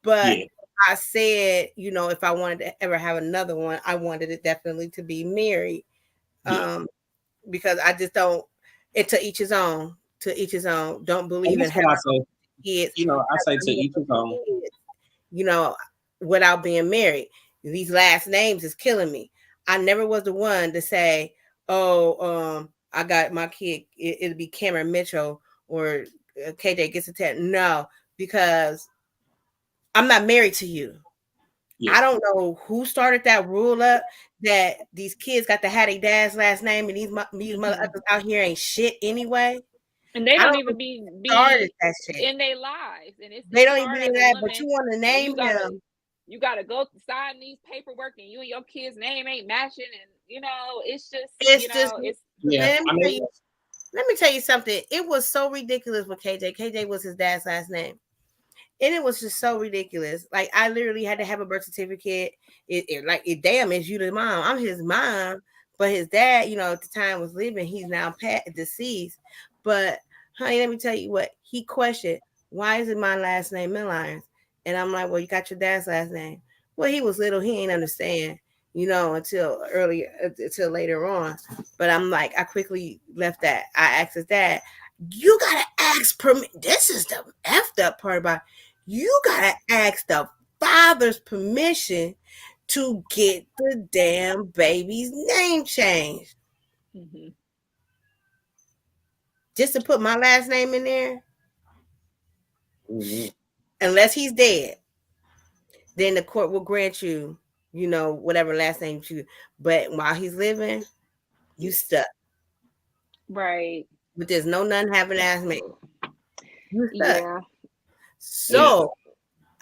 But I said, you know, if I wanted to ever have another one, I wanted it definitely to be married. Because I just don't. To each his own. To each his own. Don't believe in having kids. You know, I say to each his own. You know, without being married, these last names is killing me. I never was the one to say, "Oh, I got my kid. It'll be Cameron Mitchell or KJ gets a tat." No, because I'm not married to you. Yeah. I don't know who started that rule up that these kids got to have their dad's last name, and these motherfuckers out here ain't shit anyway. And they I don't don't even started that shit. in their lives, and They it don't even started be as a that, but woman. you want to name them. You gotta go sign these paperwork, and you and your kid's name ain't matching, and it's just yeah. Let me tell you something. It was so ridiculous with KJ. KJ was his dad's last name. And it was just so ridiculous. Like, I literally had to have a birth certificate. Damn, is you the mom? I'm his mom, but his dad, at the time was living. He's now deceased. But honey, let me tell you what he questioned. Why is it my last name Millions? And I'm like, well, you got your dad's last name. Well, he was little. He ain't understand, until later on. But I'm like, I quickly left that. I asked his dad, you gotta ask permission. This is the effed up part about it. You gotta ask the father's permission to get the damn baby's name changed. Mm-hmm. Just to put my last name in there. Mm-hmm. Unless he's dead, then the court will grant you, whatever last name you choose. But while he's living, you stuck. Right. But there's nothing having last name. You stuck. Yeah. So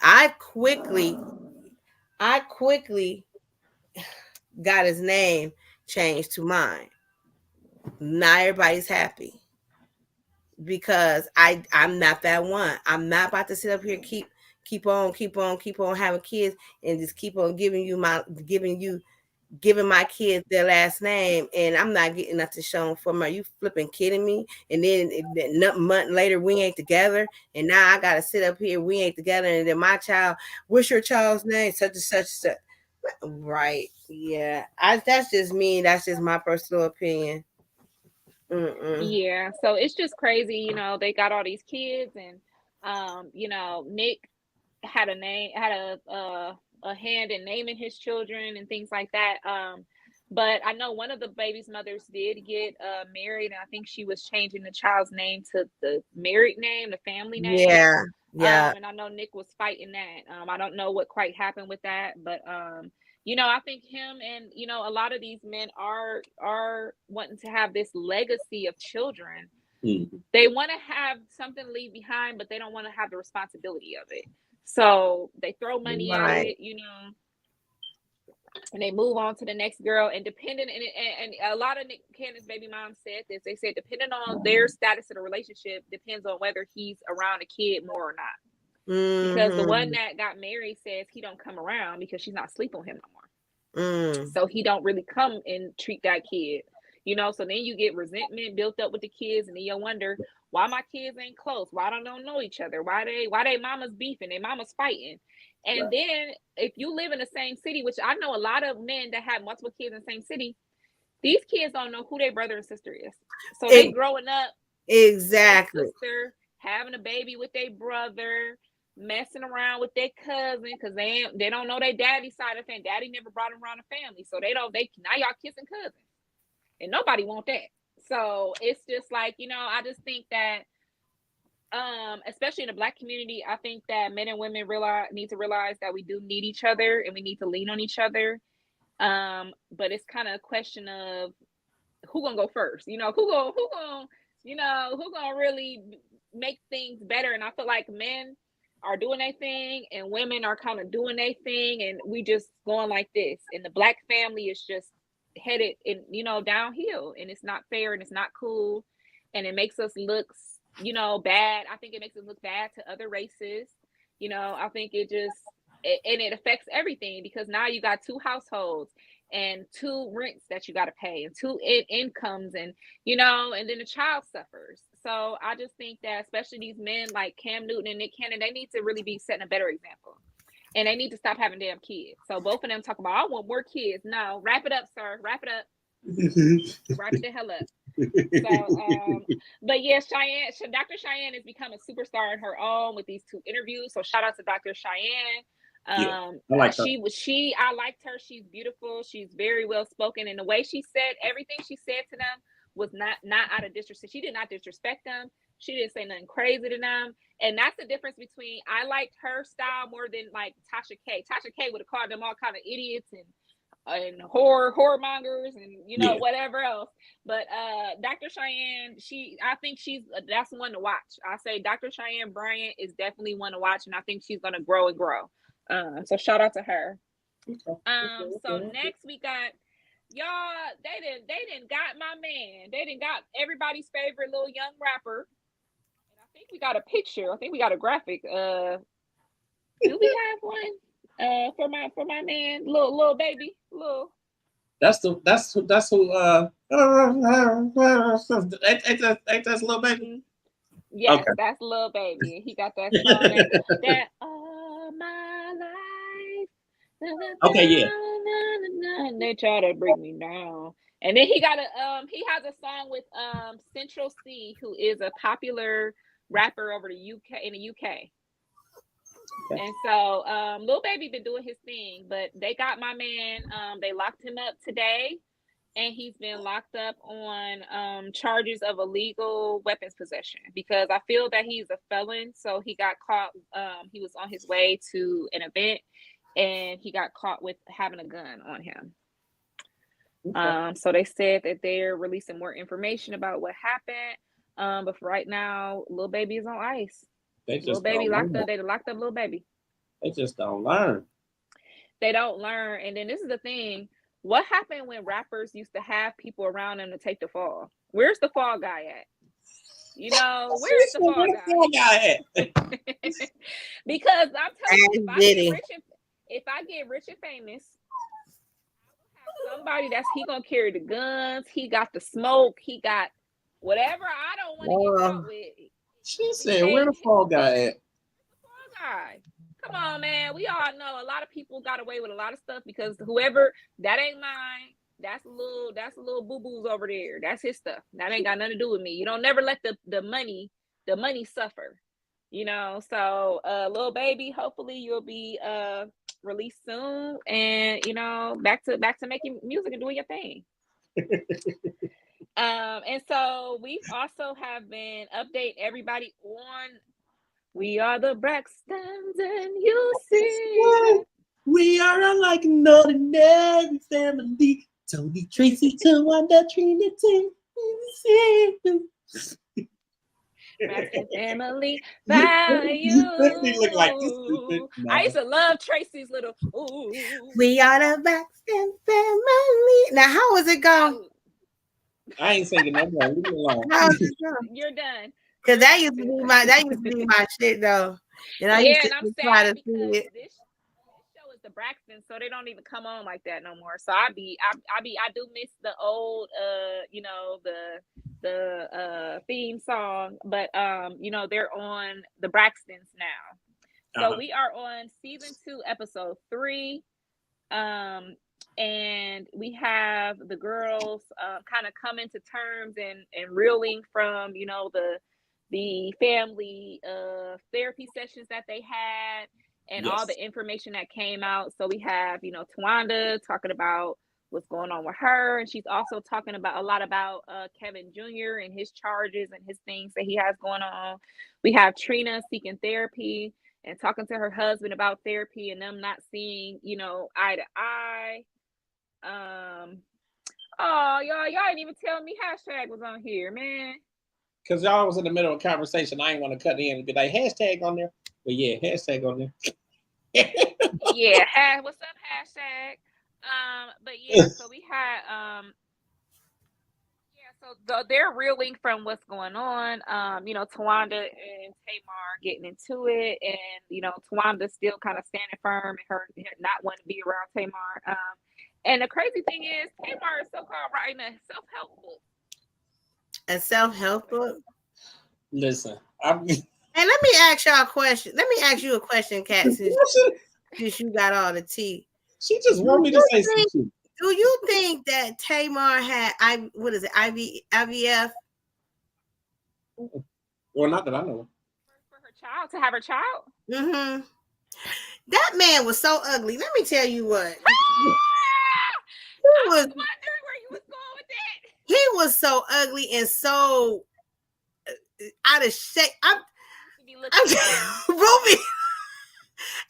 I quickly got his name changed to mine. Now everybody's happy because I'm not that one. I'm not about to sit up here keep on having kids and just keep on giving my kids their last name, and I'm not getting nothing shown for me. Are you flipping kidding me? And then a month later we ain't together, and now I gotta sit up here, we ain't together, and then my child, what's your child's name? Such and such and such. Right. Yeah. That's just me. That's just my personal opinion. Yeah. So it's just crazy, they got all these kids, and Nick had a hand in naming his children and things like that. But I know one of the baby's mothers did get married, and I think she was changing the child's name to the married name, the family name. Yeah. And I know Nick was fighting that. I don't know what quite happened with that, but I think him and a lot of these men are wanting to have this legacy of children. Mm-hmm. They want to have something to leave behind, but they don't want to have the responsibility of it. So they throw money at it, and they move on to the next girl. And and a lot of Nick Cannon's baby mom said this. They said depending on their status of the relationship depends on whether he's around a kid more or not. Mm-hmm. Because the one that got married says he don't come around because she's not sleeping on him no more. So he don't really come and treat that kid. So then you get resentment built up with the kids, and then you wonder why my kids ain't close, why don't know each other, why they mamas beefing, they mamas fighting. And then if you live in the same city, which I know a lot of men that have multiple kids in the same city, these kids don't know who their brother and sister is. So they growing up exactly sister, having a baby with their brother, messing around with their cousin because they don't know their daddy's side of the family. Daddy never brought them around the family, so they now y'all kissing cousins. And nobody want that. So it's just like, I just think that, especially in the Black community, I think that men and women need to realize that we do need each other and we need to lean on each other. But it's kind of a question of who gonna go first, who gonna really make things better. And I feel like men are doing their thing and women are kind of doing their thing, and we just going like this. And the Black family is just headed in downhill, and it's not fair and it's not cool, and it makes us look bad. I think it makes us look bad to other races. I think it affects everything, because now you got two households and two rents that you got to pay and two incomes, and and then the child suffers. So I just think that especially these men like Cam Newton and Nick Cannon, they need to really be setting a better example. And they need to stop having damn kids. So both of them talk about, I want more kids. No, wrap it up, sir. Wrap it up. Wrap it the hell up. So, but yeah, Dr. Cheyenne is becoming a superstar in her own with these two interviews. So shout out to Dr. Cheyenne. I like her. I liked her. She's beautiful. She's very well spoken. And the way she said everything she said to them was not out of disrespect. She did not disrespect them. She didn't say nothing crazy to them. And that's the difference between, I liked her style more than like Tasha K. Tasha K would have called them all kind of idiots and horror mongers and whatever else. But Dr. Cheyenne, I think that's one to watch. I say Dr. Cheyenne Bryant is definitely one to watch, and I think she's gonna grow and grow. So shout out to her. So next we got y'all. They didn't got my man. They didn't got everybody's favorite little young rapper. And I think we got a picture. I think we got a graphic. Do we have one? For my man, little baby, little. That's who. Ain't that little baby? Yes, okay. That's little baby. He got that song that all my life. Okay, yeah. They try to bring me down, and then he got he has a song with Central C, who is a popular rapper over in the UK. And so Lil Baby been doing his thing, but they got my man, they locked him up today, and he's been locked up on charges of illegal weapons possession, because I feel that he's a felon. So he got caught, he was on his way to an event and he got caught with having a gun on him. Okay. So they said that they're releasing more information about what happened, but for right now, Lil Baby is on ice. Little baby locked up. They locked up Little Baby. They just don't learn. They don't learn. And then this is the thing. What happened when rappers used to have people around them to take the fall? Where's the fall guy at? Where's the fall guy at? Because I'm telling you, if I get rich and famous, I will have somebody he gonna carry the guns. He got the smoke. He got whatever I don't want to get caught with. She said, where the fall guy at? The fall guy. Come on, man. We all know a lot of people got away with a lot of stuff because whoever, that ain't mine. That's a little boo-boos over there. That's his stuff. That ain't got nothing to do with me. You don't never let the money suffer. So Lil Baby, hopefully you'll be released soon, and back to making music and doing your thing. And so we also have been update everybody on We Are the Braxtons, and you see we are unlike an ordinary family. Tony, Tracy, Tawanda, Trinity. Braxton family value. Look like this. I used to love Tracy's little ooh. We are the Braxton family. Now, how was it going? I ain't singing no more. Leave me alone. You're done. Because that used to be my shit though. And I used to try to see it. This show is the Braxton, so they don't even come on like that no more. So I do miss the old the theme song, but they're on the Braxtons now. So we are on season 2, episode 3. And we have the girls kind of coming to terms and reeling from, the family therapy sessions that they had and all the information that came out. So we have, Tawanda talking about what's going on with her. And she's also talking a lot about Kevin Jr. and his charges and his things that he has going on. We have Trina seeking therapy and talking to her husband about therapy and them not seeing, eye to eye. Y'all didn't even tell me hashtag was on here, man. Because y'all was in the middle of a conversation. I ain't want to cut in and be like, hashtag on there. But yeah, hashtag on there. Yeah, what's up, hashtag? But yeah, so we had so they're reeling from what's going on. Tawanda and Tamar getting into it, and Tawanda's still kind of standing firm and her not wanting to be around Tamar. And the crazy thing is, Tamar is so-called writing a self-help book. A self-help book? Listen, and let me ask y'all a question. Let me ask you a question, Kat, since you got all the tea. She just want me to say something. Do you think that Tamar had IVF? Well, not that I know. For her child, to have her child? Mm-hmm. That man was so ugly. Let me tell you what. I was wondering where you was going with that. He was so ugly and so out of shape. I'm Ruby. Ruby.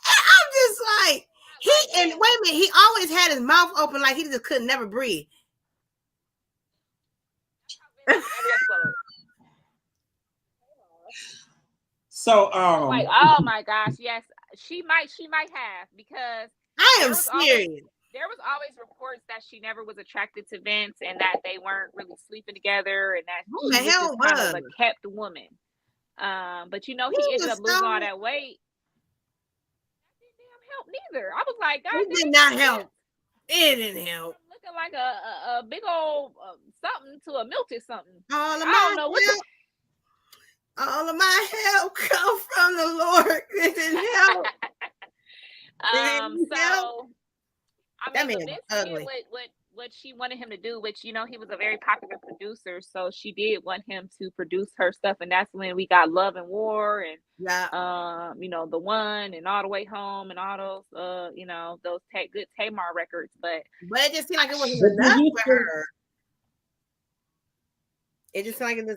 I'm just like and wait a minute, he always had his mouth open like he just could never breathe. So like, oh my gosh, yes, she might have, because I am serious. There was always reports that she never was attracted to Vince and that they weren't really sleeping together and that Who she the was hell just kind of was? a kept woman. But you know, he ended up losing all that weight. That didn't damn help neither. I was like, God, it did not help. It didn't help. Looking like a big old something to a milted something. All of I don't know what. All of my help come from the Lord. It didn't help. So I mean, Vince ugly. did what she wanted him to do, which, you know, he was a very popular producer, so she did want him to produce her stuff, and that's when we got Love and War and you know, The One and All the Way Home and all those you know, those good Tamar records, but it just seemed like it wasn't enough for her. It just seemed like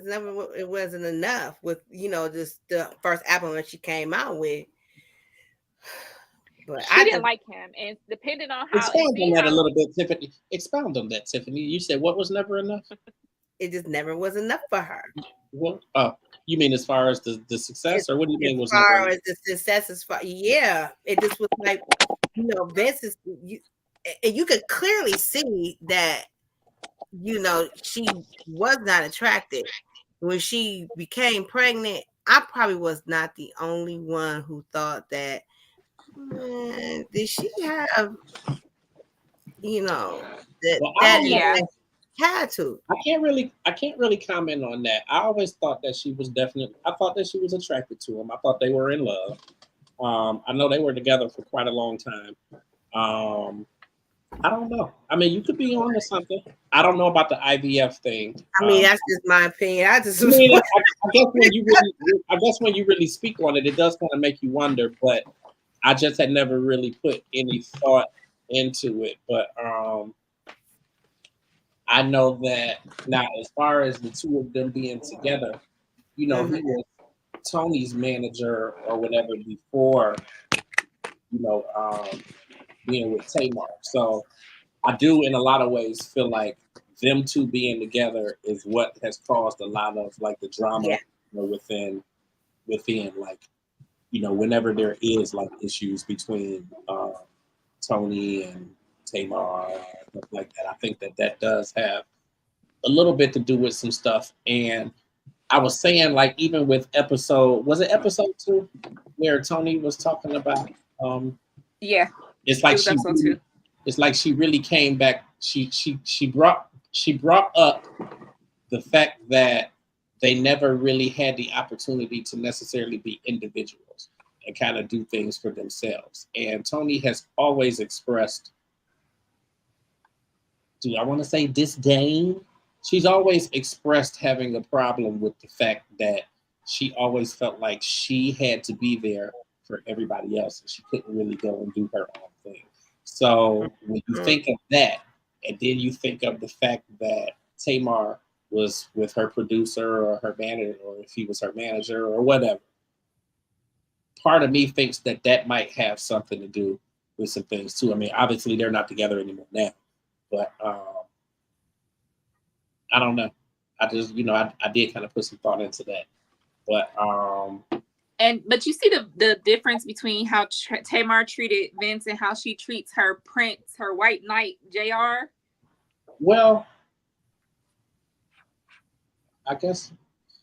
it wasn't enough with, you know, just the first album that she came out with. But she didn't like him, and depending on how expound on that a little bit, Tiffany. Expound on that, Tiffany. You said what was never enough? It just never was enough for her. Well, you mean as far as the success, or what do you mean was never enough? As far as the success, it just was like, you know, Vince is you could clearly see that, you know, she was not attracted when she became pregnant. I probably was not the only one who thought that. Man, did she have, you know, had to? I can't really comment on that. I always thought that she was attracted to him. I thought they were in love. I know they were together for quite a long time. I don't know. I mean, you could be on to something. I don't know about the IVF thing. I mean, that's just my opinion. I guess when you really speak on it, it does kind of make you wonder, but I just had never really put any thought into it. But I know that now, as far as the two of them being together, you know, he was Tony's manager or whatever before, you know, being with Tamar. So I do, in a lot of ways, feel like them two being together is what has caused a lot of like the drama, you know, within like, you know, whenever there is like issues between Tony and Tamar, stuff like that. I think that does have a little bit to do with some stuff. And I was saying, like, even with episode 2 where Tony was talking about it's like it's like she really came back. She brought up the fact that they never really had the opportunity to necessarily be individuals and kind of do things for themselves. And Tony has always expressed, do I want to say disdain? She's always expressed having a problem with the fact that she always felt like she had to be there for everybody else and she couldn't really go and do her own thing. So when you think of that, and then you think of the fact that Tamar was with her producer or her manager, or if he was her manager or whatever, part of me thinks that might have something to do with some things too. I mean, obviously they're not together anymore now, but I don't know. I just, you know, I did kind of put some thought into that, but but you see the difference between how Tamar treated Vince and how she treats her prince, her white knight, JR. Well, I guess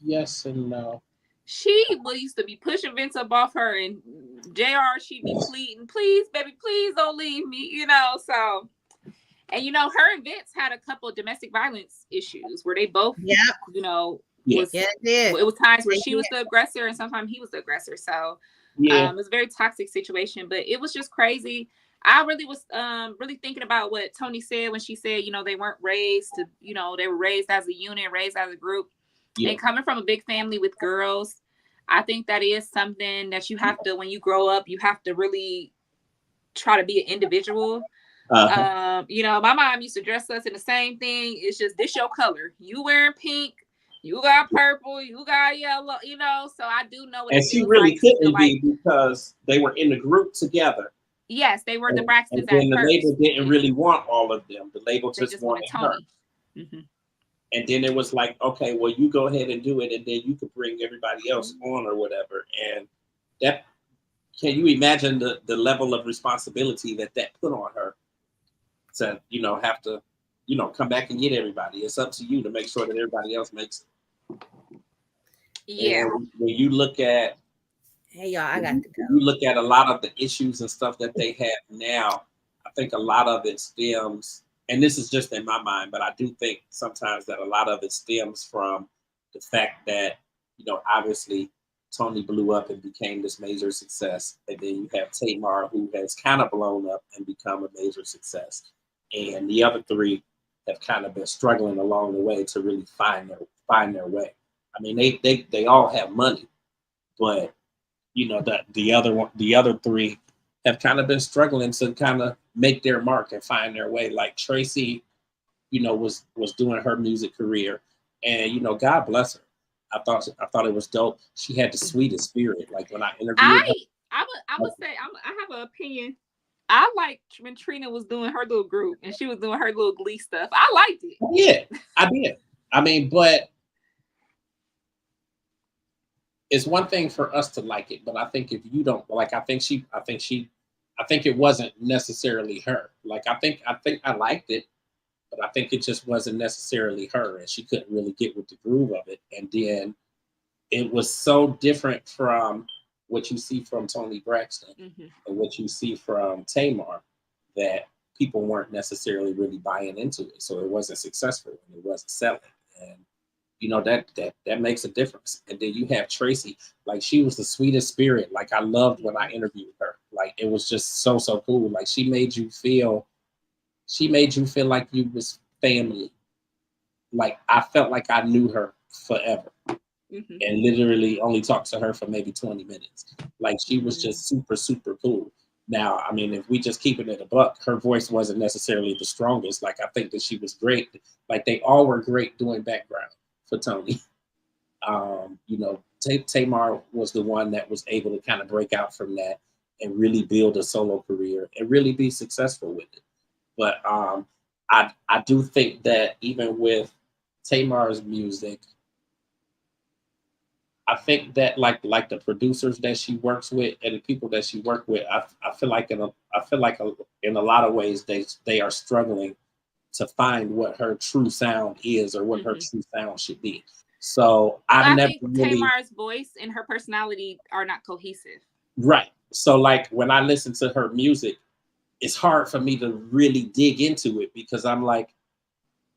yes and no. She used to be pushing Vince up off her, and JR, she'd be pleading, please, baby, please don't leave me, you know. So, and you know, her and Vince had a couple of domestic violence issues where they both, you know, it was times where she was the aggressor and sometimes he was the aggressor. So it was a very toxic situation, but it was just crazy. I really was really thinking about what Tony said when she said, you know, they weren't raised to, you know, they were raised as a unit, raised as a group. And coming from a big family with girls, I think that is something that you have to, when you grow up, you have to really try to be an individual. You know, my mom used to dress us in the same thing. It's just, this your color. You wearing pink, You got purple, you got yellow, you know. So I do know what And it she feels really like. couldn't be because they were in the group together. Yes, they were the And Braxtons then at the first. label didn't really want all of them. The label They just wanted wanted her. Tony. Mm-hmm. And then it was like, okay, well, you go ahead and do it, and then you could bring everybody else on or whatever. And that, can you imagine the level of responsibility that put on her to, you know, have to, you know, come back and get everybody? It's up to you to make sure that everybody else makes it. Yeah. And when you look at, hey y'all, I got to go. you look at a lot of the issues and stuff that they have now, I think a lot of it stems, and this is just in my mind, but I do think sometimes that a lot of it stems from the fact that, you know, obviously Tony blew up and became this major success. And then you have Tamar, who has kind of blown up and become a major success. And the other three have kind of been struggling along the way to really find their way. I mean, they all have money, but you know, the other three have kind of been struggling to kind of make their mark and find their way. Like Tracy, you know, was doing her music career, and you know, God bless her. I thought it was dope. She had the sweetest spirit. Like when I interviewed her, I would say I have an opinion. I liked when Trina was doing her little group and she was doing her little Glee stuff. I liked it. Yeah, I did. I mean, but it's one thing for us to like it, but I think if you don't like, I think it wasn't necessarily her. Like I think I liked it, but I think it just wasn't necessarily her, and she couldn't really get with the groove of it. And then it was so different from what you see from Tony Braxton and what you see from Tamar that people weren't necessarily really buying into it. So it wasn't successful and it wasn't selling. And you know, that makes a difference. And then you have Tracy, like she was the sweetest spirit. Like I loved when I interviewed her. Like it was just so cool. Like she made you feel like you was family. Like I felt like I knew her forever. And literally only talked to her for maybe 20 minutes. Like she was just super cool. Now, I mean, if we just keeping it a buck, her voice wasn't necessarily the strongest. Like I think that she was great. Like they all were great doing background for Tony. You know, Tamar was the one that was able to kind of break out from that and really build a solo career and really be successful with it. But I do think that even with Tamar's music, I think that like the producers that she works with and the people that she worked with, I feel like in a lot of ways they are struggling to find what her true sound is or what her true sound should be. So I think Tamar's voice and her personality are not cohesive. Right. So like when I listen to her music, it's hard for me to really dig into it because I'm like,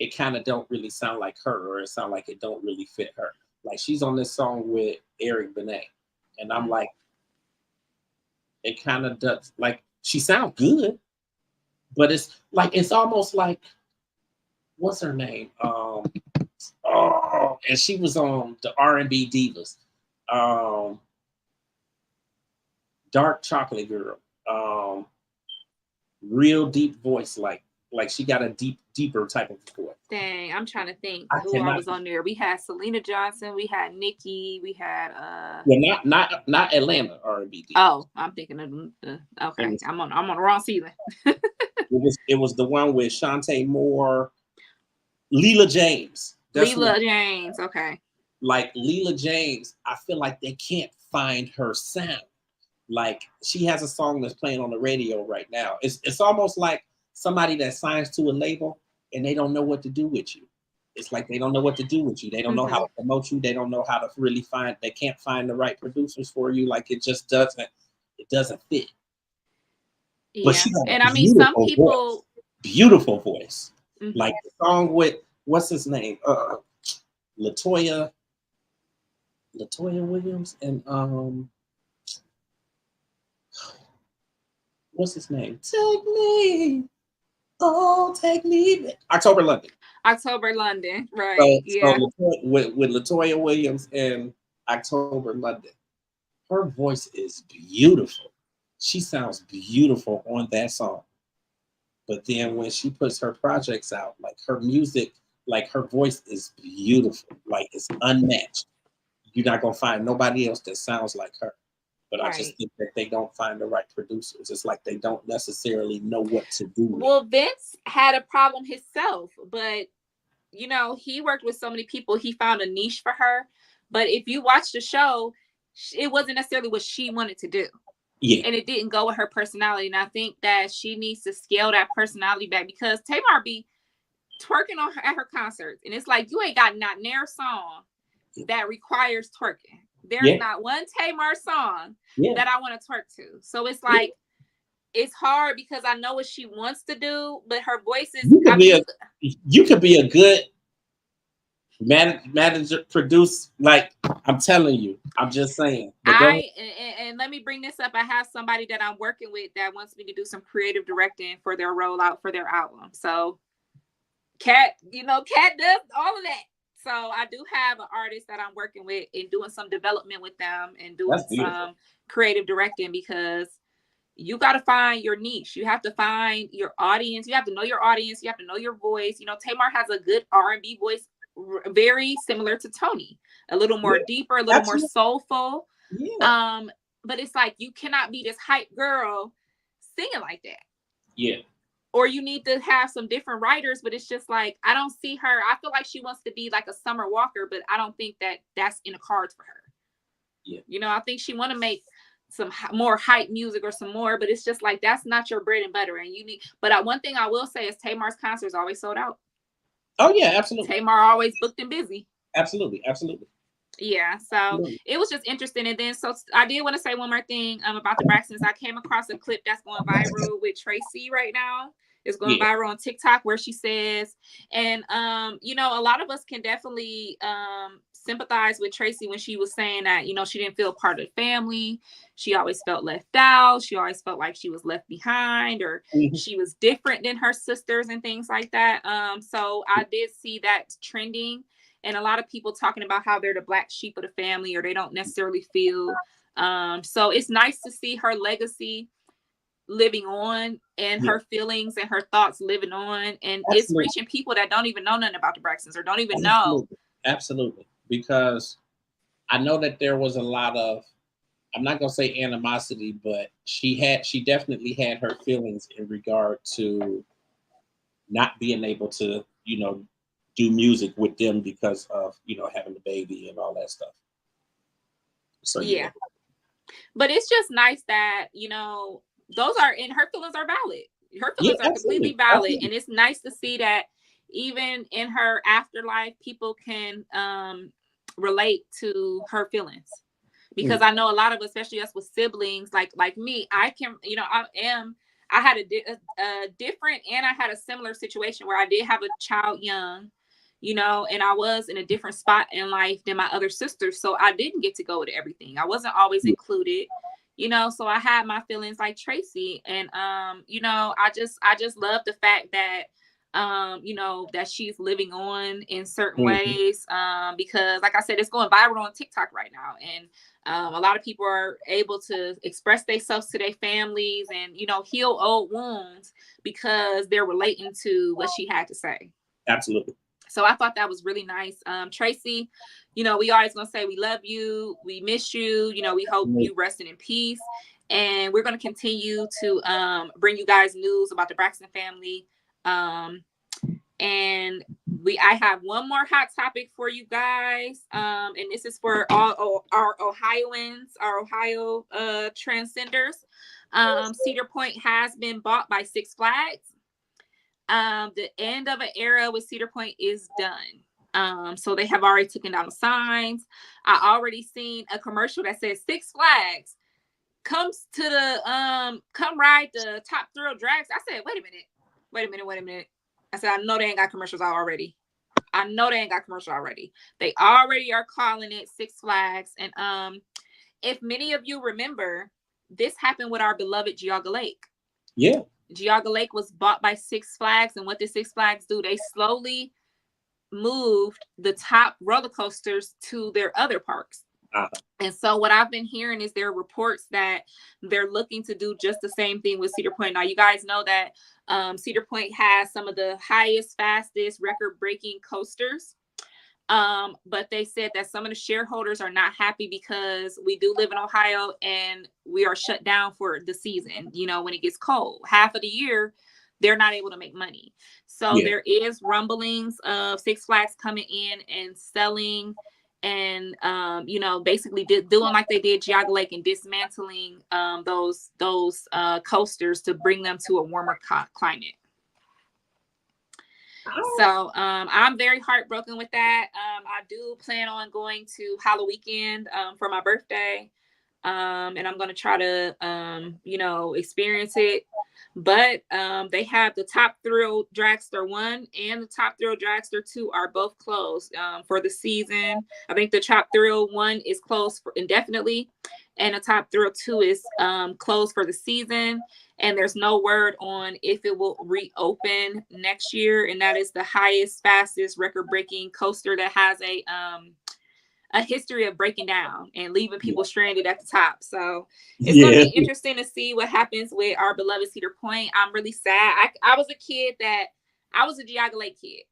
it kind of don't really sound like her, or it sound like it don't really fit her. Like she's on this song with Eric Benet, and I'm like, it kind of does. Like she sounds good, but it's like it's almost like, what's her name? And she was on the R&B Divas, Dark Chocolate Girl, real deep voice, like she got a deeper type of voice. Dang, I'm trying to think who I was on there. We had Selena Johnson, we had Nikki, we had well, not Atlanta R&B Divas. Oh, I'm thinking of okay. I'm on the wrong season. it was the one with Shantae Moore, Leela James. Leela James, okay. Like Leela James, I feel like they can't find her sound. Like she has a song that's playing on the radio right now. It's almost like somebody that signs to a label and they don't know what to do with you. It's like they don't know what to do with you. They don't know how to promote you. They don't know how to really they can't find the right producers for you. Like it just doesn't fit. Yeah. But she and I mean some people beautiful voice. Like the song with what's his name? Latoya Williams and what's his name? Take me October London. October London, right? Yeah. So with Latoya Williams and October London, her voice is beautiful. She sounds beautiful on that song. But then when she puts her projects out, like her music like her voice is beautiful, like it's unmatched. You're not gonna find nobody else that sounds like her. But I just think that they don't find the right producers. It's like they don't necessarily know what to do with. Well, Vince had a problem himself, but you know, he worked with so many people, he found a niche for her. But if you watch the show, it wasn't necessarily what she wanted to do. Yeah. And it didn't go with her personality. And I think that she needs to scale that personality back, because Tamar be twerking on her at her concerts. And it's like, you ain't got not near song that requires twerking. There's not one Tamar song that I want to twerk to. So it's like, it's hard because I know what she wants to do, but her voice is. You could be a good manager, produce. Like, I'm telling you, I'm just saying. And let me bring this up. I have somebody that I'm working with that wants me to do some creative directing for their rollout for their album. So Kat does all of that. So I do have an artist that I'm working with and doing some development with them and doing some creative directing, because you got to find your niche. You have to find your audience. You have to know your audience. You have to know your voice. You know, Tamar has a good R&B voice, very similar to Tony, a little more deeper, a little more soulful. But it's like, you cannot be this hype girl singing like that. Yeah. Or you need to have some different writers, but it's just like, I don't see her. I feel like she wants to be like a Summer Walker, but I don't think that that's in the cards for her. Yeah. You know, I think she want to make some more hype music or some more, but it's just like, that's not your bread and butter. And you need, but one thing I will say is Tamar's concerts always sold out. Oh yeah, absolutely. Tamar always booked and busy. Absolutely. Yeah, so it was just interesting. And then, so I did want to say one more thing about the Braxtons. I came across a clip that's going viral with Tracy right now. It's going viral on TikTok, where she says, and you know, a lot of us can definitely sympathize with Tracy when she was saying that, you know, she didn't feel part of the family. She always felt left out. She always felt like she was left behind, or she was different than her sisters and things like that. So I did see that trending, and a lot of people talking about how they're the black sheep of the family, or they don't necessarily feel. So it's nice to see her legacy living on, and her feelings and her thoughts living on, and it's reaching people that don't even know nothing about the Braxtons, or don't even know. Absolutely. Because I know that there was a lot of, I'm not gonna say animosity, but she definitely had her feelings in regard to not being able to, you know, do music with them because of, you know, having the baby and all that stuff. So yeah. But it's just nice that, you know, those are, and her feelings are valid. Her feelings are completely valid. And it's nice to see that even in her afterlife, people can relate to her feelings. Because I know a lot of, especially us with siblings, like me, I can, you know, I had a different, and I had a similar situation where I did have a child young, you know, and I was in a different spot in life than my other sisters. So I didn't get to go to everything. I wasn't always included, you know, so I had my feelings like Tracy. And, you know, I just love the fact that, you know, that she's living on in certain ways, because like I said, it's going viral on TikTok right now. And a lot of people are able to express themselves to their families and, you know, heal old wounds because they're relating to what she had to say. Absolutely. So I thought that was really nice. Tracy, you know, we always gonna say we love you, we miss you, you know, we hope you resting in peace. And we're gonna continue to bring you guys news about the Braxton family. And I have one more hot topic for you guys. And this is for all our Ohioans, our Ohio transcenders. Cedar Point has been bought by Six Flags. The end of an era with Cedar Point is done. So they have already taken down the signs. I already seen a commercial that says Six Flags comes to the come ride the Top Thrill Drags. I said, wait a minute. I said, I know they ain't got commercials already. They already are calling it Six Flags. And if many of you remember, this happened with our beloved Geauga Lake. Yeah. Geauga Lake was bought by Six Flags, and what did Six Flags do? They slowly moved the top roller coasters to their other parks. And so what I've been hearing is there are reports that they're looking to do just the same thing with Cedar Point. Now, you guys know that Cedar Point has some of the highest, fastest, record-breaking coasters. But they said that some of the shareholders are not happy because we do live in Ohio and we are shut down for the season. You know, when it gets cold, half of the year, they're not able to make money. So there is rumblings of Six Flags coming in and selling and, you know, basically doing like they did Geauga Lake and dismantling those coasters to bring them to a warmer climate. So I'm very heartbroken with that. I do plan on going to Halloween weekend for my birthday. And I'm going to try to, you know, experience it. But they have the Top Thrill Dragster 1 and the Top Thrill Dragster 2 are both closed for the season. I think the Top Thrill 1 is closed for indefinitely, and the Top Thrill 2 is closed for the season. And there's no word on if it will reopen next year. And that is the highest, fastest, record-breaking coaster that has a history of breaking down and leaving people stranded at the top. So it's going to be interesting to see what happens with our beloved Cedar Point. I'm really sad. I was a kid I was a Geauga Lake kid.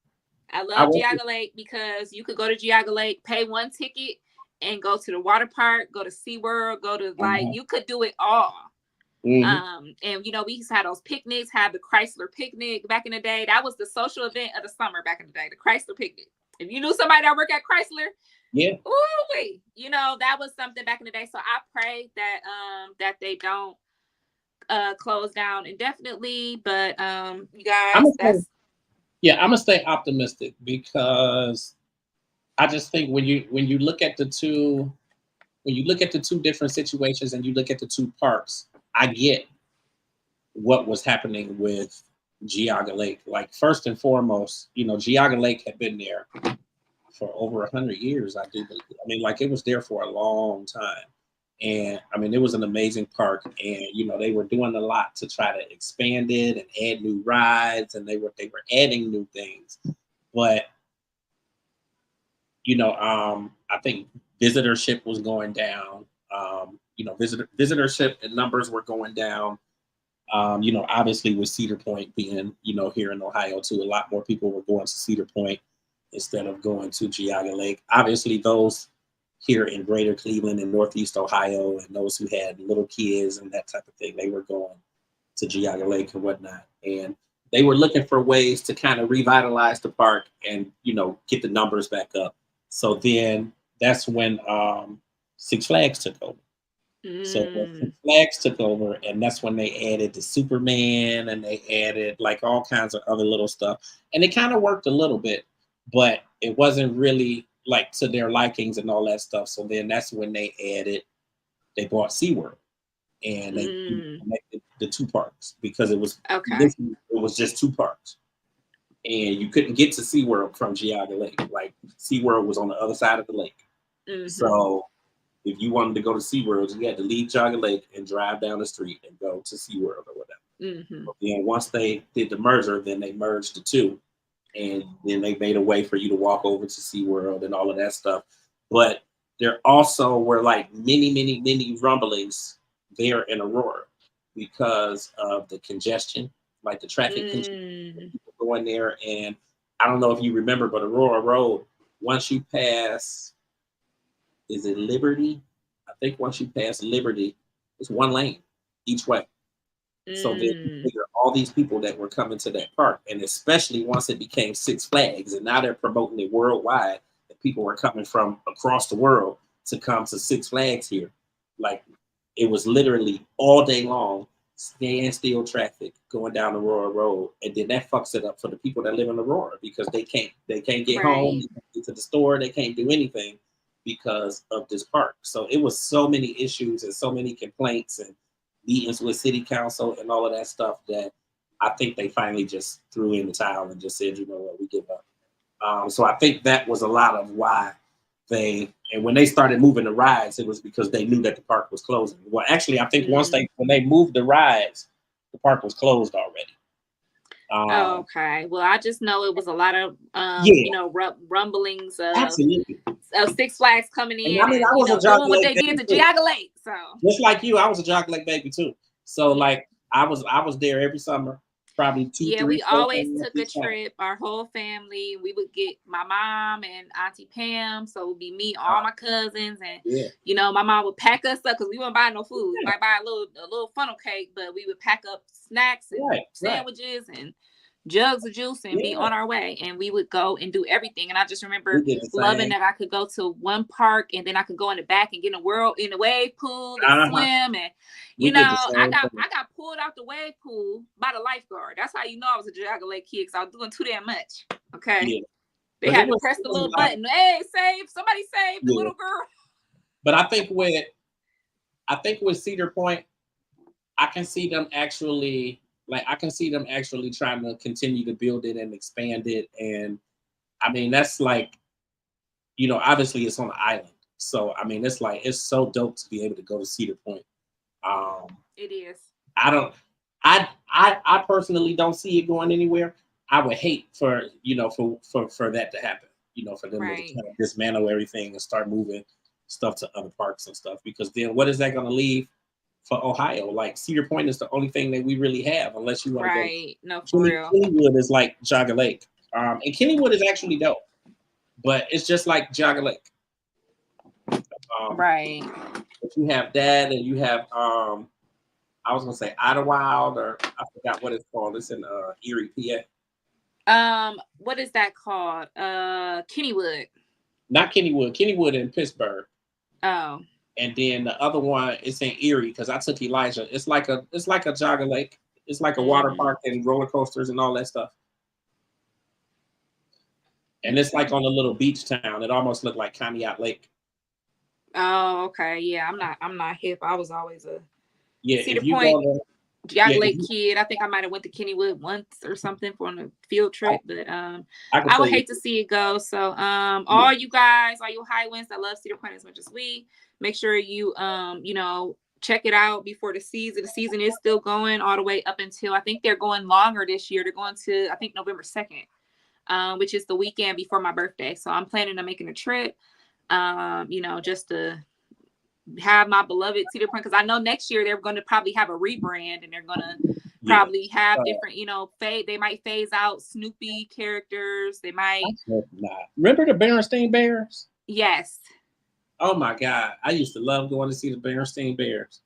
I love Geauga Lake because you could go to Geauga Lake, pay one ticket, and go to the water park, go to SeaWorld, go to you could do it all. And you know, we used to have those picnics, have the Chrysler picnic back in the day. That was the social event of the summer back in the day, the Chrysler picnic. If you knew somebody that worked at Chrysler, ooh-wee, you know, that was something back in the day. So I pray that that they don't close down indefinitely. But you guys, I'm gonna stay optimistic because I just think when you look at the two different situations and you look at the two parks, I get what was happening with Geauga Lake. Like, first and foremost, you know, Geauga Lake had been there for over 100 years, I do believe. I mean, like, it was there for a long time. And I mean, it was an amazing park. And, you know, they were doing a lot to try to expand it and add new rides, and they were adding new things. But, you know, I think visitorship was going down. You know, visitorship and numbers were going down. You know, obviously with Cedar Point being, you know, here in Ohio too, a lot more people were going to Cedar Point instead of going to Geauga Lake. Obviously, those here in Greater Cleveland and Northeast Ohio, and those who had little kids and that type of thing, they were going to Geauga Lake and whatnot. And they were looking for ways to kind of revitalize the park and, you know, get the numbers back up. So then that's when Six Flags took over. So Six Flags took over, and that's when they added the Superman, and they added like all kinds of other little stuff. And it kind of worked a little bit, but it wasn't really like to their likings and all that stuff. So then that's when they bought SeaWorld, and they connected the two parks because it was just two parks. And you couldn't get to SeaWorld from Geauga Lake. Like, SeaWorld was on the other side of the lake. So if you wanted to go to SeaWorld, you had to leave Geauga Lake and drive down the street and go to SeaWorld or whatever. But then once they did the merger, then they merged the two. And then they made a way for you to walk over to SeaWorld and all of that stuff. But there also were like many rumblings there in Aurora because of the congestion, like the traffic congestion, people going there. And I don't know if you remember, but Aurora Road, once you pass, is it Liberty? I think once you pass Liberty, it's one lane each way. So then you figure all these people that were coming to that park, and especially once it became Six Flags, and now they're promoting it worldwide, that people were coming from across the world to come to Six Flags here. Like, it was literally all day long, standstill traffic going down Aurora Road, and then that fucks it up for the people that live in Aurora because they can't get home, they can't get to the store, they can't do anything because of this park. So it was so many issues and so many complaints and meetings with city council and all of that stuff that I think they finally just threw in the towel and just said, you know what, we give up. So I think that was a lot of why and when they started moving the rides, it was because they knew that the park was closing. Well, actually, I think when they moved the rides, the park was closed already. Okay. Well, I just know it was a lot of, you know, rumblings of Six Flags coming in And I mean, I was a doing Jogging what Lake they did to baby, too. Geauga Lake. So Just like you, I was a Jogging Lake baby too. So like I was there every summer, probably 2, yeah, 3, we 4 always times took a each summer. trip. Our whole family. We would get my mom and Auntie Pam. So it would be me, all my cousins, and my mom would pack us up because we wouldn't buy no food. We might buy a little funnel cake, but we would pack up snacks and sandwiches and jugs of juice and be on our way. And we would go and do everything. And I just remember loving that I could go to one park and then I could go in the back and get in the wave pool and swim. And I got pulled out the wave pool by the lifeguard. That's how you know I was a Geauga Lake kid, because I was doing too damn much. Okay. They had to press the little button. Hey, somebody save the little girl. But I think with Cedar Point, I can see them actually trying to continue to build it and expand it. And I mean, that's like, obviously it's on an island. So I mean, it's so dope to be able to go to Cedar Point. It is. I personally don't see it going anywhere. I would hate for that to happen. For them to kind of dismantle everything and start moving stuff to other parks and stuff. Because then what is that going to leave for Ohio? Like Cedar Point is the only thing that we really have, unless you want to go. No, for real. Kennywood is like Geauga Lake, and Kennywood is actually dope, but it's just like Geauga Lake. But you have that, and you have I was gonna say Idlewild, or I forgot what it's called. It's in Erie, PA. What is that called? Kennywood. Not Kennywood. Kennywood in Pittsburgh. Oh. And then the other one is in Erie, because I took Elijah. It's like a Geauga Lake. It's like a water park and roller coasters and all that stuff. And it's like on a little beach town. It almost looked like Conneaut Lake. Oh, okay. Yeah, I'm not hip. I was always a Cedar if you Point, go Geauga Lake kid. I think I might have went to Kennywood once or something for a field trip, but I would hate to see it go. So all you guys, all you high winds that love Cedar Point as much as we, make sure you check it out before the season. The season is still going all the way up until, I think they're going longer this year. They're going to, I think, November 2nd, which is the weekend before my birthday. So I'm planning on making a trip, just to have my beloved Cedar Point, because I know next year they're going to probably have a rebrand, and they're going to probably have different, they might phase out Snoopy characters. They might. Remember the Berenstain Bears? Yes. Oh my God, I used to love going to see the Berenstain Bears.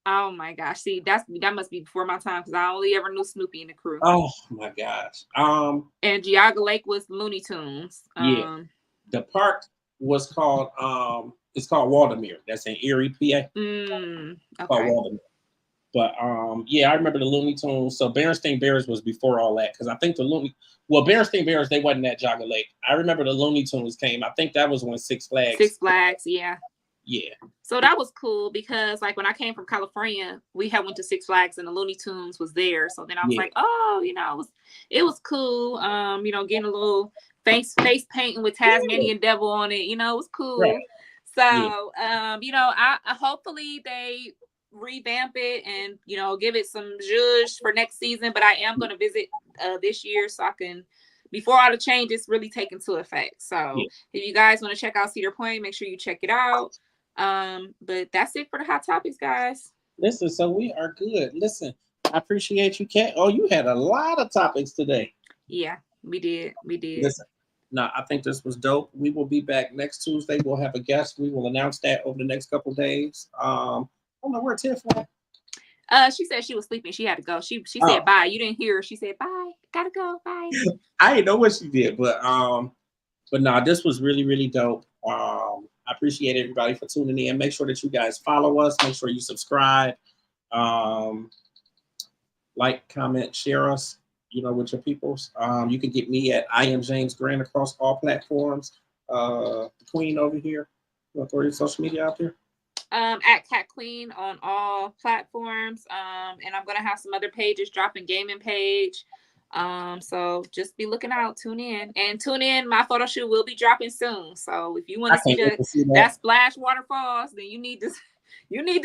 Oh my gosh, see, that must be before my time, because I only ever knew Snoopy and the crew. Oh my gosh. And Geauga Lake was Looney Tunes. The park was called it's called Waldameer. That's in Erie, PA. Okay. Called Waldameer. But I remember the Looney Tunes. So Berenstain Bears was before all that, because I think Berenstain Bears, they wasn't at Geauga Lake. I remember the Looney Tunes came. I think that was when Six Flags, yeah. So that was cool, because like when I came from California, we had went to Six Flags and the Looney Tunes was there. So then I was like, oh, it was cool. Getting a little face painting with Tasmanian Devil on it. It was cool. Right. So I hopefully they revamp it and give it some zhuzh for next season. But I am going to visit this year, so I can, before all the changes really take into effect. So if you guys want to check out Cedar Point, make sure you check it out. But that's it for the hot topics, guys. Listen, so we are good. Listen, I appreciate you, Kat. Oh, you had a lot of topics today. Yeah, we did. Listen, no, I think this was dope. We will be back next Tuesday. We'll have a guest. We will announce that over the next couple of days. I don't know where Tiff went. She said she was sleeping. She had to go. She said bye. You didn't hear her. She said bye. Gotta go. Bye. I didn't know what she did, but no, this was really, really dope. I appreciate everybody for tuning in. Make sure that you guys follow us. Make sure you subscribe. Like, comment, share us, with your peoples. You can get me at I am James Grant across all platforms. The Queen over here. You want to throw your social media out there? At Cat Queen on all platforms. And I'm gonna have some other pages dropping, gaming page. So just be looking out, tune in. My photo shoot will be dropping soon. So if you want to see that splash waterfalls, then you need to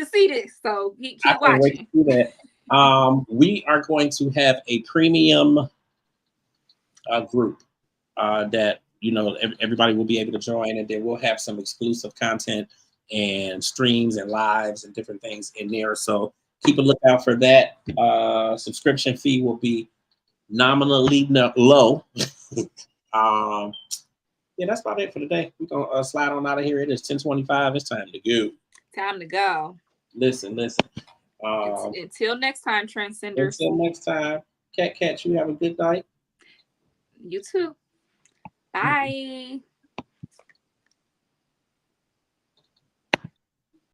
see this. So keep watching. Wait to see that. We are going to have a premium group that everybody will be able to join, and then we'll have some exclusive content and streams and lives and different things in there. So keep a lookout for that. Subscription fee will be nominally low. Yeah, that's about it for today. We're gonna slide on out of here. It is 10:25. It's time to go. Time to go. Listen. Until next time, Transcenders. Until next time, Cat, you have a good night. You too. Bye.